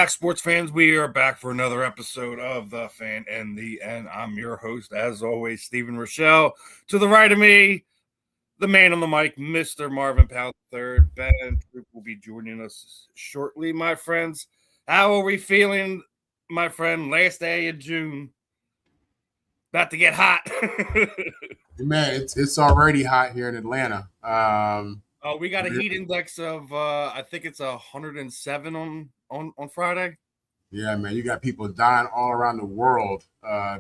back, sports fans. We are back for another episode of The Fan and the End. I'm your host, as always, Steven Rychel. To the right of me, the man on the mic, Mr. Marvin Powell III. Ben Troupe will be joining us shortly, my friends. How are we feeling, my friend? Last day of June. About to get hot. Man, it's already hot here in Atlanta. We got a heat index of I think it's 107 on Friday. Yeah, man, you got people dying all around the world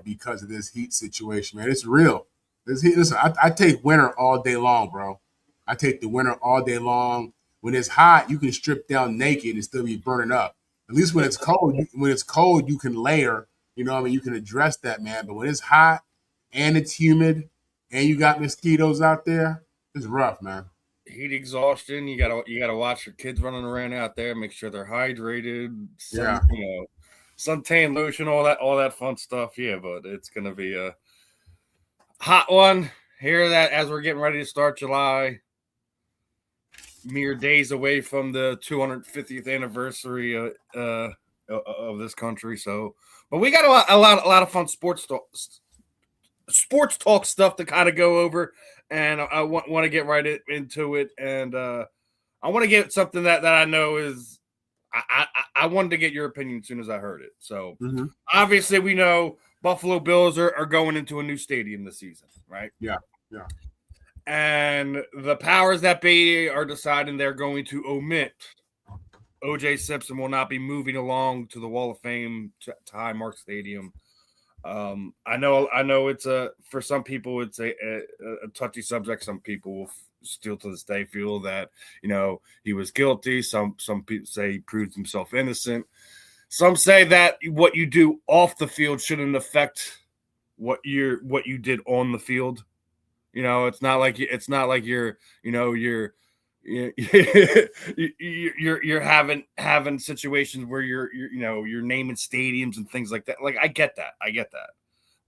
because of this heat situation, man. It's real. This heat. Listen, I take winter all day long, bro. I take the winter all day long. When it's hot, you can strip down naked and still be burning up. At least when it's cold, you can layer. You know, what I mean, you can address that, man. But when it's hot and it's humid and you got mosquitoes out there, it's rough, man. Heat exhaustion. You gotta watch your kids running around out there. Make sure they're hydrated. Suntan lotion, all that fun stuff. Yeah, but it's gonna be a hot one. Hear that as we're getting ready to start July. Mere days away from the 250th anniversary of this country. So, but we got a lot of fun sports talk stuff to kind of go over. And I want to get right into it, and I want to get something that I know is I wanted to get your opinion as soon as I heard it. So Obviously we know Buffalo Bills are going into a new stadium this season, right? Yeah. And the powers that be are deciding they're going to omit O.J. Simpson will not be moving along to the Wall of Fame to Highmark Stadium. I know it's for some people it's a touchy subject. Some people will still to this day feel that he was guilty. Some people say he proved himself innocent. Some say that what you do off the field shouldn't affect what you did on the field. It's not like you're having situations where you're naming stadiums and things like that. Like I get that,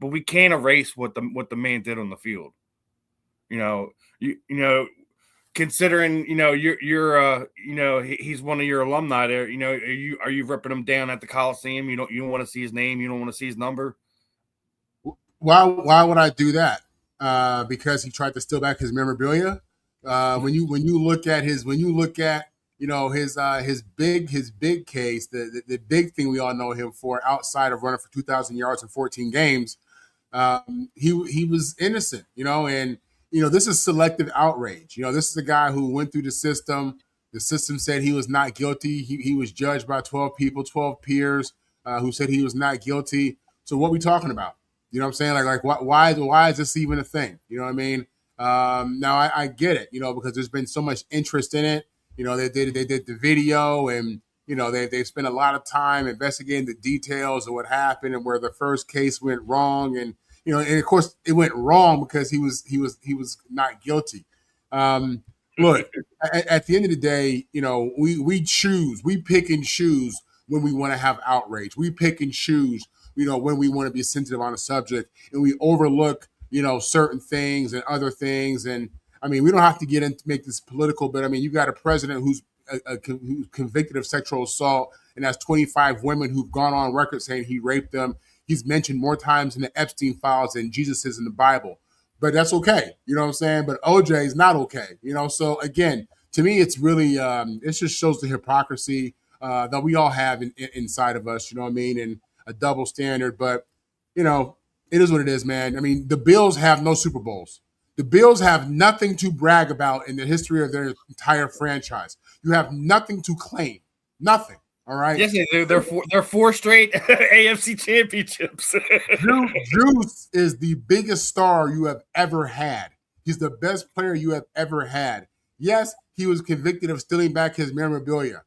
but we can't erase what the man did on the field. Considering he's one of your alumni there. Are you ripping him down at the Coliseum? You don't want to see his name. You don't want to see his number. Why would I do that? Because he tried to steal back his memorabilia. When you look at his big case, the big thing we all know him for outside of running for 2,000 yards in 14 games, he was innocent, and this is selective outrage. This is a guy who went through the system. The system said he was not guilty. He was judged by 12 people, 12 peers who said he was not guilty. So what are we talking about? You know what I'm saying? Like why is this even a thing? You know what I mean? Now I get it, because there's been so much interest in it. They did the video, and they spent a lot of time investigating the details of what happened and where the first case went wrong, and and of course it went wrong because he was not guilty. Look, at the end of the day, we pick and choose when we want to have outrage. We pick and choose, when we want to be sensitive on a subject, and we overlook certain things and other things. And I mean, we don't have to get into make this political, but I mean, you got a president who's who's convicted of sexual assault and has 25 women who've gone on record saying he raped them. He's mentioned more times in the Epstein files than Jesus is in the Bible, but that's okay. You know what I'm saying? But OJ is not okay. So again, to me, it's really, it just shows the hypocrisy that we all have inside of us, you know what I mean? And a double standard, but it is what it is, man. I mean, the Bills have no Super Bowls. The Bills have nothing to brag about in the history of their entire franchise. You have nothing to claim. Nothing. All right. Yes, they're four straight AFC championships. Juice is the biggest star you have ever had. He's the best player you have ever had. Yes, he was convicted of stealing back his memorabilia.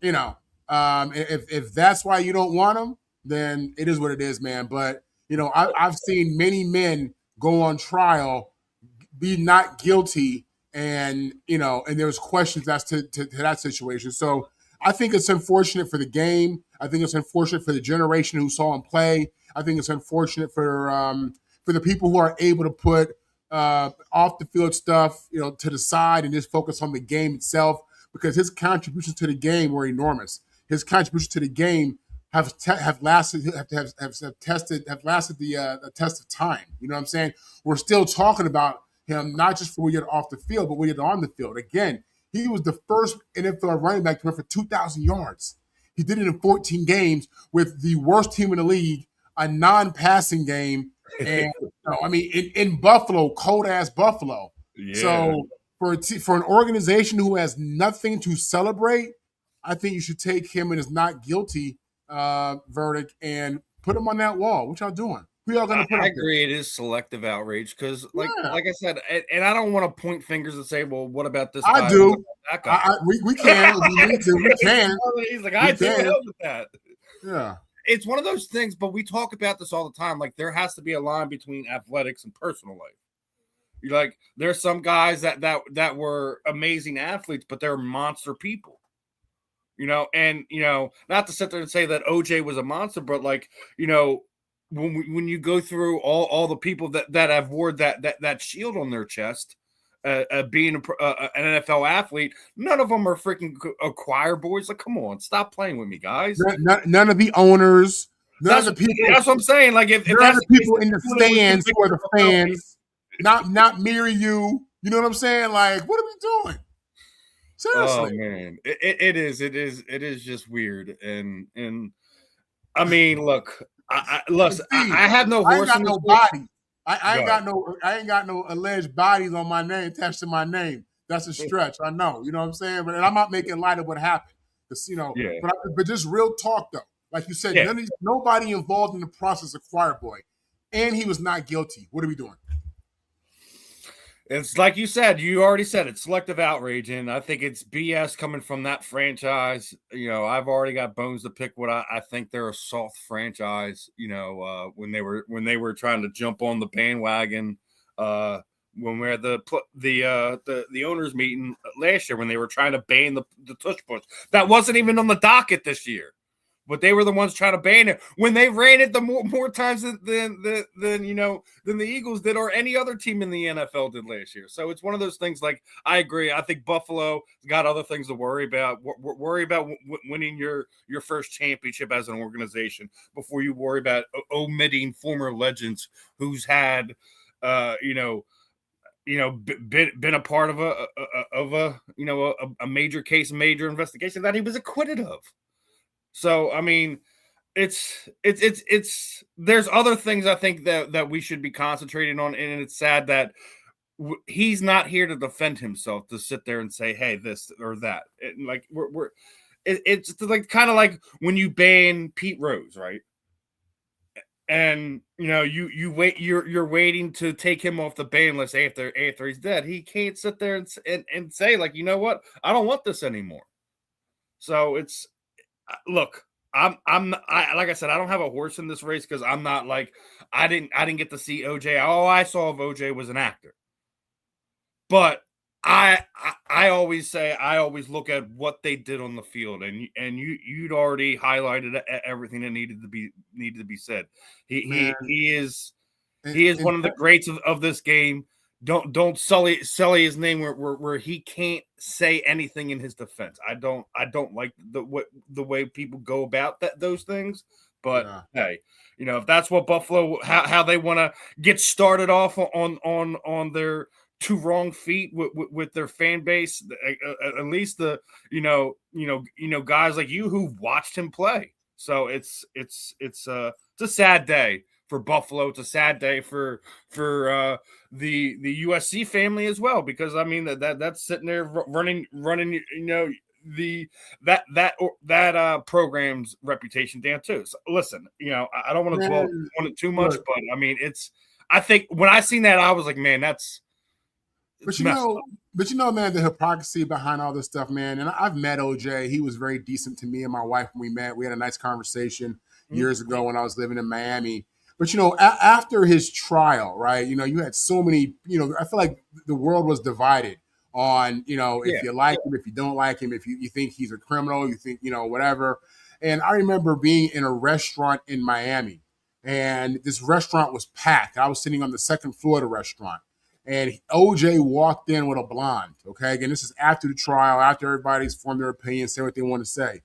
If that's why you don't want him, then it is what it is, man. But I've seen many men go on trial, be not guilty, and there's questions as to that situation. So I think it's unfortunate for the game. I think it's unfortunate for the generation who saw him play. I think it's unfortunate for the people who are able to put off the field stuff, to the side and just focus on the game itself, because his contributions to the game were enormous. his contribution to the game have lasted the test of time. You know what I'm saying? We're still talking about him not just for when you're off the field, but when you're on the field. Again, he was the first NFL running back to run for 2,000 yards. He did it in 14 games with the worst team in the league, a non-passing game, and in Buffalo, cold ass Buffalo. Yeah. So for an organization who has nothing to celebrate, I think you should take him and his not guilty verdict and put him on that wall. What y'all doing? Who y'all gonna put? I agree. It is selective outrage because, like I said, and I don't want to point fingers and say, "Well, what about this guy? I do. That guy?" We can. We can. He's like, I do help with that. Yeah. It's one of those things, but we talk about this all the time. Like, there has to be a line between athletics and personal life. You're like, there's some guys that were amazing athletes, but they're monster people. And not to sit there and say that OJ was a monster, but like, when you go through all the people that have wore that shield on their chest, being an NFL athlete, none of them are freaking choir boys. Like, come on, stop playing with me, guys. None of the owners, none of the people. That's what I'm saying. Like, if that's the people in the stands who are the fans, not mirror you. You know what I'm saying? Like, what are we doing? Seriously. Oh man, it is just weird, and I mean, look, I have no horse. I ain't got no body. I ain't got no alleged bodies on my name attached to my name. That's a stretch. I know. You know what I'm saying? But I'm not making light of what happened. But just real talk though. Like you said, nobody involved in the process of choir boy, and he was not guilty. What are we doing? It's like you said, you already said it, selective outrage, and I think it's BS coming from that franchise. I've already got bones to pick what I think they're a soft franchise, when they were trying to jump on the bandwagon when we had the owners meeting last year when they were trying to ban the tush push. That wasn't even on the docket this year. But they were the ones trying to ban it when they ran it the more times than the Eagles did or any other team in the NFL did last year. So it's one of those things. Like, I agree. I think Buffalo got other things to worry about. Worry about winning your first championship as an organization before you worry about omitting former legends who's had been a part of a major case, major investigation that he was acquitted of. So, I mean, it's there's other things I think that we should be concentrating on. And it's sad that he's not here to defend himself, to sit there and say, hey, this or that. It's like kind of like when you ban Pete Rose, right? And you wait, you're waiting to take him off the ban list after he's dead. He can't sit there and say, like, you know what, I don't want this anymore. So it's, look, like I said, I don't have a horse in this race because I'm not like, I didn't get to see OJ. All I saw of OJ was an actor. But I always say, I always look at what they did on the field, and you'd already highlighted everything that needed to be said. He is one of the greats of this game. Don't sully his name where he can't say anything in his defense. I don't like the way people go about those things. But hey, if that's what Buffalo, how they want to get started off on their two wrong feet with their fan base, at least the guys like you who watched him play. So it's a sad day for Buffalo. It's a sad day for the USC family as well, because I mean that's sitting there running that program's reputation down too. So listen, I don't want to dwell on it too much, but I mean I think when I seen that, I was like, man, that's. But man, the hypocrisy behind all this stuff, man. And I've met OJ. He was very decent to me and my wife when we met. We had a nice conversation years ago when I was living in Miami. But, after his trial, right, you had so many, I feel like the world was divided on, if you like him, if you don't like him, if you think he's a criminal, you think, whatever. And I remember being in a restaurant in Miami, and this restaurant was packed. I was sitting on the second floor of the restaurant. And OJ walked in with a blonde, okay? Again, this is after the trial, after everybody's formed their opinion, say what they want to say.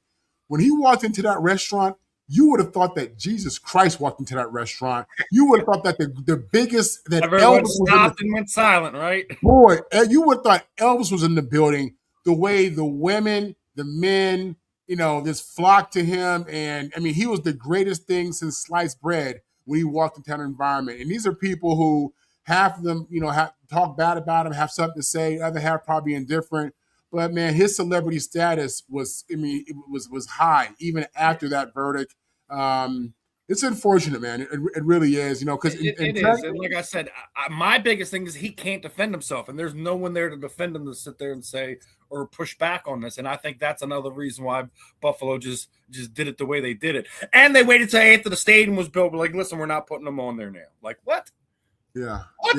when he walked into that restaurant, you would have thought that Jesus Christ walked into that restaurant. You would have thought that the biggest that Everyone Elvis was stopped and went silent, right? boy, you would have thought Elvis was in the building. The way the women, the men, just flocked to him. And I mean, he was the greatest thing since sliced bread when he walked into that environment. And these are people who half of them, have talk bad about him, have something to say, the other half probably indifferent. But man, his celebrity status was, it was high even after that verdict. It's unfortunate, man. It really is, because it is. And like I said, my biggest thing is he can't defend himself, and there's no one there to defend him to sit there and say or push back on this. And I think that's another reason why Buffalo just did it the way they did it. And they waited till after the stadium was built. But like, listen, we're not putting them on there now. Like, what? Yeah. What?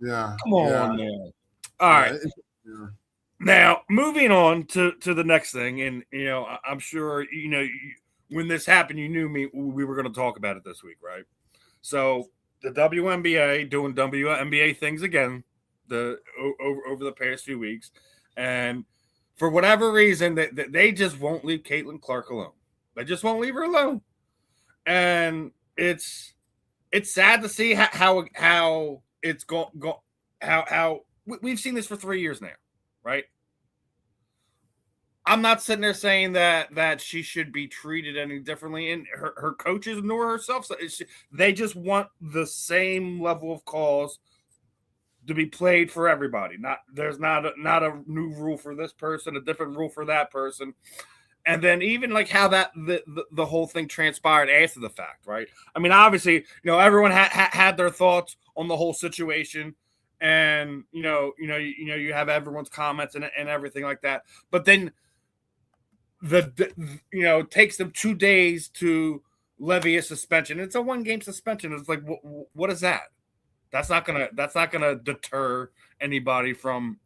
Yeah. Come on now. All right. Yeah. Now, moving on to the next thing, and I'm sure when this happened, you knew we were going to talk about it this week, right? So the WNBA doing WNBA things again over the past few weeks, and for whatever reason, they just won't leave Caitlin Clark alone. They just won't leave her alone, and it's sad to see how it's how we've seen this for 3 years now. Right. I'm not sitting there saying that she should be treated any differently, and her coaches nor herself. So they just want the same level of calls to be played for everybody. There's not a new rule for this person, a different rule for that person, and then even like how that the whole thing transpired after the fact. Right. I mean, obviously, everyone had their thoughts on the whole situation. And you have everyone's comments and everything like that, but then it takes them 2 days to levy a suspension. It's a 1-game suspension. It's like, what is that? That's not gonna deter anybody from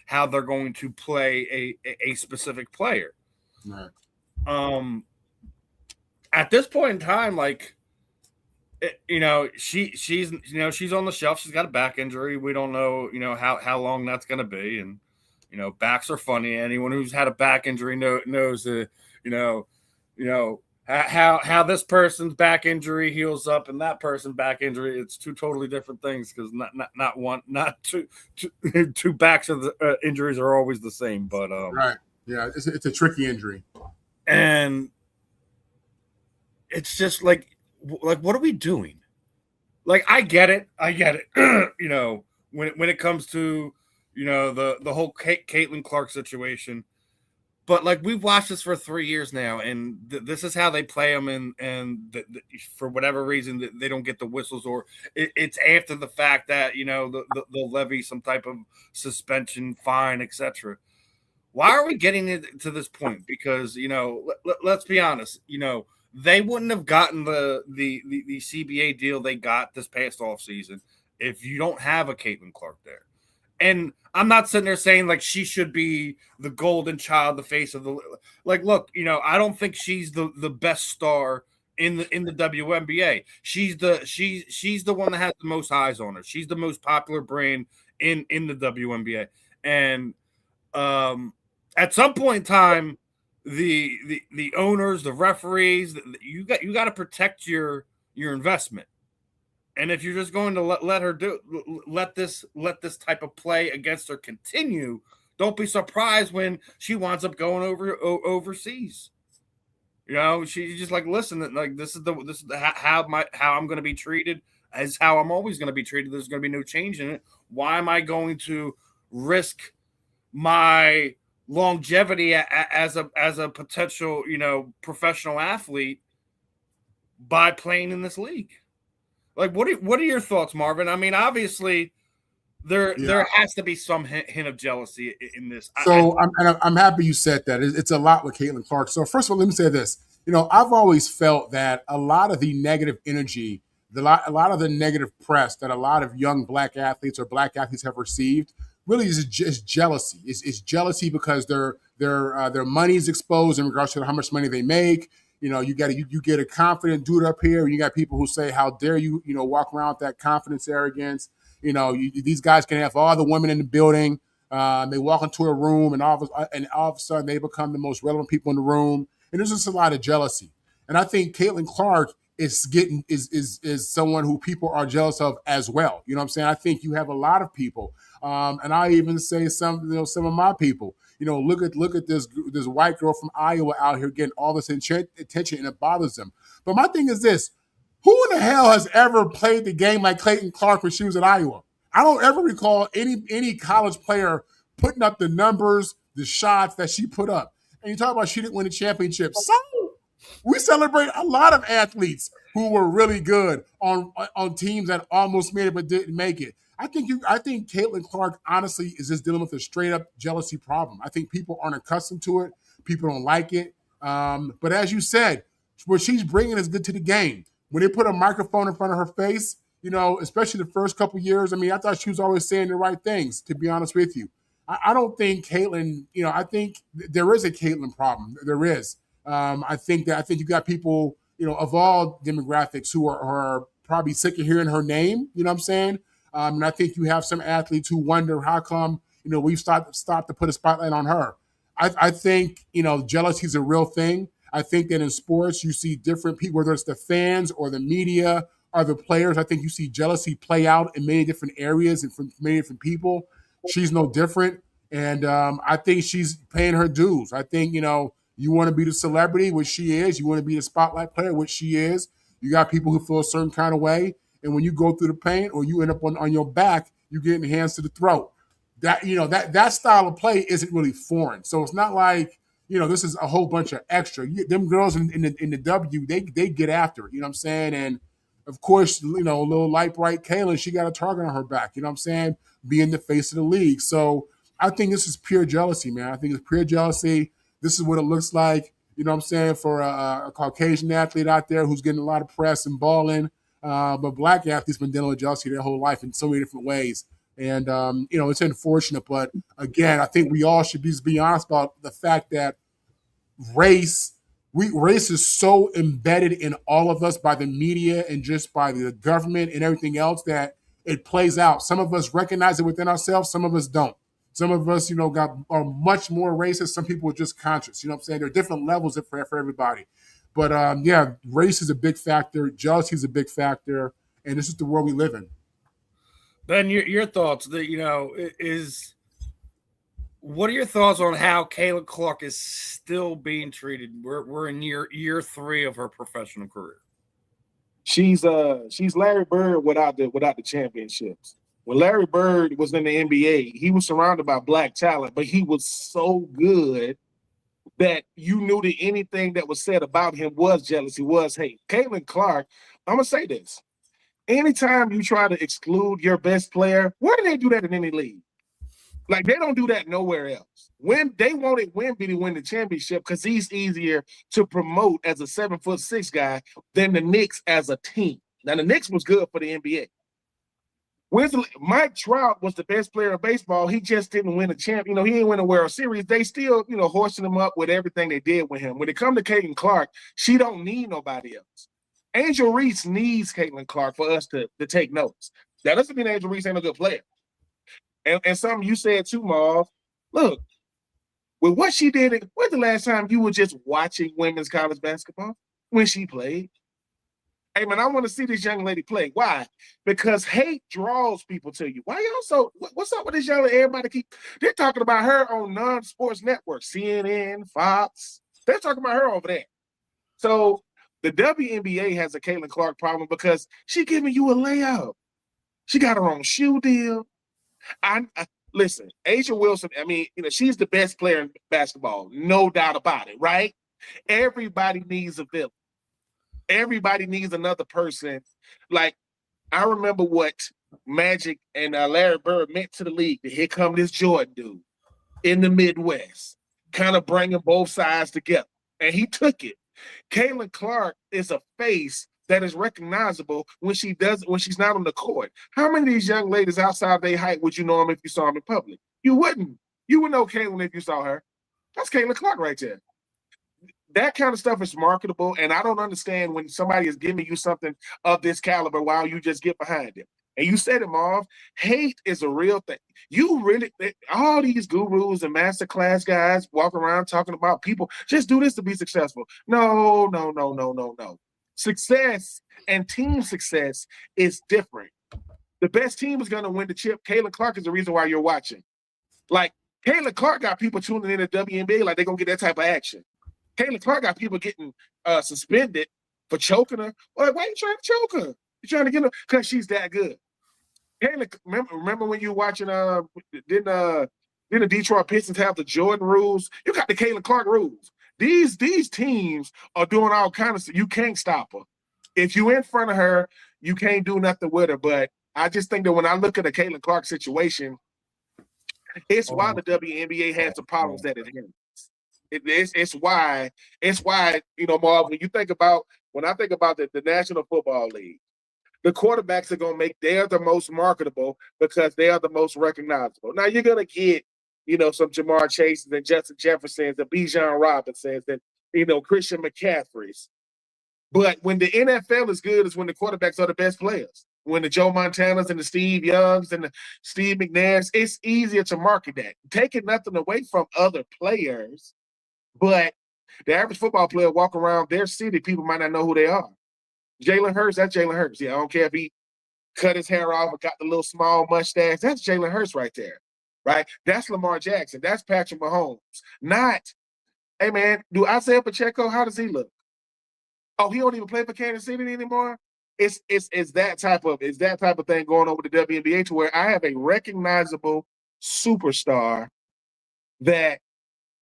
how they're going to play a specific player. Right. At this point in time, like. She's on the shelf. She's got a back injury. We don't know, how long that's going to be. And, backs are funny. Anyone who's had a back injury knows that, how this person's back injury heals up and that person's back injury. It's two totally different things because not two backs of the injuries are always the same. But right, yeah, it's a tricky injury, and it's just like what are we doing? Like, I get it. When it comes to, the whole Caitlin Clark situation, but like we've watched this for 3 years now, and this is how they play them, and for whatever reason they don't get the whistles, or it's after the fact that they'll levy some type of suspension, fine, etc. Why are we getting it to this point? Because let's be honest, they wouldn't have gotten the CBA deal they got this past offseason if you don't have a Caitlin Clark there. And I'm not sitting there saying like she should be the golden child, the face of the look, I don't think she's the best star in the WNBA. She's the one that has the most eyes on her. She's the most popular brand in the WNBA. And at some point in time, the owners, the referees, you got to protect your investment. And if you're just going to let this type of play against her continue, don't be surprised when she winds up going overseas. She's just like, listen, like this is how I'm going to be treated, as how I'm always going to be treated. There's going to be no change in it. Why am I going to risk my longevity as a potential professional athlete by playing in this league? Like, what are your thoughts, Marvin? I mean, obviously there has to be some hint of jealousy in this. So I'm happy you said that. It's a lot with Caitlin Clark. So first of all, let me say this. I've always felt that a lot of the negative energy, a lot of the negative press that a lot of young black athletes or black athletes have received really is just jealousy. It's jealousy because their money is exposed in regards to how much money they make. You get a confident dude up here, and you got people who say, "How dare you? Walk around with that confidence, arrogance." These guys can have all the women in the building. They walk into a room, and all of a sudden they become the most relevant people in the room. And there's just a lot of jealousy. And I think Caitlin Clark is someone who people are jealous of as well. You know what I'm saying? I think you have a lot of people, and I even say some of my people. Look at this white girl from Iowa out here getting all this attention, and it bothers them. But my thing is this: who in the hell has ever played the game like Caitlin Clark when she was at Iowa? I don't ever recall any college player putting up the numbers, the shots that she put up. And you talk about she didn't win a championship. So we celebrate a lot of athletes who were really good on teams that almost made it but didn't make it. I think Caitlin Clark honestly is just dealing with a straight up jealousy problem. I think people aren't accustomed to it. People don't like it. But as you said, what she's bringing is good to the game. When they put a microphone in front of her face, especially the first couple years, I thought she was always saying the right things, to be honest with you. I don't think Caitlin, I think there is a Caitlin problem. There is. I think you got people, of all demographics who are probably sick of hearing her name. You know what I'm saying? And I think you have some athletes who wonder how come, we've stopped to put a spotlight on her. I think, jealousy is a real thing. I think that in sports, you see different people, whether it's the fans or the media or the players. I think you see jealousy play out in many different areas and from many different people. She's no different. And I think she's paying her dues. I think, you want to be the celebrity, which she is. You want to be the spotlight player, which she is. You got people who feel a certain kind of way. And when you go through the paint or you end up on your back, you get in hands to the throat. That style of play isn't really foreign. So it's not like, this is a whole bunch of extra. Them girls in the W, they get after it. You know what I'm saying? And of course, little light bright Kaylin, she got a target on her back. You know what I'm saying? Being the face of the league. So I think this is pure jealousy, man. I think it's pure jealousy. This is what it looks like, you know what I'm saying, for a Caucasian athlete out there who's getting a lot of press and balling. But black athletes been dealing with jealousy their whole life in so many different ways. And, it's unfortunate. But, again, I think we all should be honest about the fact that race is so embedded in all of us by the media and just by the government and everything else that it plays out. Some of us recognize it within ourselves. Some of us don't. Some of us, are much more racist. Some people are just conscious. You know what I'm saying? There are different levels for everybody. But, race is a big factor. Jealousy is a big factor. And this is the world we live in. Ben, your thoughts, what are your thoughts on how Caitlin Clark is still being treated? We're in year 3 of her professional career. She's Larry Bird without the championships. When Larry Bird was in the NBA, he was surrounded by black talent, but he was so good that you knew that anything that was said about him was jealousy, was hate. Caitlin Clark, I'm going to say this. Anytime you try to exclude your best player, where do they do that in any league? Like, they don't do that nowhere else. When they wanted Wemby to win the championship because he's easier to promote as a 7'6" guy than the Knicks as a team. Now, the Knicks was good for the NBA. Mike Trout was the best player in baseball. He just didn't win a champ. He didn't win a World Series. They still, hoisting him up with everything they did with him. When it comes to Caitlin Clark, she don't need nobody else. Angel Reese needs Caitlin Clark for us to take notes. That doesn't mean Angel Reese ain't a good player. And something you said too, Marv. Look, with what she did, when's the last time you were just watching women's college basketball? When she played? Hey, man, I want to see this young lady play. Why? Because hate draws people to you. Why y'all so – what's up with this young lady? Everybody they're talking about her on non-sports networks, CNN, Fox. They're talking about her over there. So the WNBA has a Caitlin Clark problem because she giving you a layup. She got her own shoe deal. Listen, Asia Wilson, she's the best player in basketball. No doubt about it, right? Everybody needs a villain. Everybody needs another person. Like, I remember what Magic and Larry Bird meant to the league. Here come this Jordan dude in the Midwest, kind of bringing both sides together. And he took it. Caitlin Clark is a face that is recognizable when she's not on the court. How many of these young ladies outside their height would you know them if you saw them in public? You wouldn't. You would know Caitlin if you saw her. That's Caitlin Clark right there. That kind of stuff is marketable, and I don't understand when somebody is giving you something of this caliber while you just get behind it. And you said it, Marv, hate is a real thing. You really, all these gurus and masterclass guys walk around talking about people, just do this to be successful. No. Success and team success is different. The best team is going to win the chip. Caitlin Clark is the reason why you're watching. Like, Caitlin Clark got people tuning in to WNBA like they're going to get that type of action. Caitlin Clark got people getting suspended for choking her. Why are you trying to choke her? You're trying to get her because she's that good. Caitlin, remember when you were watching, didn't the Detroit Pistons have the Jordan rules? You got the Caitlin Clark rules. These teams are doing all kinds of stuff. You can't stop her. If you're in front of her, you can't do nothing with her. But I just think that when I look at the Caitlin Clark situation, it's why the WNBA has the problems that it has. It's why, Marv, when I think about the National Football League, the quarterbacks are going to they're the most marketable because they are the most recognizable. Now you're going to get, some Jamar Chases and Justin Jeffersons and Bijan Robinsons and, Christian McCaffreys. But when the NFL is good is when the quarterbacks are the best players. When the Joe Montanas and the Steve Youngs and the Steve McNairs, it's easier to market that. Taking nothing away from other players, but the average football player walk around their city, people might not know who they are. Jalen Hurts, that's Jalen Hurts. Yeah, I don't care if he cut his hair off or got the little small mustache. That's Jalen Hurts right there, right? That's Lamar Jackson. That's Patrick Mahomes. Not, hey, man, do Isaiah Pacheco, how does he look? Oh, he don't even play for Kansas City anymore? It's that type of thing going on with the WNBA to where I have a recognizable superstar that,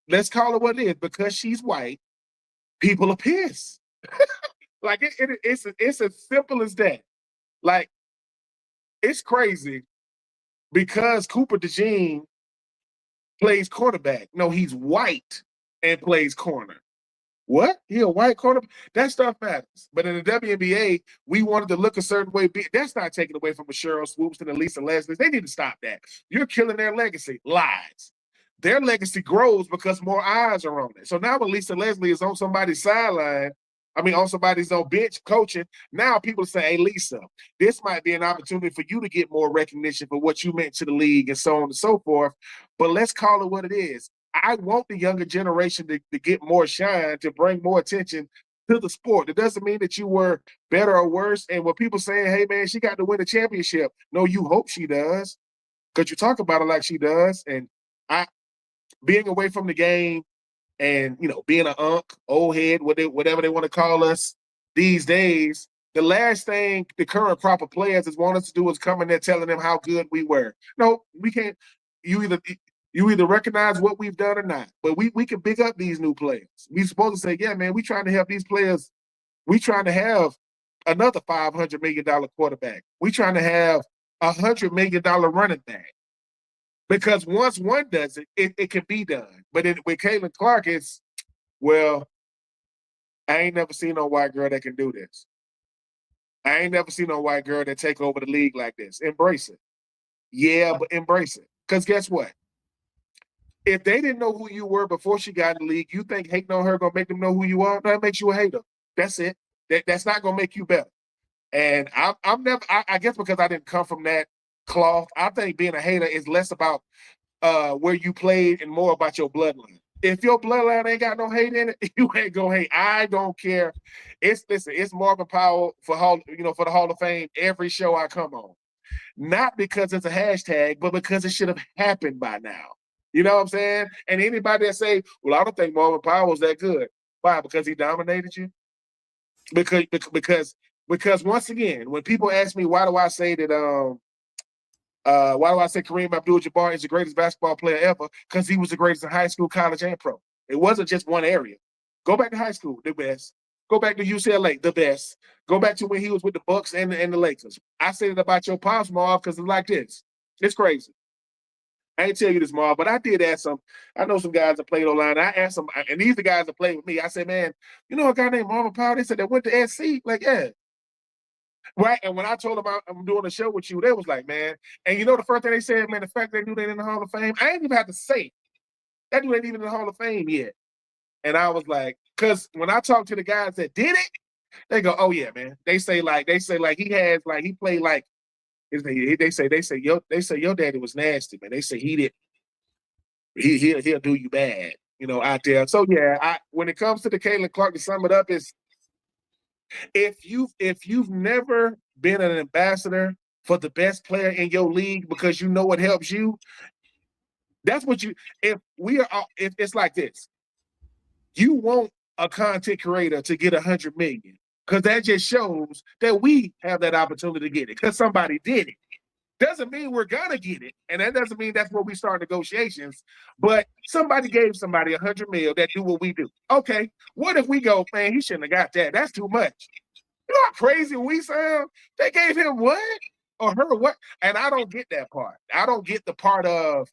let's call it what it is, because she's white, people are pissed. Like it's as simple as that. Like, it's crazy because Cooper DeJean plays quarterback. No, he's white and plays corner. What? He a white quarterback? That stuff matters. But in the WNBA, we wanted to look a certain way. That's not taken away from a Cheryl Swoops and a Lisa Leslie. They need to stop that. You're killing their legacy. Lies. Their legacy grows because more eyes are on it. So now when Lisa Leslie is on somebody's sideline, on somebody's own bench coaching, now people say, hey, Lisa, this might be an opportunity for you to get more recognition for what you meant to the league and so on and so forth. But let's call it what it is. I want the younger generation to get more shine, to bring more attention to the sport. It doesn't mean that you were better or worse. And when people saying, hey, man, she got to win a championship. No, you hope she does because you talk about it like she does. And being away from the game and, being an old head, whatever they want to call us these days, the last thing the current crop of players want us to do is come in there telling them how good we were. No, we can't. You either recognize what we've done or not. But we can pick up these new players. We're supposed to say, yeah, man, we trying to help these players. We trying to have another $500 million quarterback. We trying to have $100 million running back. Because once one does it, it can be done. But with Caitlin Clark, it's, well, I ain't never seen no white girl that can do this. I ain't never seen no white girl that take over the league like this. Embrace it. Yeah, but embrace it. Because guess what? If they didn't know who you were before she got in the league, you think hating on her gonna make them know who you are? No, that makes you a hater. That's it. That's not gonna make you better. And I'm never. I guess because I didn't come from that cloth, I think being a hater is less about where you played and more about your bloodline. If your bloodline ain't got no hate in it, you ain't gonna hate. I don't care. It's Marvin Powell for the Hall of Fame every show I come on. Not because it's a hashtag, but because it should have happened by now. You know what I'm saying? And anybody that say, well, I don't think Marvin Powell was that good. Why? Because he dominated you? Because once again, when people ask me why do I say Kareem Abdul-Jabbar is the greatest basketball player ever? Because he was the greatest in high school, college, and pro. It wasn't just one area. Go back to high school, the best. Go back to UCLA, the best. Go back to when he was with the Bucks and the Lakers. I said it about your pops, Marv, because it's like this. It's crazy. I ain't tell you this, Marv, but I did ask some. I know some guys that played online. I asked them, and these are the guys that played with me. I said, man, you know a guy named Marvin Powell? They said that went to SC? Like, yeah. Right? And when I told them I'm doing a show with you, they was like, man. And you know the first thing they said, man, the fact they knew they in the Hall of Fame, I ain't even have to say that dude ain't even in the Hall of Fame yet. And I was like, because when I talk to the guys that did it, they go, oh yeah, man. They say like he played like They say your daddy was nasty, man. They say he'll do you bad, out there. So yeah, when it comes to the Caitlin Clark, to sum it up, is if you've never been an ambassador for the best player in your league because you know it helps you, that's what you. If it's like this, you want a content creator to get 100 million because that just shows that we have that opportunity to get it because somebody did it. Doesn't mean we're gonna get it, and that doesn't mean that's where we start negotiations. But somebody gave somebody 100 million that do what we do. Okay, what if we go, man? He shouldn't have got that. That's too much. You know how crazy we sound? They gave him what or her what? And I don't get that part. I don't get the part of,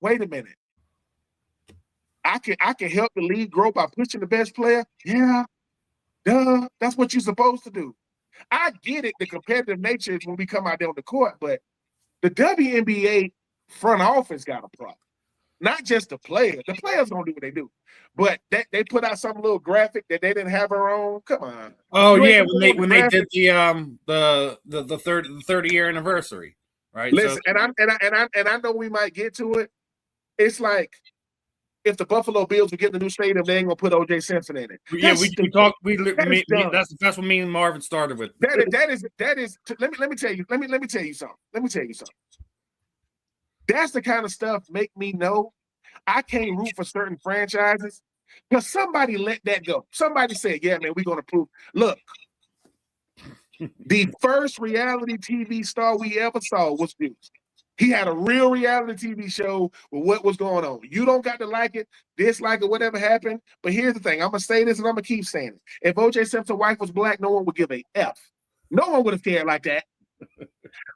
wait a minute. I can help the league grow by pushing the best player. Yeah, duh. That's what you're supposed to do. I get it. The competitive nature is when we come out there on the court, but the WNBA front office got a problem. Not just the players. The players gonna do what they do, but they put out some little graphic that they didn't have her on. Come on. Oh yeah, when they did the 30-year anniversary, right? Listen, and I know we might get to it. It's like if the Buffalo Bills would get the new stadium, they ain't gonna put O.J. Simpson in it. We talked. That's what me and Marvin started with. That is. Let me tell you. Let me tell you something. That's the kind of stuff make me know I can't root for certain franchises because somebody let that go. Somebody said, "Yeah, man, we're gonna prove." Look, the first reality TV star we ever saw was Juice. He had a real reality TV show with what was going on. You don't got to like it, dislike it, whatever happened. But here's the thing. I'm going to say this and I'm going to keep saying it. If O.J. Simpson's wife was black, no one would give a F. No one would have cared like that.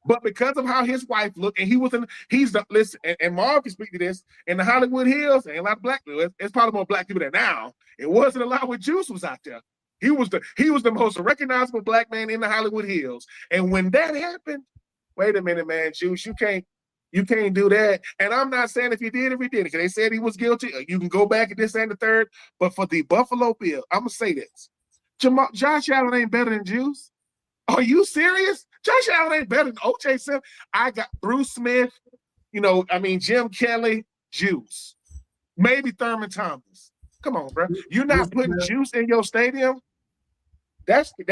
But because of how his wife looked, and listen, and Marv can speak to this, in the Hollywood Hills, ain't a lot of black people. It's probably more black people there now. It wasn't a lot when Juice was out there. He was the most recognizable black man in the Hollywood Hills. And when that happened, wait a minute, man, Juice, you can't do that. And I'm not saying if he did, because they said he was guilty. You can go back and this and the third. But for the Buffalo Bills, I'm gonna say this: Josh Allen ain't better than Juice. Are you serious? Josh Allen ain't better than O.J. Simpson. I got Bruce Smith, Jim Kelly, Juice, maybe Thurman Thomas. Come on, bro. You're not putting Juice in your stadium. That's the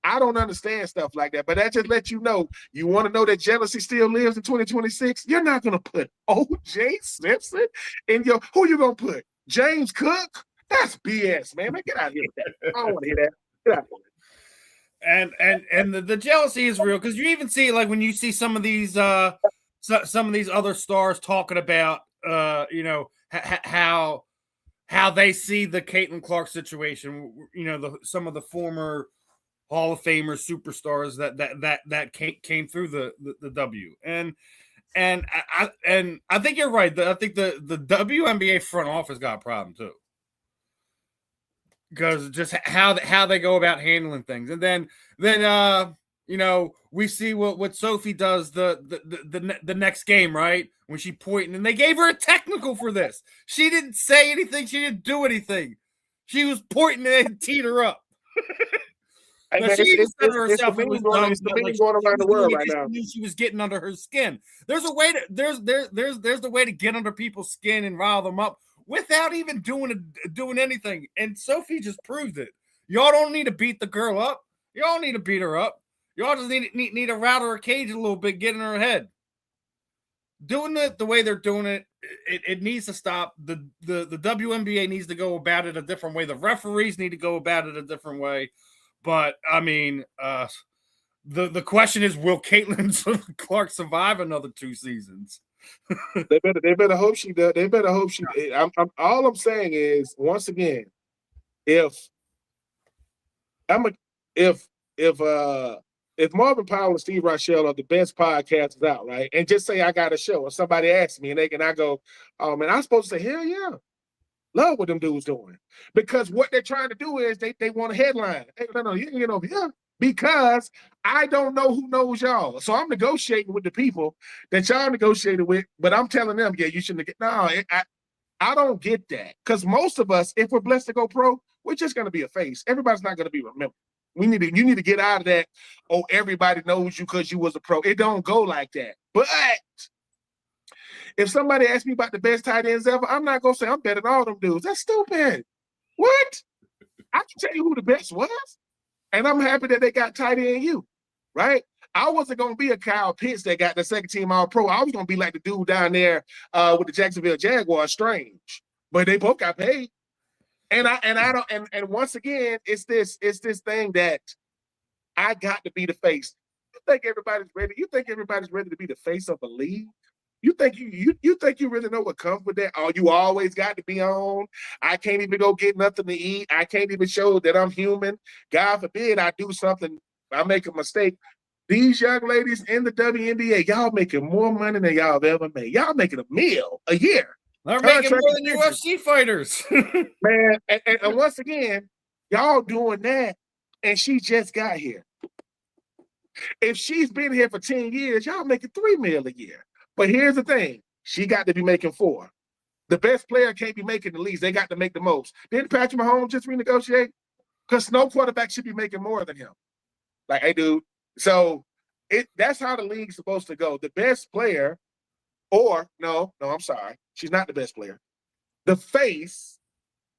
I don't understand stuff like that, but that just lets you know. You want to know that jealousy still lives in 2026. You're not gonna put O.J. Simpson in your. Who you gonna put? James Cook? That's BS, man. Get out of here with that. I don't want to hear that. Get out of here. And the jealousy is real because you even see like when you see some of these other stars talking about how they see the Caitlin Clark situation. Some of the former Hall of Famers, superstars that came through the W. And I think you're right. I think the WNBA front office got a problem too. Because just how they go about handling things, and then we see what Sophie does the next game, right? When she pointing, and they gave her a technical for this. She didn't say anything. She didn't do anything. She was pointing and teed her up. It's the meme going around the world right now. She was getting under her skin. There's a way to there's the way to get under people's skin and rile them up without even doing anything. And Sophie just proved it. Y'all don't need to beat the girl up. Y'all need to beat her up. Y'all just need to rattle her cage a little bit, get in her head. Doing it the way they're doing it, it needs to stop. The WNBA needs to go about it a different way. The referees need to go about it a different way. But I mean, the question is, will Caitlin Clark survive another 2 seasons? They better hope she does. They better hope she. All I'm saying is, once again, if Marvin Powell and Steve Rychel are the best podcasters out, right? And just say I got a show, or somebody asks me, and I go, oh man, I'm supposed to say, hell yeah, love what them dudes doing, because what they're trying to do is they want a headline. Hey, no, you can get over here. Because I don't know who knows y'all. So I'm negotiating with the people that y'all negotiated with, but I'm telling them, yeah, you shouldn't get. No, I don't get that. Because most of us, if we're blessed to go pro, we're just going to be a face. Everybody's not going to be remembered. You need to get out of that. Oh, everybody knows you because you was a pro. It don't go like that. But if somebody asks me about the best tight ends ever, I'm not gonna say I'm better than all them dudes. That's stupid. What? I can tell you who the best was, and I'm happy that they got tight end you, right? I wasn't gonna be a Kyle Pitts that got the second team All Pro. I was gonna be like the dude down there with the Jacksonville Jaguars, Strange. But they both got paid. And once again, it's this thing that I got to be the face. You think everybody's ready? You think everybody's ready to be the face of a league? You think you think you really know what comes with that? Oh, you always got to be on. I can't even go get nothing to eat. I can't even show that I'm human. God forbid I do something, I make a mistake. These young ladies in the WNBA, y'all making more money than y'all have ever made. Y'all making a meal a year. They're making more than UFC fighters. Man, and once again, y'all doing that, and she just got here. If she's been here for 10 years, y'all making $3 million a year. But here's the thing, she got to be making $4 million. The best player can't be making the least. They got to make the most. Didn't Patrick Mahomes just renegotiate? Because no quarterback should be making more than him. Like, hey, dude. So that's how the league's supposed to go. The best player, or no, I'm sorry. She's not the best player. The face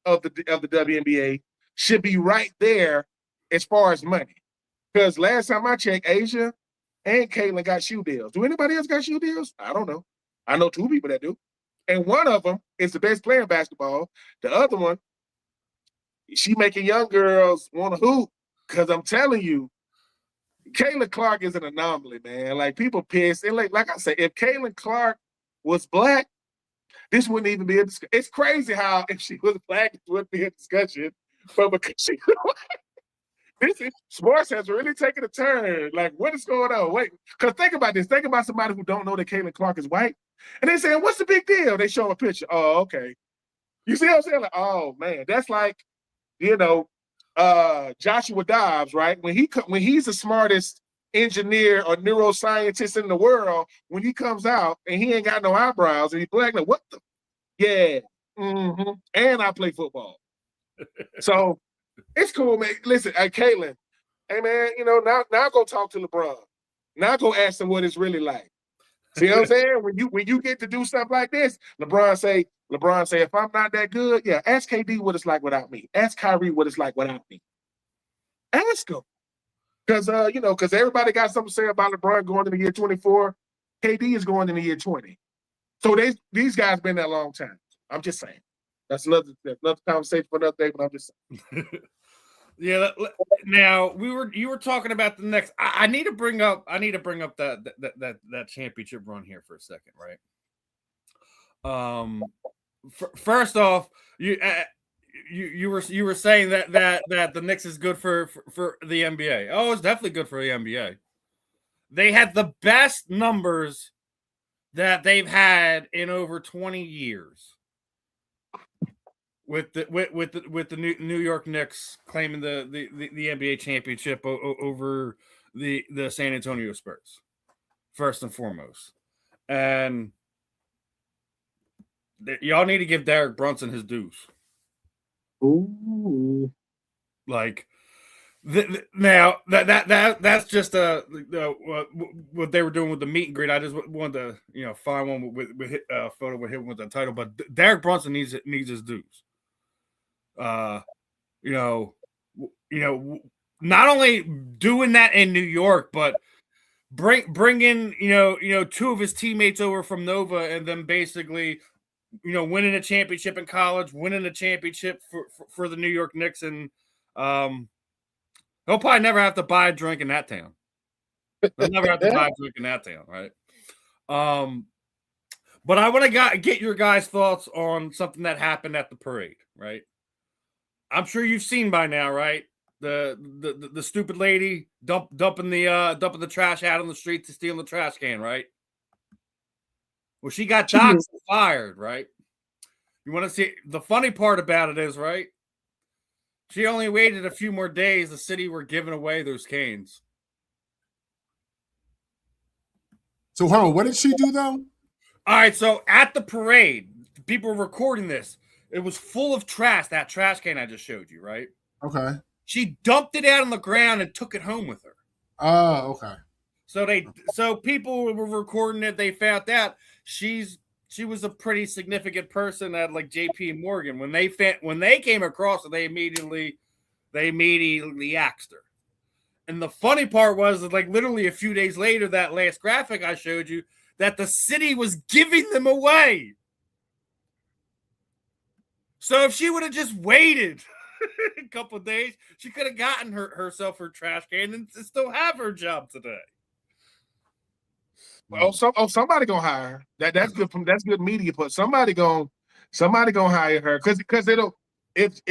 of the WNBA should be right there as far as money. Because last time I checked, Asia and Caitlin got shoe deals. Do anybody else got shoe deals? I don't know. I know 2 people that do. And one of them is the best player in basketball. The other one, she making young girls want to hoop. Because I'm telling you, Caitlin Clark is an anomaly, man. Like, people pissed. And like I said, if Caitlin Clark was black, this wouldn't even be a discussion. It's crazy how if she was black, it wouldn't be a discussion. But because she sports has really taken a turn. Like, what is going on? Wait, because think about this. Think about somebody who don't know that Caitlin Clark is white. And they saying, what's the big deal? They show a picture. Oh, okay. You see what I'm saying? Like, oh, man. That's like, Joshua Dobbs, right? When he's the smartest engineer or neuroscientist in the world, when he comes out and he ain't got no eyebrows and he's black, like, what the? Yeah. Mm-hmm. And I play football. So it's cool, man. Listen, Caitlin, hey, man, now go talk to LeBron. Now go ask him what it's really like. See what I'm saying? When you get to do stuff like this, LeBron say, if I'm not that good, yeah, ask KD what it's like without me. Ask Kyrie what it's like without me. Ask him. Because everybody got something to say about LeBron going in the year 24. KD is going in the year 20. So these guys been there a long time. I'm just saying. That's another conversation for another day, but I'm just saying. Yeah. Now you were talking about the next. I need to bring up that championship run here for a second, right? First off, you were saying that the Knicks is good for the NBA. Oh, it's definitely good for the NBA. They had the best numbers that they've had in over 20 years. With the New York Knicks claiming the NBA championship over the San Antonio Spurs, first and foremost, and y'all need to give Derek Brunson his dues. Ooh, like now that's just what they were doing with the meet and greet. I just wanted to find one with a photo with him with the title, but Derek Brunson needs his dues. Not only doing that in New York, but bringing 2 of his teammates over from Nova, and then basically winning a championship in college, winning a championship for the New York Knicks, and he'll probably never have to buy a drink in that town. He'll never have to buy a drink in that town, right? But I want to get your guys' thoughts on something that happened at the parade, right? I'm sure you've seen by now, right? The stupid lady dumping the trash out on the street to steal the trash can, right? Well, she got doxxed and fired, right? You want to see the funny part about it is, right? She only waited a few more days. The city were giving away those canes. So, hold on, what did she do though? All right, so at the parade, people were recording this. It was full of trash, that trash can I just showed you, right? Okay. She dumped it out on the ground and took it home with her. Oh, okay. So people were recording it. They found out she was a pretty significant person at like JP Morgan. When they came across it, they immediately axed her. And the funny part was that, like, literally a few days later, that last graphic I showed you, that the city was giving them away. So if she would have just waited a couple of days, she could have gotten herself her trash can and still have her job today. Somebody gonna hire her. That's good. That's good media. But somebody gonna hire her because it'll. If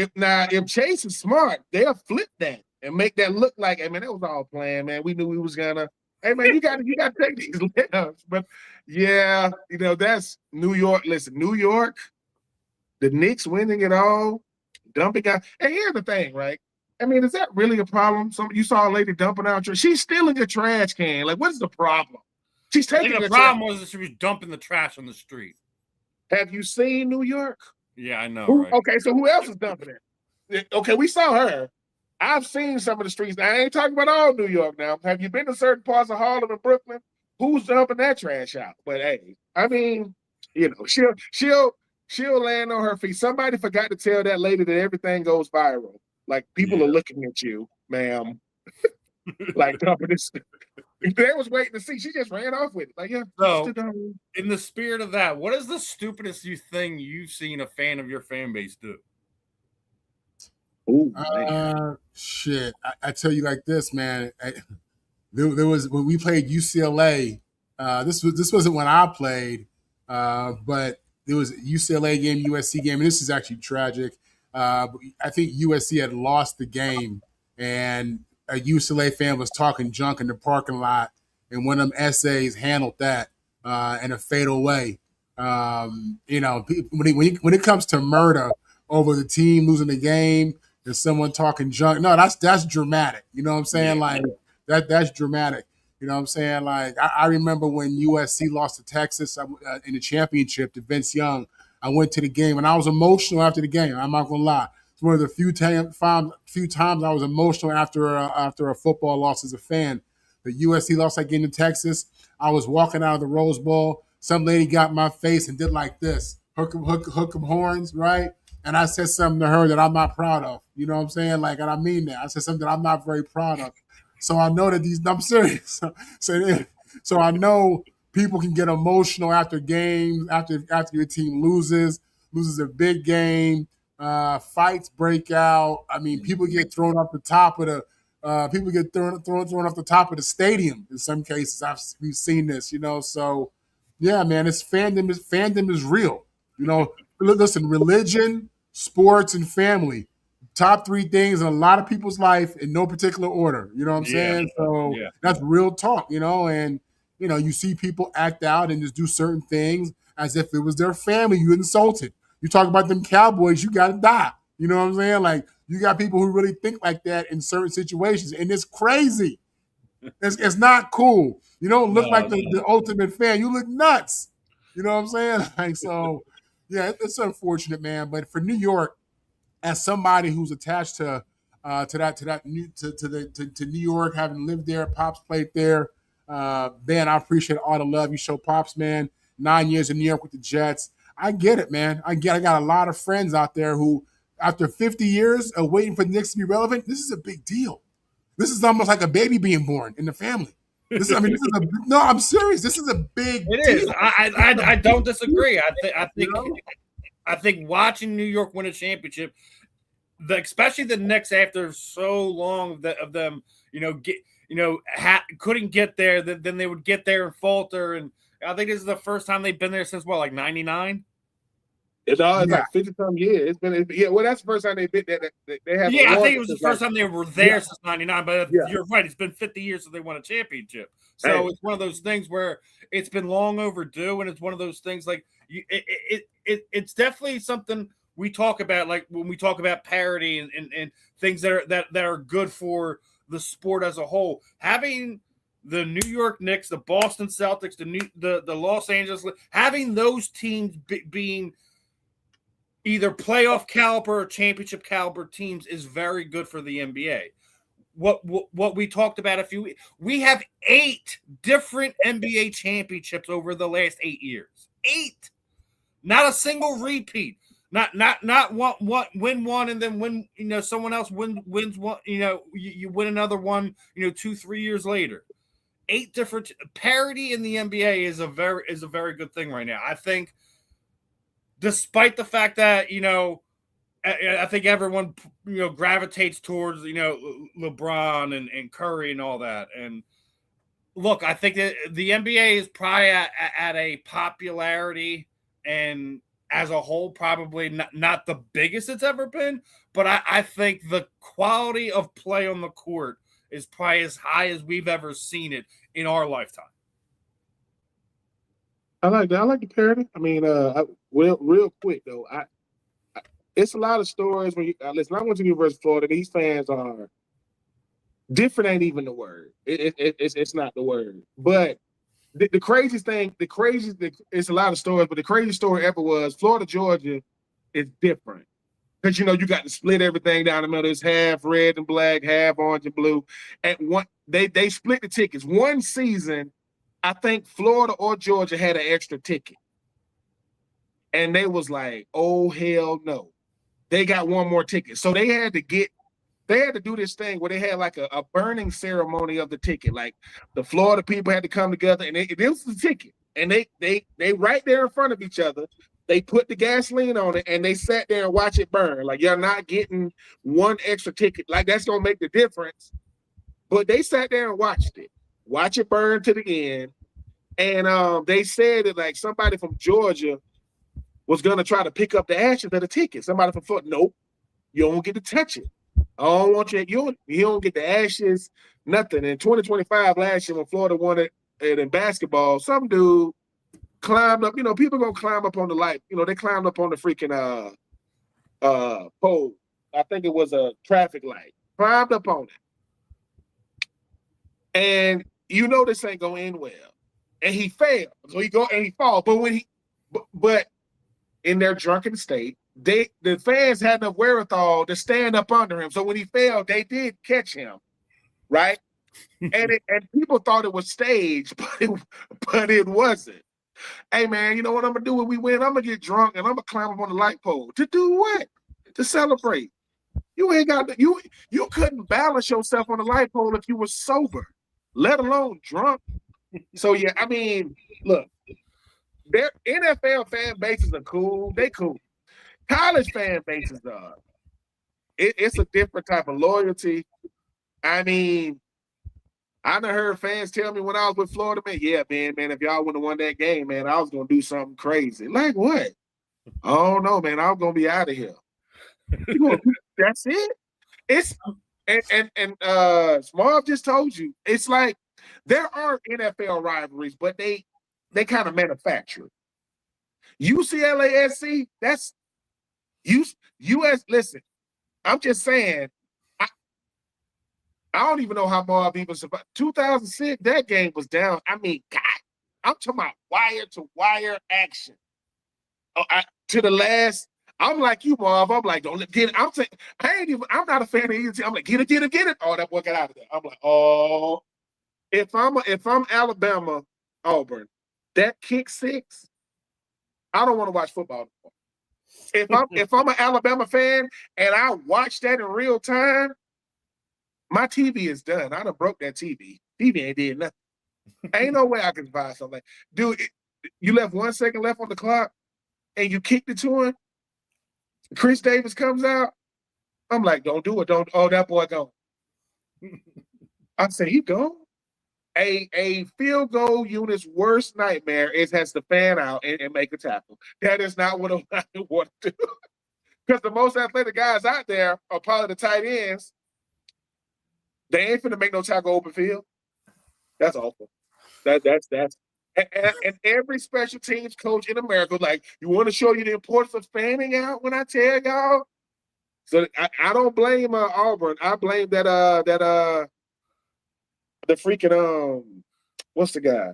Chase is smart, they'll flip that and make that look like, hey man, that was all planned, man. We knew we was gonna. Hey man, you got to take these lips. But yeah, that's New York. Listen, New York, the Knicks winning it all, dumping out. And here's the thing, right? I mean, is that really a problem? You saw a lady dumping out she's stealing a trash can. Like, what's the problem? She's taking the problem was that she was dumping the trash on the street. Have you seen New York? Yeah, I know. Right? Okay, so who else is dumping it? Okay, we saw her. I've seen some of the streets. I ain't talking about all New York now. Have you been to certain parts of Harlem and Brooklyn? Who's dumping that trash out? But hey, I mean, she'll land on her feet. Somebody forgot to tell that lady that everything goes viral. Like, people are looking at you, ma'am. Like, dumping this. They was waiting to see. She just ran off with it. Like, yeah. So, in the spirit of that, what is the stupidest thing you've seen a fan of your fan base do? Shit. I tell you like this, man. There was when we played UCLA. This wasn't when I played, but there was a UCLA game, USC game, and this is actually tragic. I think USC had lost the game, and a UCLA fan was talking junk in the parking lot, and one of them essays handled that in a fatal way. When it comes to murder over the team losing the game, there's someone talking junk. No, that's dramatic. You know what I'm saying? Like that's dramatic. You know what I'm saying? Like I remember when USC lost to Texas in the championship to Vince Young. I went to the game and I was emotional after the game. I'm not gonna lie. It's one of the few times I was emotional after a football loss as a fan. The USC lost that game to Texas. I was walking out of the Rose Bowl. Some lady got in my face and did like this, hook 'em horns, right? And I said something to her that I'm not proud of. You know what I'm saying? Like, and I mean that. I said something that I'm not very proud of. So I know that I'm serious. So I know people can get emotional after games, after your team loses a big game, fights break out. I mean, people get thrown off the top of the thrown off the top of the stadium in some cases. We've seen this, So yeah, man, fandom is real. Listen, religion, sports, and family. Top three things in a lot of people's life in no particular order. You know what I'm saying? So that's real talk, and you see people act out and just do certain things as if it was their family you insulted. You talk about them Cowboys, you gotta die. You know what I'm saying? Like, you got people who really think like that in certain situations, and it's crazy. It's not cool. You don't look like the ultimate fan. You look nuts. You know what I'm saying? Like, so yeah, it's unfortunate, man. But for New York, as somebody who's attached to New York, having lived there, Pops played there, man, I appreciate all the love you show Pops, man. 9 years in New York with the Jets. I get it, man. I got a lot of friends out there who, after 50 years of waiting for the Knicks to be relevant, this is a big deal. This is almost like a baby being born in the family. I'm serious. This is a big deal. It is. I don't disagree. I think watching New York win a championship, especially the Knicks after so long of them, couldn't get there. Then they would get there and falter. And I think this is the first time they've been there since like 99. It's like 50-some years. Well, that's the first time they've been there. They have. Yeah, I think it was the first time they were there since 99. But you're right; it's been 50 years since they won a championship. So it's one of those things where it's been long overdue, and it's one of those things like it's definitely something we talk about, like when we talk about parity and things that are good for the sport as a whole. Having the New York Knicks, the Boston Celtics, the Los Angeles, having those teams being either playoff caliber or championship caliber teams is very good for the NBA. What we talked about we have 8 different NBA championships over the last 8 years. 8. Not a single repeat. Not one win one and then win, someone else wins one, you win another one, 2-3 years later. 8 different parity in the NBA is a very good thing right now. I think, despite the fact that I think everyone gravitates towards LeBron and Curry and all that. And look, I think that the NBA is probably at a popularity and as a whole probably not the biggest it's ever been, but I think the quality of play on the court is probably as high as we've ever seen it in our lifetime. I like that. I like the parody. I mean, real quick though, it's a lot of stories when you listen. I went to University of Florida. These fans are different. Ain't even the word. It's not the word. But the craziest thing, it's a lot of stories. But the craziest story ever was Florida, Georgia is different because you got to split everything down the middle. It's half red and black, half orange and blue. And they split the tickets. One season, I think Florida or Georgia had an extra ticket. And they was like, oh, hell no. They got one more ticket. So they had to do this thing where they had like a burning ceremony of the ticket. Like the Florida people had to come together and this was the ticket. And they right there in front of each other, they put the gasoline on it and they sat there and watch it burn. Like, you're not getting one extra ticket. Like, that's going to make the difference. But they sat there and watched it. Watch it burn to the end. And they said that like somebody from Georgia was gonna try to pick up the ashes of the ticket. Somebody from Florida, nope, you don't get to touch it. I don't want you. You don't get the ashes, nothing. In 2025, last year when Florida won it in basketball, some dude climbed up. People gonna climb up on the light. They climbed up on the freaking pole. I think it was a traffic light. Climbed up on it, and this ain't gonna end well. And he failed. So he go and he fall. But in their drunken state, the fans had enough wherewithal to stand up under him. So when he fell, they did catch him, right? and people thought it was staged, but it wasn't. Hey man, you know what I'm gonna do when we win? I'm gonna get drunk and I'm gonna climb up on the light pole. To do what? To celebrate. You ain't got you couldn't balance yourself on the light pole if you were sober, let alone drunk. So yeah, I mean, look, their NFL fan bases are cool. They cool. College fan bases are. It's a different type of loyalty. I mean, I done heard fans tell me when I was with Florida, man, yeah, man, if y'all wouldn't have won that game, man, I was gonna do something crazy. Like what? Oh no, man, I'm gonna be out of here. That's it. It's and Marv just told you, it's like there are NFL rivalries, but they kind of manufacture. UCLA SC, that's US. Listen, I'm just saying, I don't even know how Marv even survived. 2006, that game was down. I mean, God, I'm talking about wire to wire action. To the last. I'm like you, Marv. I'm like, don't get it. I'm not a fan of either team. I'm like, get it. Oh, that boy got out of there. I'm like, oh. If I'm Alabama, Auburn, that kick six, I don't want to watch football anymore. If I'm an Alabama fan and I watch that in real time, my TV is done. I done broke that TV. TV ain't did nothing. Ain't no way I can buy something. Dude, you left 1 second left on the clock and you kicked it to him. Chris Davis comes out. I'm like, don't do it. Don't. Oh, that boy gone. I say, he gone. A field goal unit's worst nightmare has to fan out and make a tackle. That is not what I want to do. Because the most athletic guys out there are probably the tight ends. They ain't finna make no tackle open field. That's awful. That's and every special teams coach in America, like, you want to show you the importance of fanning out when I tell y'all. So I don't blame Auburn. I blame that the freaking what's the guy?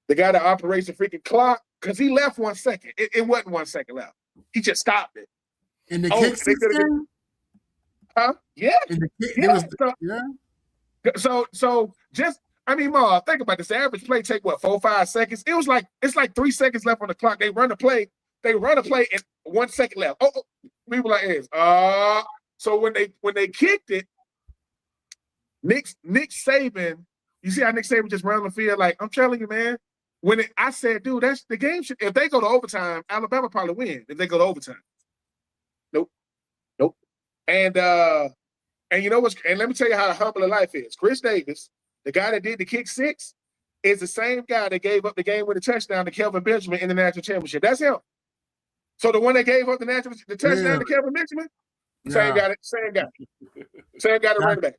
The guy that operates the freaking clock, because he left 1 second. It wasn't 1 second left. He just stopped it. In the kick six game? Huh? Yeah. In the kick, yeah. So just Ma, think about this. The average play take what, 4-5 seconds? It's like 3 seconds left on the clock. They run a play and 1 second left. People like this. So when they kicked it, Nick Saban, you see how Nick Saban just ran the field? Like, I'm telling you, man. I said, dude, that's the game. If they go to overtime, Alabama probably win. If they go to overtime, nope. And you know what's? And let me tell you how humble life is. Chris Davis, the guy that did the kick six, is the same guy that gave up the game with a touchdown to Kelvin Benjamin in the national championship. That's him. So the one that gave up the touchdown to Kelvin Benjamin, same guy to run back.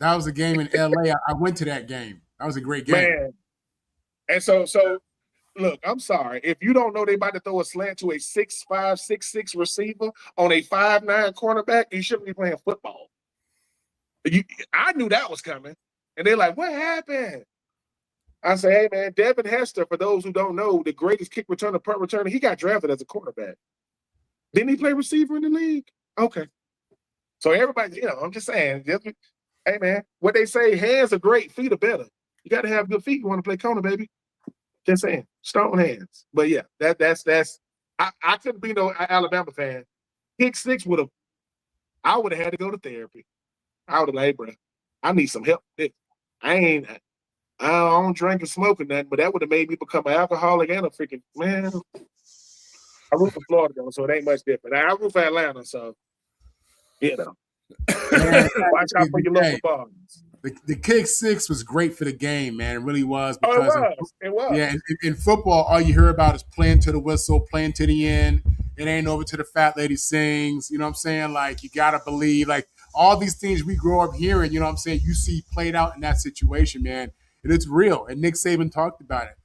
That was a game in LA. I went to that game. That was a great game. Man. And so look, I'm sorry. If you don't know they about to throw a slant to a 6'5", 6'6" receiver on a 5'9" cornerback, you shouldn't be playing football. I knew that was coming. And they're like, what happened? I say, hey, man, Devin Hester, for those who don't know, the greatest kick returner, punt returner, he got drafted as a quarterback. Didn't he play receiver in the league? Okay. So everybody, I'm just saying, hey, man, what they say, hands are great, feet are better. You got to have good feet. You want to play corner, baby. Just saying, stone hands. But yeah, that's. I couldn't be no Alabama fan. Kick six I would have had to go to therapy. I would have like, hey, bro, I need some help. I don't drink and smoke or nothing, but that would have made me become an alcoholic and a freaking man. I root for Florida though, so it ain't much different. I root for Atlanta, so watch out for your local bars. The kick six was great for the game, man. It really was. Because it was. Yeah, in football, all you hear about is playing to the whistle, playing to the end. It ain't over till the fat lady sings. You know what I'm saying? Like, you got to believe. Like, all these things we grow up hearing, you know what I'm saying, you see played out in that situation, man. And it's real. And Nick Saban talked about it.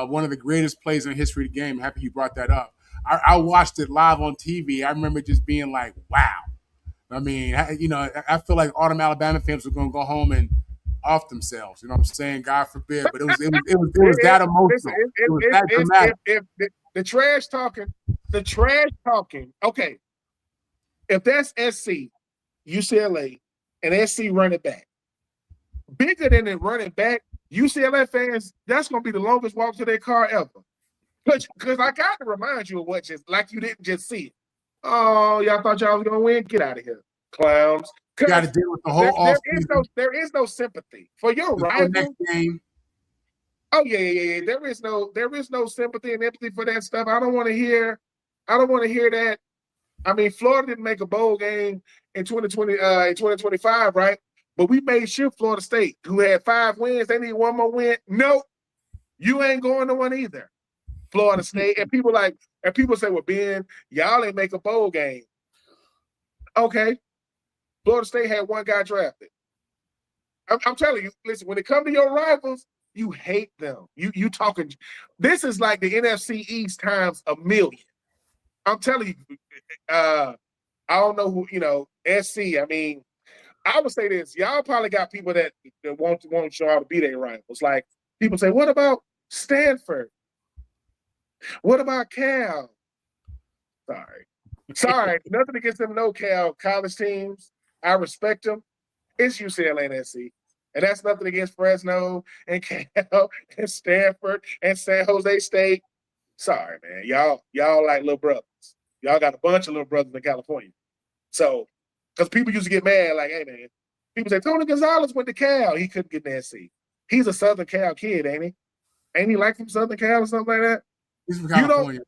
One of the greatest plays in the history of the game. I'm happy you brought that up. I watched it live on TV. I remember just being like, wow. I mean, I feel like all them Alabama fans were going to go home and off themselves. You know what I'm saying? God forbid. But it was that emotional. It was that dramatic. If the trash talking, okay, if that's SC, UCLA, and SC running back, bigger than the running back, UCLA fans, that's going to be the longest walk to their car ever. Because I got to remind you of what like you didn't just see it. Oh, y'all thought y'all was going to win? Get out of here, clowns. You got to deal with the whole offseason. There is no sympathy for your rival. Next game. Oh yeah. There is no sympathy and empathy for that stuff. I don't want to hear that. I mean, Florida didn't make a bowl game in 2025, right? But we made sure Florida State, who had 5 wins, they need one more win. Nope, you ain't going to one either. Florida State, and people say, well, Ben, y'all ain't make a bowl game. Okay, Florida State had 1 guy drafted. I'm telling you, listen, when it comes to your rivals, you hate them. You talking. This is like the NFC East times 1,000,000. I'm telling you, I don't know who, SC. I mean, I would say this. Y'all probably got people that won't show how to be their rivals. Like, people say, what about Stanford? What about Cal? Sorry. Nothing against them, no Cal college teams. I respect them. It's UCLA and SC. And that's nothing against Fresno and Cal and Stanford and San Jose State. Sorry, man. Y'all like little brothers. Y'all got a bunch of little brothers in California. So, because people used to get mad, like, hey, man. People say, Tony Gonzalez went to Cal. He couldn't get in SC. He's a Southern Cal kid, ain't he? Ain't he like from Southern Cal or something like that? He's from California.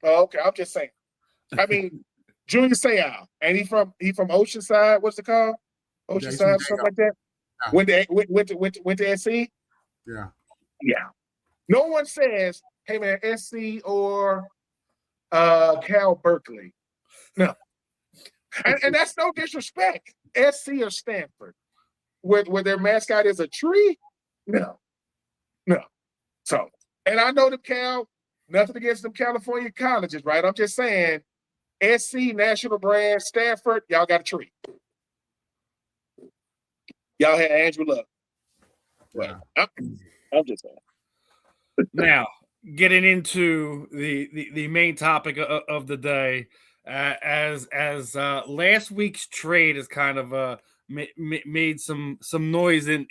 Oh, okay. I'm just saying. I mean, Junior Seau, and he from Oceanside. What's it called? Oceanside, something like that. Yeah. Went to SC. Yeah. No one says, "Hey man, SC or Cal Berkeley." No, and that's no disrespect. SC or Stanford, where their mascot is a tree. No. So, and I know the Cal. Nothing against them California colleges, right? I'm just saying, SC, national brand, Stanford, y'all got a tree. Y'all had Andrew Luck. Well, I'm just saying. Now, getting into the main topic of the day, as last week's trade has kind of made some noise in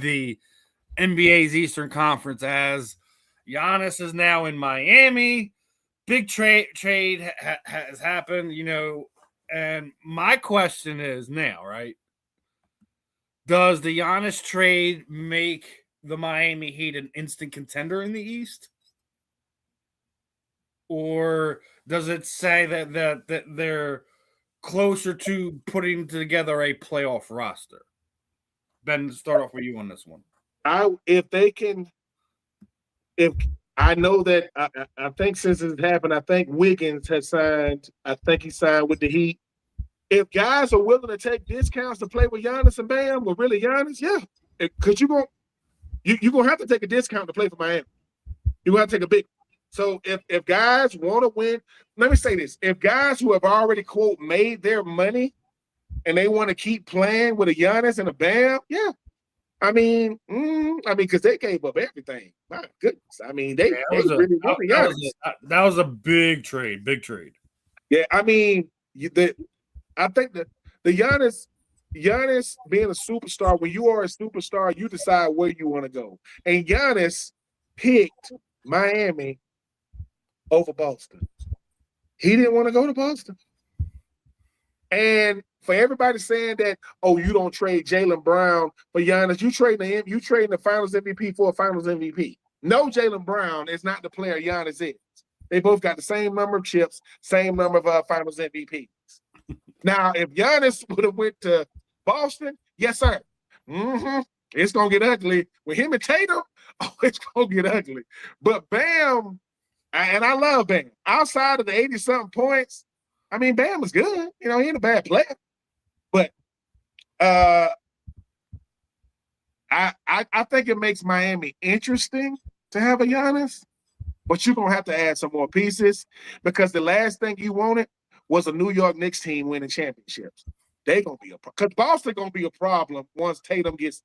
the NBA's Eastern Conference, as Giannis is now in Miami. Big trade has happened, and my question is now, right? Does the Giannis trade make the Miami Heat an instant contender in the East? Or does it say that they're closer to putting together a playoff roster? Ben, start off with you on this one. If I know that I think since it's happened, I think Wiggins has signed. I think he signed with the Heat. If guys are willing to take discounts to play with Giannis and Bam, or really Giannis, yeah, because you're gonna have to take a discount to play for Miami. You're gonna have to take a big. So if guys want to win, let me say this: if guys who have already quote made their money and they want to keep playing with a Giannis and a Bam, yeah. I mean, because they gave up everything. My goodness. I mean, they really want the Giannis. That was a big trade. Big trade. Yeah, I mean, I think the Giannis being a superstar, when you are a superstar, you decide where you want to go. And Giannis picked Miami over Boston. He didn't want to go to Boston. And for everybody saying that, oh, you don't trade Jaylen Brown for Giannis, you trading the Finals MVP for a Finals MVP. No, Jaylen Brown is not the player Giannis is. They both got the same number of chips, same number of Finals MVPs. Now, if Giannis would have went to Boston, yes, sir. It's gonna get ugly with him and Tatum. Oh, it's gonna get ugly. But Bam, and I love Bam. Outside of the 80-something points, I mean, Bam is good. He ain't a bad player. But I think it makes Miami interesting to have a Giannis, but you're gonna have to add some more pieces, because the last thing you wanted was a New York Knicks team winning championships. They're gonna be because Boston gonna be a problem once Tatum gets.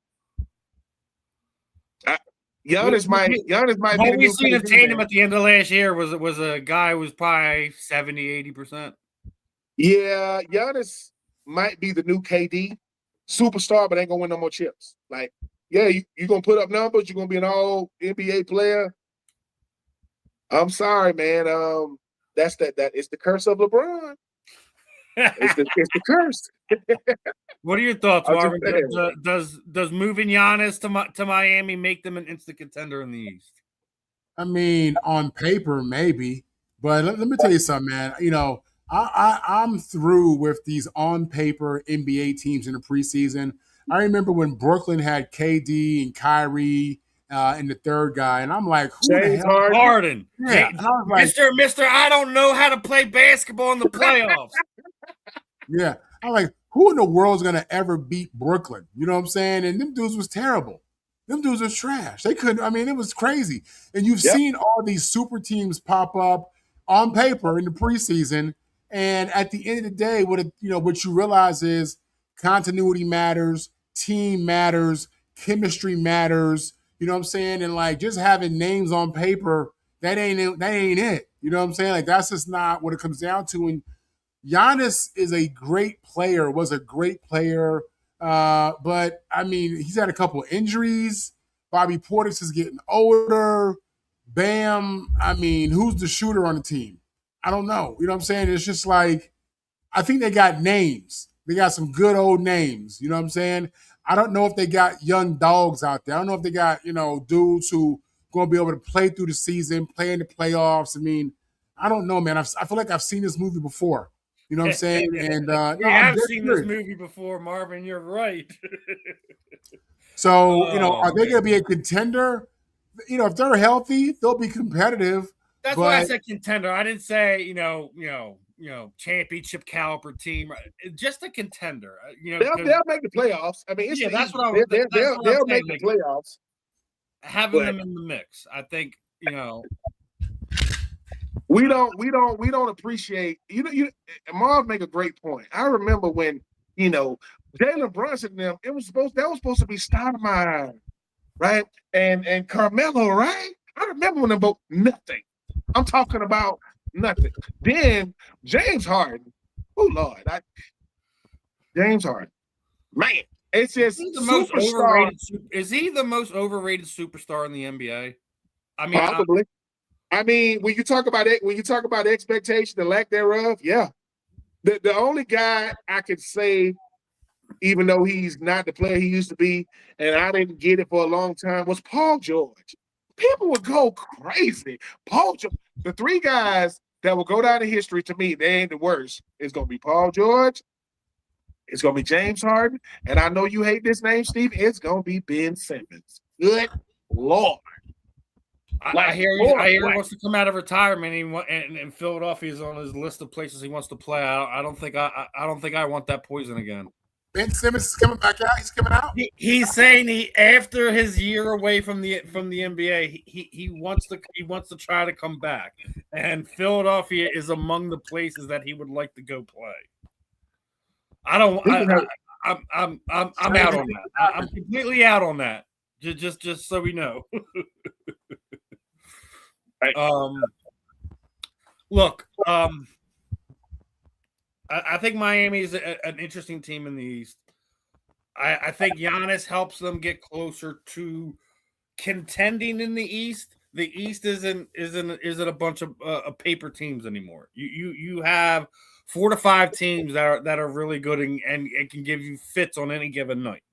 Giannis might be. What we seen of Tatum at the end of last year was a guy who was probably 70-80%. Yeah, Giannis might be the new KD superstar, but ain't gonna win no more chips. Like, yeah, you're gonna put up numbers, you're gonna be an all NBA player. I'm sorry, man. That's it's the curse of LeBron. It's the curse. What are your thoughts, Marvin? Does moving Giannis to Miami make them an instant contender in the East? I mean, on paper, maybe, but let me tell you something, man. I'm through with these on paper NBA teams in the preseason. I remember when Brooklyn had KD and Kyrie and the third guy, and I'm like, who the hell? Harden. Yeah. And I was like, Mister, I don't know how to play basketball in the playoffs. Yeah. I'm like, who in the world is gonna ever beat Brooklyn? You know what I'm saying? And them dudes was terrible. Them dudes was trash. They couldn't, it was crazy. And you've seen all these super teams pop up on paper in the preseason. And at the end of the day, what you realize is continuity matters, team matters, chemistry matters. You know what I'm saying? And like just having names on paper, that ain't it. You know what I'm saying? Like that's just not what it comes down to. And Giannis is a great player, was a great player. But I mean, he's had a couple of injuries. Bobby Portis is getting older. Bam. I mean, who's the shooter on the team? I don't know. You know what I'm saying? It's just like, I think they got names. They got some good old names. You know what I'm saying? I don't know if they got young dogs out there. I don't know if they got, dudes who going to be able to play through the season, play in the playoffs. I mean, I don't know, man. I feel like I've seen this movie before. You know what I'm saying? And I've seen this movie before, Marvin. You're right. So, are they going to be a contender? If they're healthy, they'll be competitive. That's why I said contender. I didn't say, championship caliber team. Just a contender. They'll make the playoffs. I mean, that's what they'll make the playoffs. Having them in the mix, I think. We don't appreciate. Marv make a great point. I remember when Jalen Brunson and them. That was supposed to be Stoudemire, right? And Carmelo, right? I remember when they both nothing. I'm talking about nothing. Then James Harden. Oh Lord, James Harden. Man, it's just superstar. Is he the most overrated superstar in the NBA? I mean, probably. I mean, when you talk about expectation, the lack thereof, yeah. The only guy I could say, even though he's not the player he used to be, and I didn't get it for a long time, was Paul George. People would go crazy. Paul George. The three guys that will go down in history to me, they ain't the worst. It's gonna be Paul George. It's gonna be James Harden, and I know you hate this name, Steve. It's gonna be Ben Simmons. Good Lord. I hear he wants to come out of retirement and Philadelphia's on his list of places he wants to play. I don't think I want that poison again. Ben Simmons is coming back out. He's coming out. He's saying after his year away from the NBA, he wants to try to come back, and Philadelphia is among the places that he would like to go play. I'm out on that. I'm completely out on that. Just so we know. Look, I think Miami is an interesting team in the East. I think Giannis helps them get closer to contending in the East. The East isn't a bunch of paper teams anymore. You have 4 to 5 teams that are really good and it can give you fits on any given night.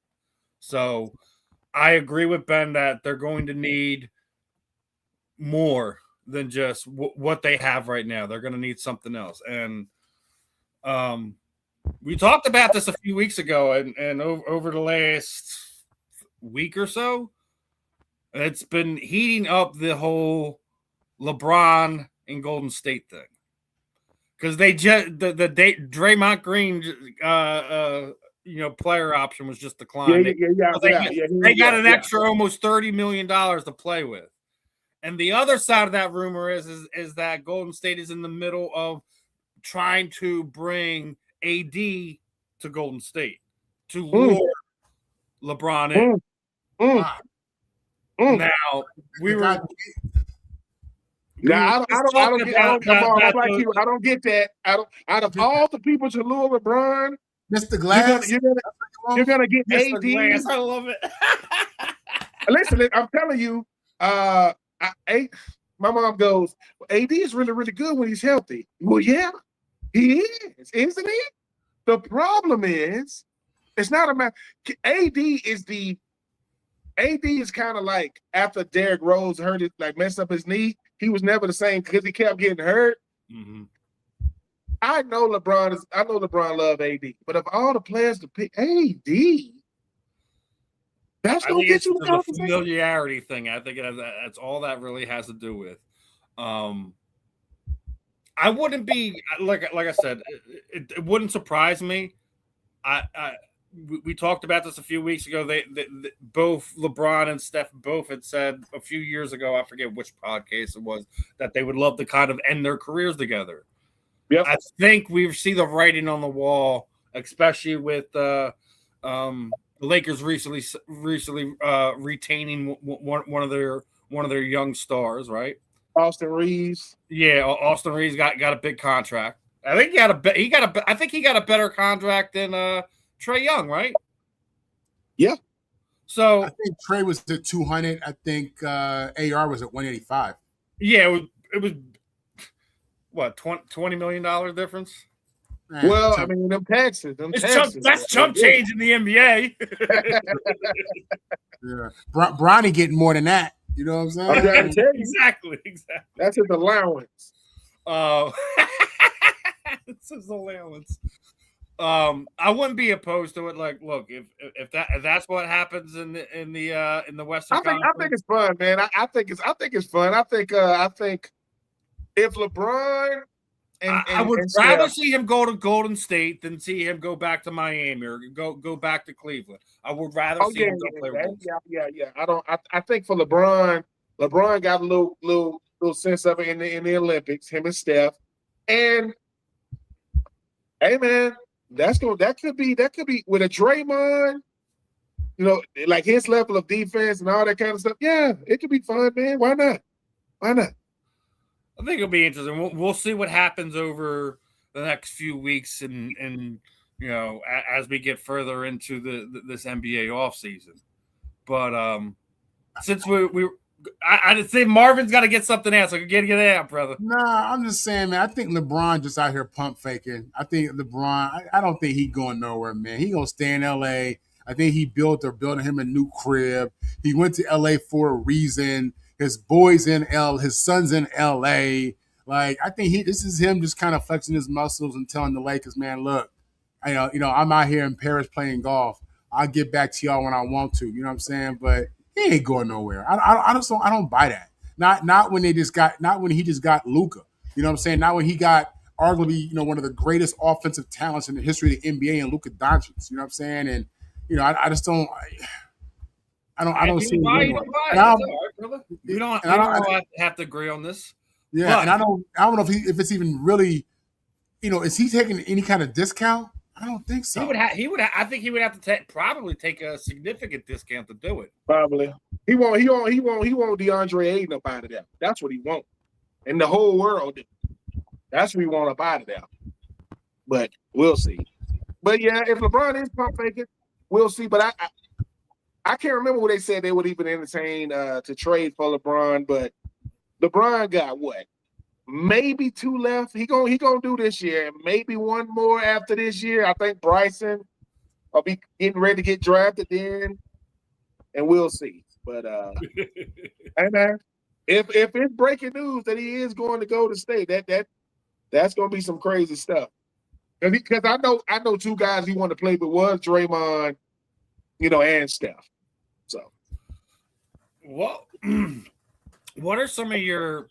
So I agree with Ben that they're going to need more than just what they have right now. They're going to need something else. And we talked about this a few weeks ago, and over the last week or so, it's been heating up the whole LeBron and Golden State thing. Because they just the Draymond Green player option was just declined. They got an extra almost $30 million to play with. And the other side of that rumor is that Golden State is in the middle of trying to bring AD to Golden State to lure LeBron in. Now we were. I don't get that. Out of all the people to lure LeBron, Mr. Glass, you're gonna get Mr. AD. Glass, I love it. Listen, I'm telling you, my mom goes, AD is really, really good when he's healthy. Well, yeah, he is, isn't he? The problem is, it's not a matter. AD is kind of like after Derrick Rose hurt it, like messed up his knee. He was never the same because he kept getting hurt. Mm-hmm. I know LeBron love AD, but of all the players to pick AD, that's gonna get you the familiarity thing. I think that's all that really has to do with. I wouldn't be like I said, it wouldn't surprise me. We talked about this a few weeks ago. They both LeBron and Steph both had said a few years ago, I forget which podcast it was, that they would love to kind of end their careers together. Yep. I think we see the writing on the wall, especially with the Lakers recently retaining one of their young stars, right? Austin Reeves. Yeah, Austin Reeves got a big contract. I think he got a better contract than Trae Young, right? Yeah. So I think Trae was at 200. I think AR was at 185. Yeah, it was what, $20 million difference? Well, I mean, them taxes. That's chump change in the NBA. Yeah, Bronny getting more than that. You know what I'm saying? I'm trying to tell you. Exactly. That's his allowance. It's his allowance. I wouldn't be opposed to it. Like, look, if that's what happens in the Western Conference, I think it's fun, man. I think it's fun. I think if LeBron I would rather see him go to Golden State than see him go back to Miami or go back to Cleveland. I would rather see him go play with Yeah. I think for LeBron got a little sense of it in the Olympics, him and Steph. And hey man, that could be with a Draymond, like his level of defense and all that kind of stuff. Yeah, it could be fun, man. Why not? Why not? I think it'll be interesting. We'll see what happens over the next few weeks, and as we get further into this NBA offseason. But since I'd say Marvin's got to get something else. So get it out, brother. Nah, I'm just saying, man. I think LeBron just out here pump faking. I think LeBron. I don't think he going nowhere, man. He gonna stay in LA. I think he building him a new crib. He went to LA for a reason. His boys in his son's in LA. Like, I think this is him just kind of flexing his muscles and telling the Lakers, man, look, I'm out here in Paris playing golf. I'll get back to y'all when I want to. You know what I'm saying? But he ain't going nowhere. I don't buy that. Not when he just got Luka. You know what I'm saying? Not when he got arguably, one of the greatest offensive talents in the history of the NBA and Luka Doncic. You know what I'm saying? And I just don't. I don't see why it. you don't buy it. That's all right, brother. We don't have to agree on this. Yeah, and I don't know if it's even really, is he taking any kind of discount? I don't think so. I think he would have to probably take a significant discount to do it. Probably. He won't DeAndre Ayton up out of there. That's what he wants. And the whole world. That's what he want up out of there. But we'll see. But yeah, if LeBron is pump faking, we'll see. But I can't remember what they said they would even entertain to trade for LeBron, but LeBron got what? Maybe 2 left. He gonna do this year, and maybe 1 more after this year. I think Bryson will be getting ready to get drafted then, and we'll see. But hey man, if it's breaking news that he is going to go to state, that's gonna be some crazy stuff. Because I know 2 guys he wanted to play with was Draymond, and Steph. So, what are some of your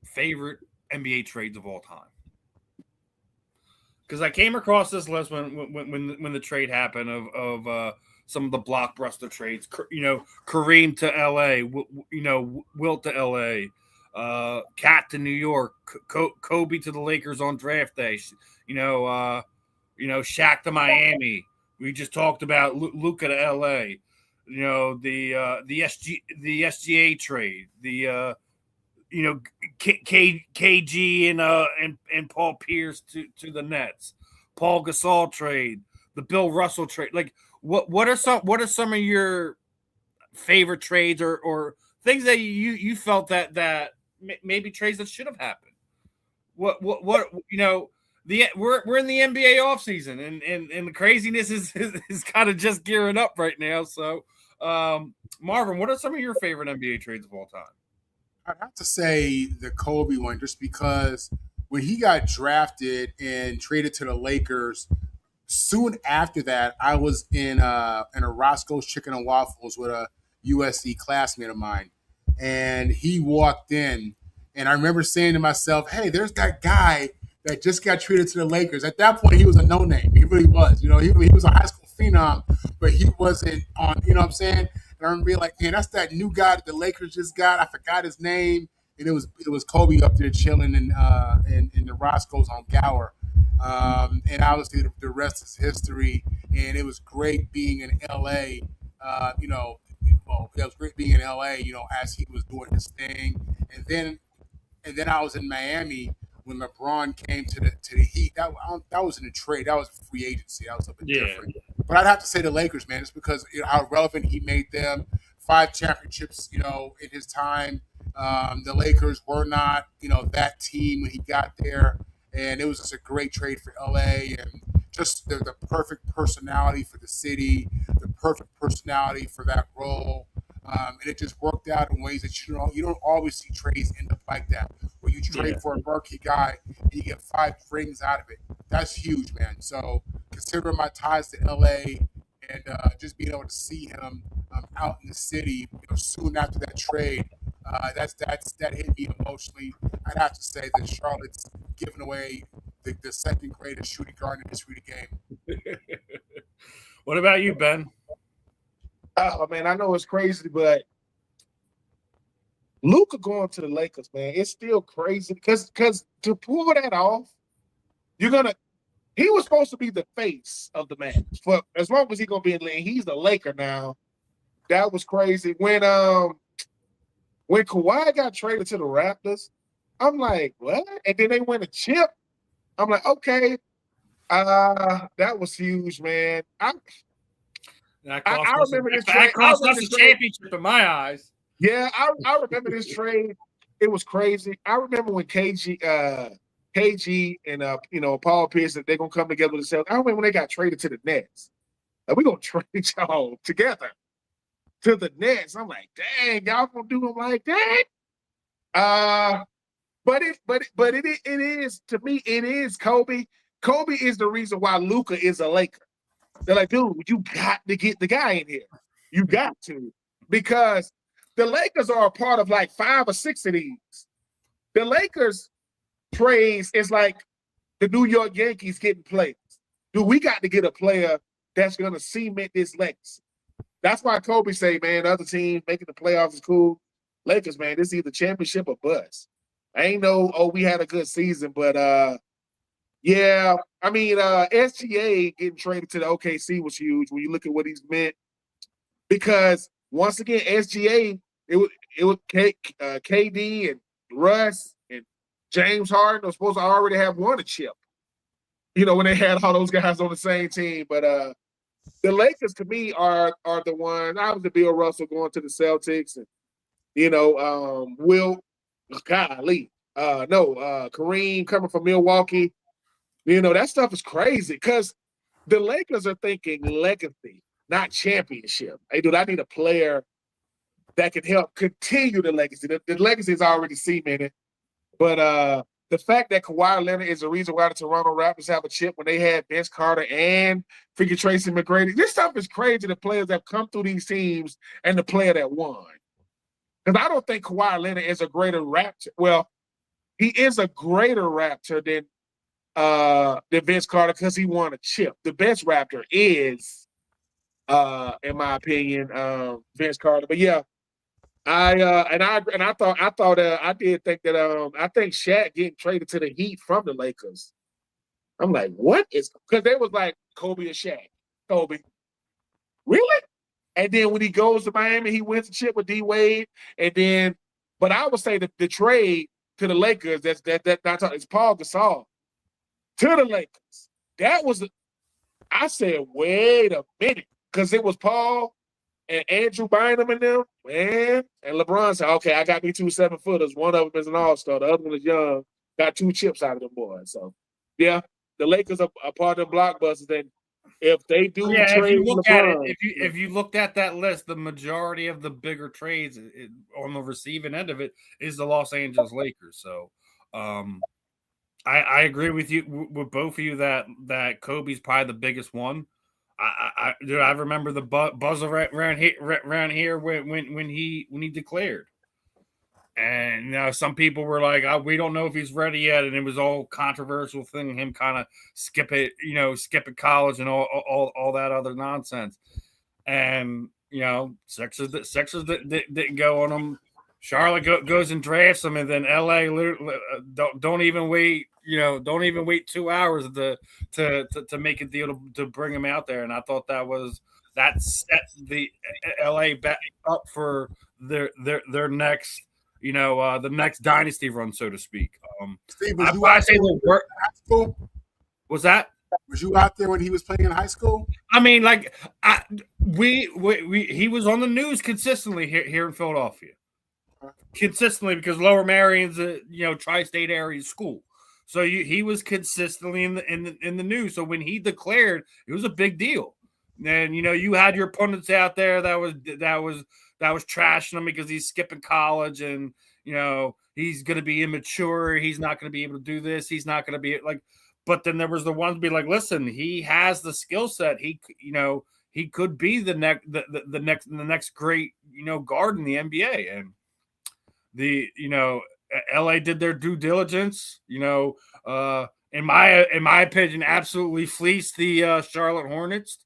favorite NBA trades of all time? Because I came across this list when the trade happened of some of the blockbuster trades. Kareem to LA, Wilt to LA, Cat to New York, Kobe to the Lakers on draft day. Shaq to Miami. We just talked about Luka to LA. The SGA trade. The KG and Paul Pierce to the Nets. Paul Gasol trade. The Bill Russell trade. Like what are some of your favorite trades or things that you felt that maybe trades that should have happened? What we're in the NBA offseason and the craziness is kind of just gearing up right now. So Marvin, what are some of your favorite NBA trades of all time? I'd have to say the Kobe one, just because when he got drafted and traded to the Lakers, soon after that, I was in a Roscoe's Chicken and Waffles with a USC classmate of mine, and he walked in, and I remember saying to myself, "Hey, there's that guy that just got traded to the Lakers." At that point, he was a no-name. He really was. He was a high school phenom, but he wasn't on. You know what I'm saying? And I remember being like, "Man, that's that new guy that the Lakers just got. I forgot his name." And it was Kobe up there chilling in the Roscoe's on Gower. And obviously the rest is history. And it was great being in LA. It was great being in LA. As he was doing his thing. And then I was in Miami when LeBron came to the Heat. That wasn't a trade. That was free agency. That was something different. But I'd have to say the Lakers, man, just because how relevant he made them. 5 championships, in his time. The Lakers were not, that team when he got there. And it was just a great trade for LA and just the perfect personality for the city, the perfect personality for that role. And it just worked out in ways that you don't always see trades end up like that. Where you trade for a murky guy and you get 5 rings out of it. That's huge, man. So considering my ties to LA and just being able to see him out in the city, soon after that trade, that hit me emotionally. I'd have to say that Charlotte's given away the second greatest shooting guard in the history of the game. What about you, Ben? Oh man, I know it's crazy, but Luka going to the Lakers, man, it's still crazy because to pull that off, he was supposed to be the face of the match for as long as he's gonna be in the league. He's the Laker now. That was crazy. When When Kawhi got traded to the Raptors, I'm like, what? And then they win a chip. I'm like, okay, that was huge, man. I remember this trade. That cost us a championship in my eyes. Yeah, I remember this trade. It was crazy. I remember when KG and Paul Pierce, they're gonna come together with the Celtics. I remember when they got traded to the Nets. Like, we're gonna trade y'all together to the Nets. I'm like, dang, y'all gonna do them like that? But it is, to me, it is Kobe. Kobe is the reason why Luka is a Laker. They're like, dude, you got to get the guy in here. You got to, because the Lakers are a part of like 5 or 6 of these. The Lakers trades is like the New York Yankees getting players. Dude, we got to get a player that's going to cement this legacy. That's why Kobe say, man, other teams making the playoffs is cool. Lakers, man, this is either championship or bust. I ain't know, we had a good season, but yeah, I mean, SGA getting traded to the OKC was huge when you look at what he's meant. Because once again, SGA, it was KD and Russ and James Harden were supposed to already have won a chip. When they had all those guys on the same team. But the Lakers, to me, are the ones. Obviously, Bill Russell going to the Celtics, and Kareem coming from Milwaukee. That stuff is crazy because the Lakers are thinking legacy, not championship. Hey, dude, I need a player that can help continue the legacy. The legacy is already cemented, but the fact that Kawhi Leonard is the reason why the Toronto Raptors have a chip when they had Vince Carter and freaking Tracy McGrady. This stuff is crazy. The players that come through these teams and the player that won. Because I don't think Kawhi Leonard is a greater Raptor. Well, he is a greater Raptor than Vince Carter because he won a chip. The best Raptor is, in my opinion, Vince Carter. But yeah, I did think that I think Shaq getting traded to the Heat from the Lakers. I'm like, what is, because they was like Kobe and Shaq. Kobe, really? And then when he goes to Miami, he wins the chip with D Wade. And then, but I would say that the trade to the Lakers, it's Paul Gasol to the Lakers. That was, I said, wait a minute, because it was Paul and Andrew Bynum and them, man. And LeBron said, okay, I got me 2 7-footers. One of them is an all-star. The other one is young. Got 2 chips out of them boys. So, yeah, the Lakers are part of the blockbusters. And if they do trade LeBron, if you looked at that list, the majority of the bigger trades on the receiving end of it is the Los Angeles Lakers. So, I agree with you, with both of you, that Kobe's probably the biggest one. I remember the buzz around here when he declared, and some people were like, we don't know if he's ready yet, and it was all controversial thing, him kind of skipping college and all that other nonsense, and Sixers didn't go on him. Charlotte goes and drafts him, and then LA don't even wait. Don't even wait 2 hours to make a deal to bring him out there. And I thought that set the LA back up for their next, the next dynasty run, so to speak. Steve, was that? Was you out there when he was playing in high school? I mean, like, he was on the news consistently here in Philadelphia. Consistently, because Lower Marion's a tri-state area school, so he was consistently in the news. So when he declared, it was a big deal. And you had your pundits out there that was trashing him because he's skipping college, and he's going to be immature. He's not going to be able to do this. He's not going to be like. But then there was the ones be like, listen, he has the skill set. He could be the next great guard in the NBA. And LA did their due diligence, in my opinion, absolutely fleeced the Charlotte Hornets,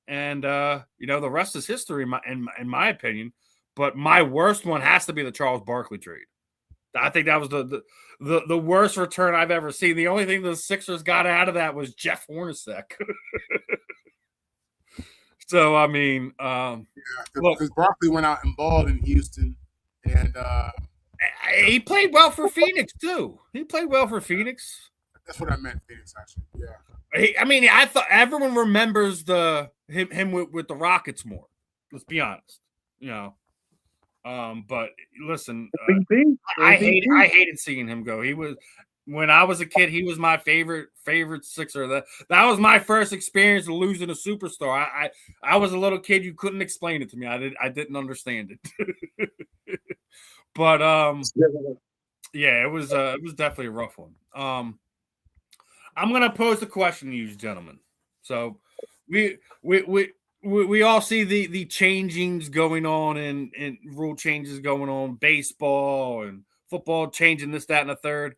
and the rest is history in my opinion. But my worst one has to be the Charles Barkley trade. I think that was the worst return I've ever seen. The only thing the Sixers got out of that was Jeff Hornacek. So I mean, because Barkley went out and balled in Houston. And he played well for Phoenix too. He played well for Phoenix. That's what I meant, Phoenix. Actually, yeah. I thought everyone remembers him with the Rockets more. Let's be honest, But listen, I hated seeing him go. He was when I was a kid. He was my favorite Sixer. That was my first experience of losing a superstar. I was a little kid. You couldn't explain it to me. I didn't understand it. But yeah, it was definitely a rough one. I'm gonna pose a question to you, gentlemen. So we all see the changings going on and rule changes going on, baseball and football changing this, that, and the third.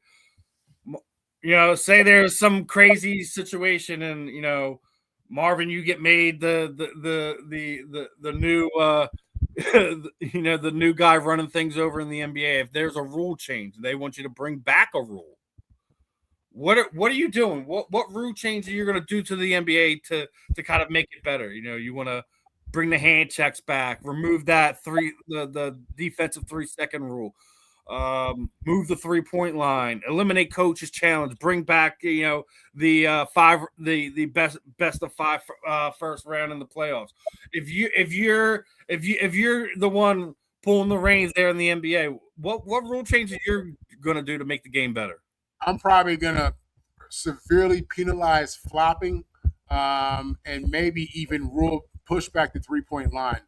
Say there's some crazy situation and Marvin, you get made the new the new guy running things over in the NBA. If there's a rule change, they want you to bring back a rule. What are you doing? What rule change are you going to do to the NBA to kind of make it better? You want to bring the hand checks back, remove that the defensive 3-second rule, move the 3-point line, eliminate coach's challenge, bring back the best of 5 first round in the playoffs. If you're the one pulling the reins there in the NBA, what rule changes you're going to do to make the game better? I'm probably going to severely penalize flopping and maybe even push back the 3-point line.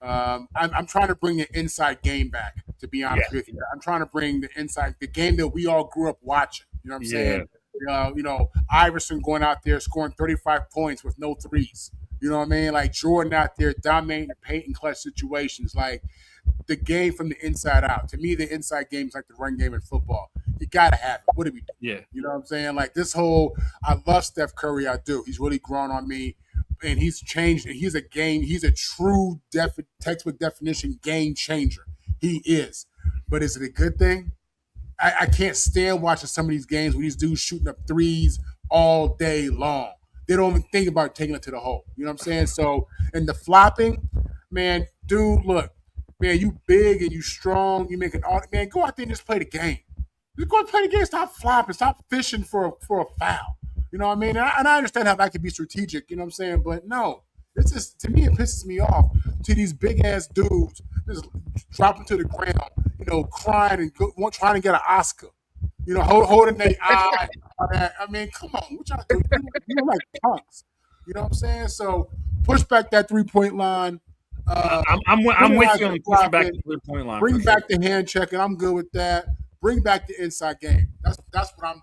I'm trying to bring the inside game back, to be honest with you. I'm trying to bring the game that we all grew up watching. You know what I'm saying? Iverson going out there scoring 35 points with no threes. You know what I mean? Like Jordan out there dominating the paint and clutch situations. Like the game from the inside out. To me, the inside game is like the run game in football. You gotta have it. What do we do? Yeah. You know what I'm saying? Like this whole, I love Steph Curry. I do. He's really grown on me, and he's changed. And he's a true textbook definition game changer. He is. But is it a good thing? I can't stand watching some of these games where these dudes shooting up threes all day long. They don't even think about taking it to the hole. You know what I'm saying? So, and the flopping, man, dude, look, man, you big and you strong. You make man, go out there and just play the game. Just go and play the game. Stop flopping. Stop fishing for a foul. You know what I mean? And I understand how that can be strategic. You know what I'm saying? But no, it's just, to me, it pisses me off to these big ass dudes just dropping to the ground, crying and trying to get an Oscar. Holding their eye. I mean, come on, what y'all do? You like punks. You know what I'm saying? So push back that 3-point line. I'm with you on pushing back the 3-point line. Bring back the hand check, and I'm good with that. Bring back the inside game. That's what I'm doing.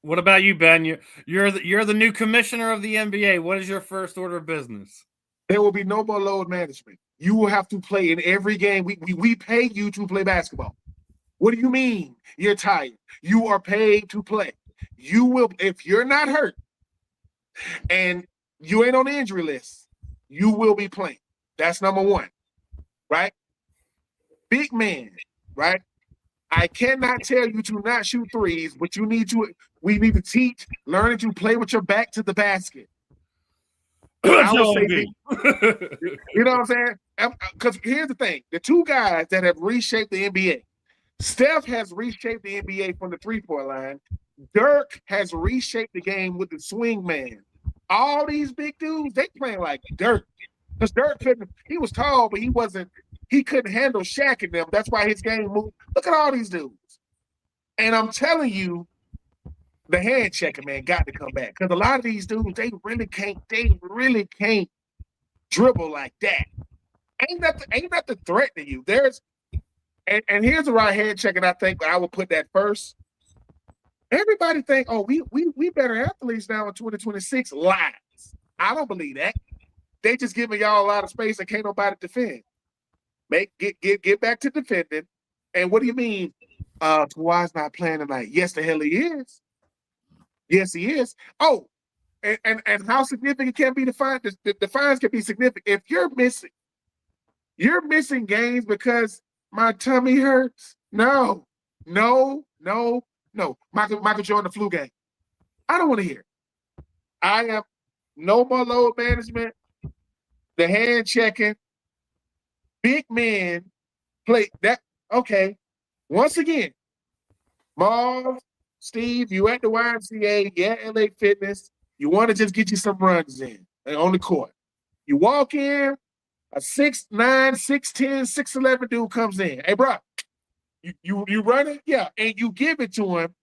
What about you, Ben? You're the new commissioner of the NBA. What is your first order of business? There will be no more load management. You will have to play in every game. We pay you to play basketball. What do you mean you're tired? You are paid to play. You will, if you're not hurt and you ain't on the injury list, you will be playing. That's number one, right? Big man, right? I cannot tell you to not shoot threes, but we need to teach learning to play with your back to the basket. I would say, you know what I'm saying? Because here's the thing. The two guys that have reshaped the NBA, Steph has reshaped the NBA from the 3-point line. Dirk has reshaped the game with the swing man. All these big dudes, they playing like Dirk. Because Dirk he was tall, but he couldn't handle Shaq and them. That's why his game moved. Look at all these dudes. And I'm telling you, the hand checking, man, got to come back. Because a lot of these dudes, they really can't dribble like that. Ain't that the threat to you? And here's the right hand checking, I think, but I would put that first. Everybody think, oh, we better athletes now in 2026. Lies. I don't believe that. They just giving y'all a lot of space and can't nobody defend. Get back to defending. And what do you mean? Kawhi's not playing tonight. Yes, the hell he is. Yes, he is. Oh, and how significant can be defined? The fines can be significant. If you're missing games because my tummy hurts. No. Michael Jordan, the flu game. I don't want to hear it. I am no more load management. The hand checking. Big men play that. Okay. Once again, Marv, Steve, you at the YMCA, you at LA Fitness. You want to just get you some runs in on the court. You walk in, a 6'9", 6'10", 6'11" dude comes in. Hey, bro, you running? Yeah. And you give it to him.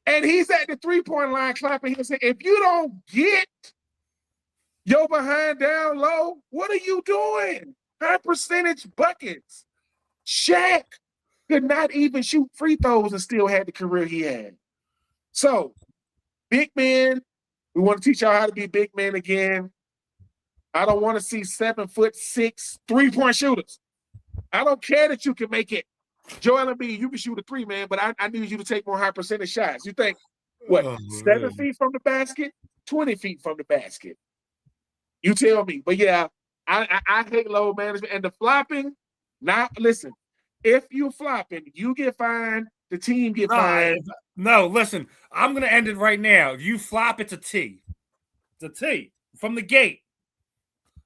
And he's at the three-point line clapping. He'll say, if you don't get your behind down low, what are you doing? High percentage buckets. Shaq could not even shoot free throws and still had the career he had. So, big men, we want to teach y'all how to be big men again. I don't want to see 7'6" three-point shooters. I don't care that you can make it. Joel Embiid, you can shoot a three, man, but I need you to take more high percentage shots. You think, what, 7 feet from the basket, 20 feet from the basket? You tell me. But yeah, I hate load management. And the flopping, listen, if you flopping, you get fined, the team get fined. No, listen, I'm going to end it right now. If you flop, it's a T. It's a T from the gate.